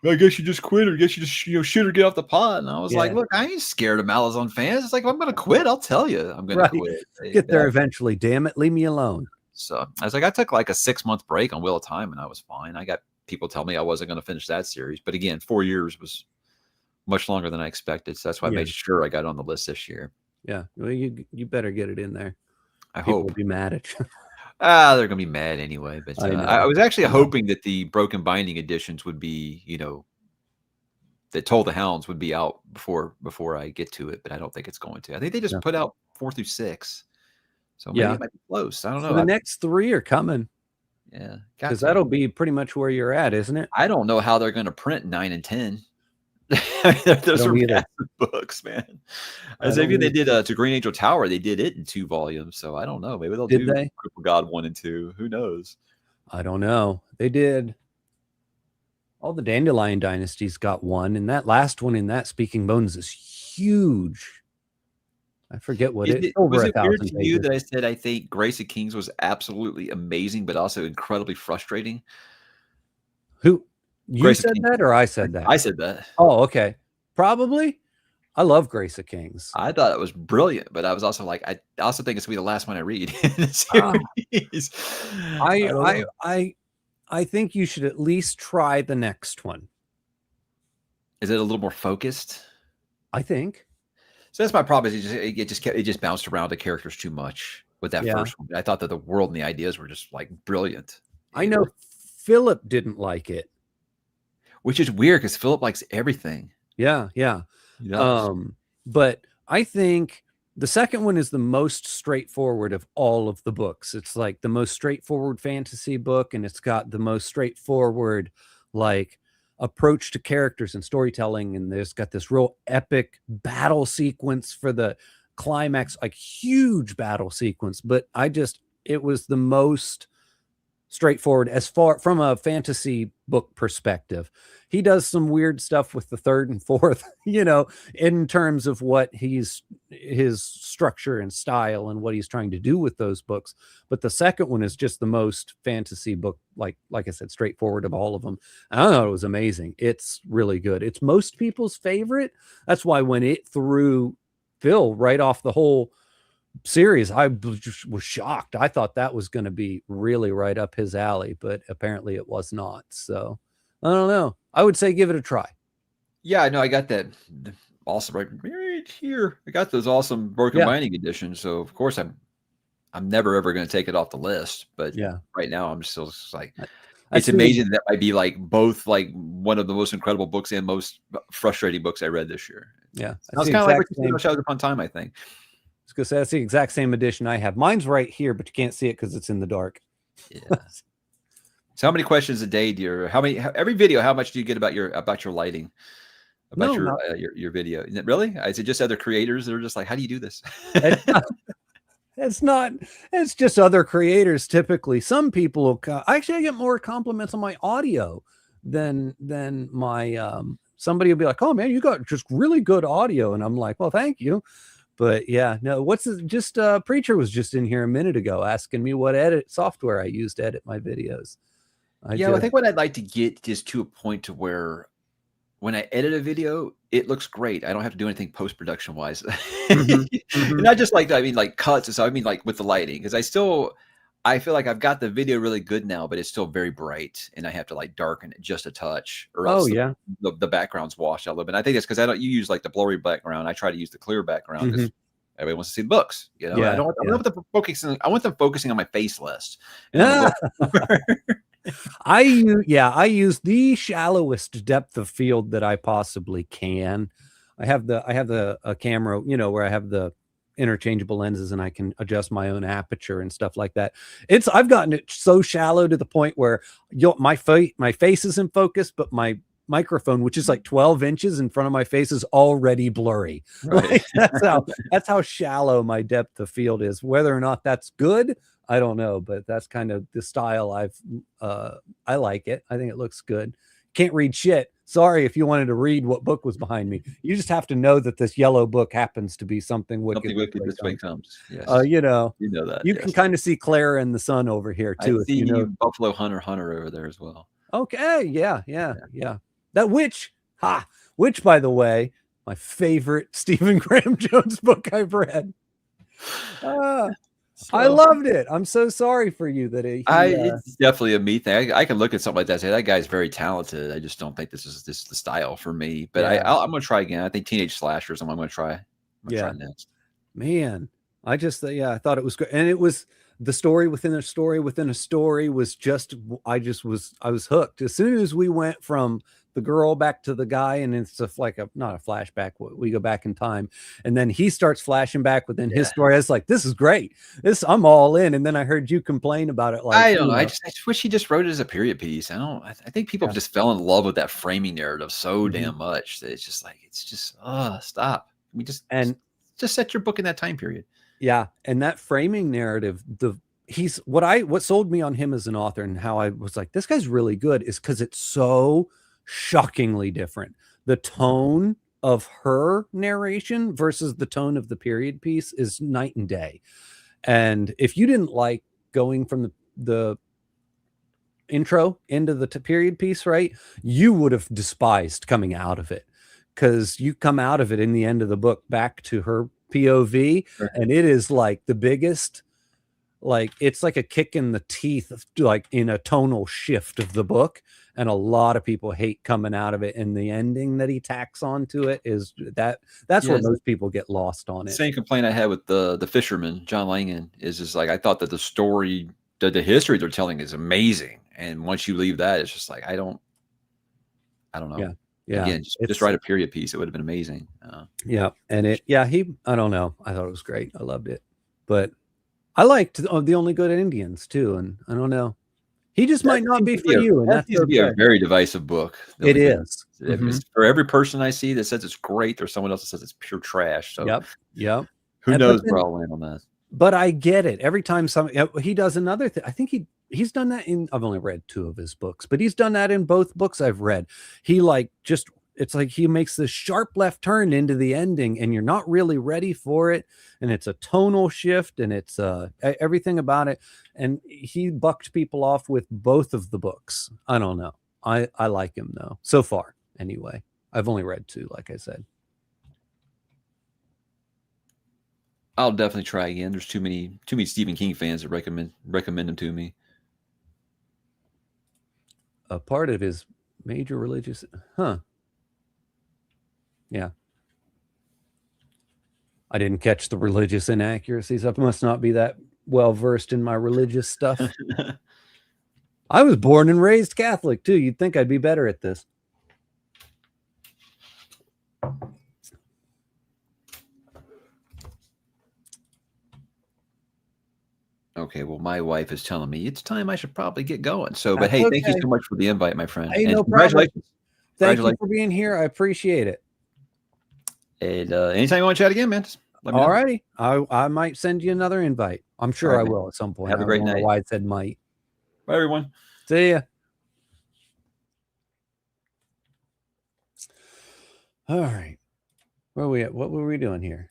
Speaker 2: I guess you just quit, or I guess you just shoot or get off the pot. And I was like, look, I ain't scared of Malazan fans. It's like, if I'm going to quit, I'll tell you I'm going to quit.
Speaker 1: Get there eventually. Damn it, leave me alone.
Speaker 2: So I was like, I took like a 6-month break on Wheel of Time, and I was fine. I got people tell me I wasn't going to finish that series, but again, 4 years was much longer than I expected. So that's why I made sure I got it on the list this year.
Speaker 1: Yeah, well, you better get it in there.
Speaker 2: I
Speaker 1: People
Speaker 2: hope.
Speaker 1: will be mad at you.
Speaker 2: They're gonna be mad anyway. But
Speaker 1: I know.
Speaker 2: I was actually hoping that the broken binding editions would be, that Toll the Hounds would be out before I get to it, but I don't think it's going to. I think they just put out 4 through 6, so maybe it might be close. I don't know.
Speaker 1: The next 3 are coming.
Speaker 2: Yeah,
Speaker 1: because that'll be pretty much where you're at, isn't it?
Speaker 2: I don't know how they're going to print 9 and 10. Those are massive books, man. As maybe they did to Green Angel Tower, they did it in 2 volumes. So I don't know. Maybe they'll do Cripple God 1 and 2. Who knows?
Speaker 1: I don't know. They did. All the Dandelion Dynasties got 1, and that last one in that Speaking Bones is huge. I forget what
Speaker 2: was it weird to you that I said I think Grace of Kings was absolutely amazing, but also incredibly frustrating?
Speaker 1: Who you said that, or I said that?
Speaker 2: I said that.
Speaker 1: Oh, okay. Probably. I love Grace of Kings.
Speaker 2: I thought it was brilliant, but I was also like, I also think it's gonna be the last one I read in the series.
Speaker 1: I think you should at least try the next one.
Speaker 2: Is it a little more focused?
Speaker 1: I think.
Speaker 2: So that's my problem. Is it just bounced around the characters too much with that first one. I thought that the world and the ideas were just like brilliant.
Speaker 1: I know Philip didn't like it,
Speaker 2: which is weird because Philip likes everything.
Speaker 1: Yeah. But I think the second one is the most straightforward of all of the books. It's like the most straightforward fantasy book, and it's got the most straightforward like approach to characters and storytelling, and there's got this real epic battle sequence for the climax, like huge battle sequence. But it was the most straightforward as far from a fantasy book perspective. He does some weird stuff with the 3rd and 4th, in terms of what his structure and style and what he's trying to do with those books. But the second one is just the most fantasy book, like I said, straightforward of all of them. I don't know, it was amazing. It's really good. It's most people's favorite. That's why when it threw Phil right off the whole series, I was shocked. I thought that was going to be really right up his alley, but apparently it was not. So I don't know. I would say give it a try.
Speaker 2: Yeah, I know. I got that awesome right here. I got those awesome broken binding editions. So of course I'm never ever going to take it off the list. But right now I'm still just like, it's amazing that might be like both like one of the most incredible books and most frustrating books I read this year.
Speaker 1: Yeah,
Speaker 2: it's kind of like Shadows Upon Time, I think.
Speaker 1: I was gonna say that's the exact same edition I have. Mine's right here, but you can't see it because it's in the dark.
Speaker 2: Yeah. So how many questions a day do you? Every video? How much do you get about your lighting? Your video? Really? Is it just other creators that are just like, how do you do this?
Speaker 1: It's not. It's just other creators. Typically, some people will. Actually, I get more compliments on my audio than my. Somebody will be like, "Oh man, you got just really good audio," and I'm like, "Well, thank you." But yeah, no, Preacher was just in here a minute ago asking me what edit software I use to edit my videos.
Speaker 2: I think what I'd like to get is to a point to where when I edit a video, it looks great. I don't have to do anything post-production wise. Not just like, I mean, like cuts. So I mean, like with the lighting, because I feel like I've got the video really good now, but it's still very bright, and I have to like darken it just a touch, or else the background's washed out a little bit. And I think it's because you use like the blurry background. I try to use the clear background because everybody wants to see the books. I don't want them focusing. I want them focusing on my face less.
Speaker 1: I use the shallowest depth of field that I possibly can. I have a camera, where I have the interchangeable lenses and I can adjust my own aperture and stuff like that. I've gotten it so shallow to the point where my face is in focus, but my microphone, which is like 12 inches in front of my face, is already blurry. Right. Like, that's how shallow my depth of field is. Whether or not that's good, I don't know, but that's kind of the style I like it. I think it looks good. Can't read shit. Sorry if you wanted to read what book was behind me. You just have to know that this yellow book happens to be something wicked.
Speaker 2: Something wicked this way comes. Yes.
Speaker 1: You know
Speaker 2: that.
Speaker 1: You can kind of see Clara and the sun over here too.
Speaker 2: I see Buffalo Hunter over there as well.
Speaker 1: Okay. Yeah. That which by the way, my favorite Stephen Graham Jones book I've read.
Speaker 2: So,
Speaker 1: I loved it. I'm so sorry for you that
Speaker 2: it's definitely a me thing. I can look at something like that and say that guy's very talented. I just don't think this is the style for me. But I'm gonna try again. I think teenage slashers. I'm gonna try. Try next.
Speaker 1: Man, I just I thought it was great, and it was the story within a story within a story was just I was hooked as soon as we went from the girl back to the guy, and it's like not a flashback. We go back in time, and then he starts flashing back within his story. I was like, this is great. I'm all in. And then I heard you complain about it. Like,
Speaker 2: I don't know. I just wish he just wrote it as a period piece. I think people just fell in love with that framing narrative so damn much that it's just like stop. We just set your book in that time period.
Speaker 1: Yeah, and that framing narrative, what sold me on him as an author and how I was like, this guy's really good, is because it's so shockingly different. The tone of her narration versus the tone of the period piece is night and day. And if you didn't like going from the intro into the period piece, right, you would have despised coming out of it, because you come out of it in the end of the book back to her POV, and it is like the biggest, like it's like a kick in the teeth, like in a tonal shift of the book. And a lot of people hate coming out of it, and the ending that he tacks onto it is that's where most people get lost on it.
Speaker 2: Same complaint I had with the fisherman, John Langan, is just like, I thought that the story, the history they're telling is amazing, and once you leave that, it's just like I don't know.
Speaker 1: Yeah.
Speaker 2: Again, just write a period piece. It would have been amazing.
Speaker 1: Yeah. And I don't know. I thought it was great. I loved it. But I liked The Only Good Indians too. And I don't know. He just might not be for you. And
Speaker 2: that seems to be a very divisive book.
Speaker 1: It is.
Speaker 2: For every person I see that says it's great, there's someone else that says it's pure trash. So
Speaker 1: Yep.
Speaker 2: Who knows where I'll land on that.
Speaker 1: But I get it. Every time he does another thing, I think he's done that I've only read 2 of his books, but he's done that in both books I've read. He it's like he makes this sharp left turn into the ending, and you're not really ready for it. And it's a tonal shift, and it's everything about it. And he bucked people off with both of the books. I don't know. I like him though, so far. Anyway, I've only read 2, like I said.
Speaker 2: I'll definitely try again. There's too many Stephen King fans that recommend them to me.
Speaker 1: A part of his major religious, yeah. I didn't catch the religious inaccuracies. I must not be that well versed in my religious stuff. I was born and raised Catholic too. You'd think I'd be better at this.
Speaker 2: Okay, well, my wife is telling me it's time I should probably get going. So, but hey, thank you so much for the invite, my friend.
Speaker 1: Hey, no congratulations. Thank you for being here. I appreciate it.
Speaker 2: And anytime you want to chat again, man, just let me know.
Speaker 1: All righty. I might send you another invite. I'm sure I will at some point.
Speaker 2: Have a great night.
Speaker 1: Why I said might.
Speaker 2: Bye, everyone.
Speaker 1: See ya. All right. Where are we at? What were we doing here?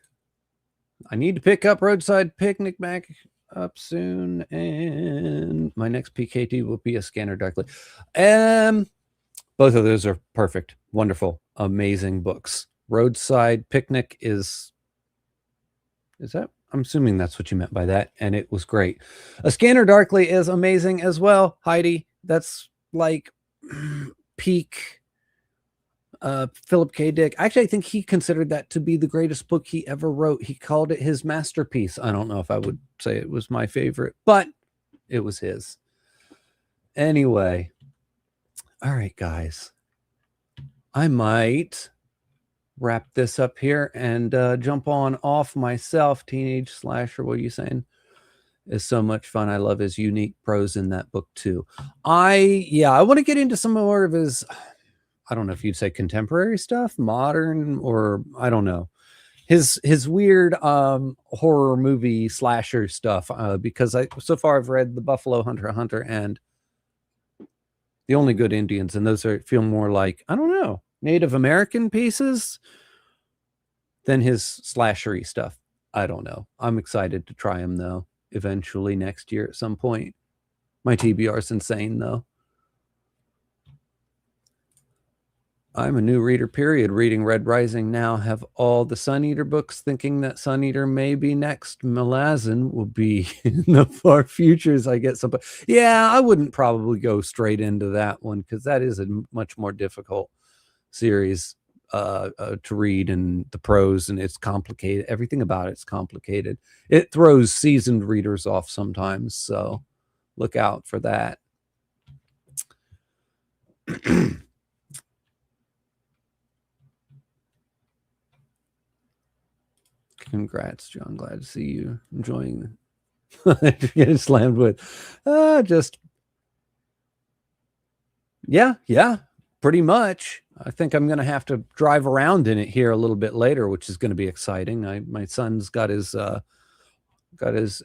Speaker 1: I need to pick up Roadside Picnic back up soon, and my next PKT will be a Scanner Darkly. Both of those are perfect, wonderful, amazing books. Roadside Picnic is that? I'm assuming that's what you meant by that, and it was great. A Scanner Darkly is amazing as well, Heidi. That's like peak Philip K. Dick. Actually, I think he considered that to be the greatest book he ever wrote. He called it his masterpiece. I don't know if I would say it was my favorite, but it was his. Anyway, all right, guys. I might wrap this up here and jump on off myself. Teenage Slasher, what are you saying? Is so much fun. I love his unique prose in that book too. I want to get into some more of his, I don't know if you'd say contemporary stuff, modern, or I don't know, his weird horror movie slasher stuff, because so far I've read The Buffalo Hunter and The Only Good Indians, and those feel more like, I don't know, Native American pieces than his slashery stuff. I don't know. I'm excited to try him though, eventually next year at some point. My TBR is insane though. I'm a new reader, period. Reading Red Rising now. Have all the Suneater books, thinking that Suneater may be next. Malazan will be in the far futures. I get some. Yeah, I wouldn't probably go straight into that one because that is a much more difficult series to read, and the prose, and it's complicated. Everything about it's complicated. It throws seasoned readers off sometimes, so look out for that. Congrats, John. Glad to see you enjoying getting slammed with. Just yeah, pretty much. I think I'm going to have to drive around in it here a little bit later, which is going to be exciting. My son's got his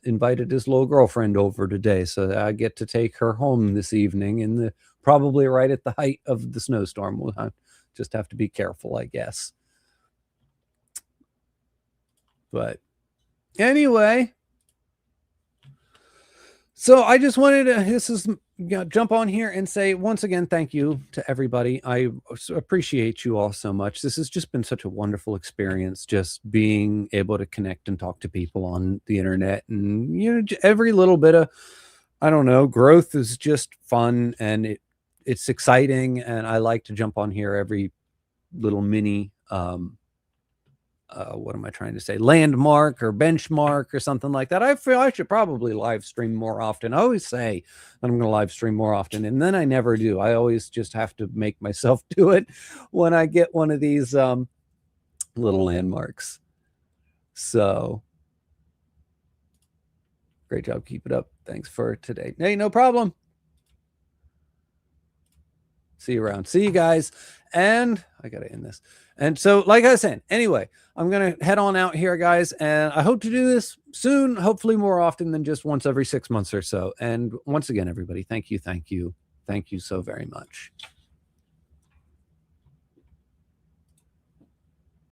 Speaker 1: invited his little girlfriend over today, so I get to take her home this evening, and probably right at the height of the snowstorm. We'll just have to be careful, I guess. But anyway, so I just wanted to jump on here and say once again thank you to everybody. I appreciate you all so much. This has just been such a wonderful experience, just being able to connect and talk to people on the internet, and every little bit of, I don't know, growth is just fun, and it's exciting, and I like to jump on here every little mini what am I trying to say? Landmark or benchmark or something like that. I feel I should probably live stream more often. I always say I'm going to live stream more often, and then I never do. I always just have to make myself do it when I get one of these little landmarks. So great job. Keep it up. Thanks for today. Hey, no problem. See you around. See you guys. And I got to end this. And so, like I said, anyway, I'm going to head on out here, guys. And I hope to do this soon, hopefully more often than just once every 6 months or so. And once again, everybody, thank you. Thank you. Thank you so very much.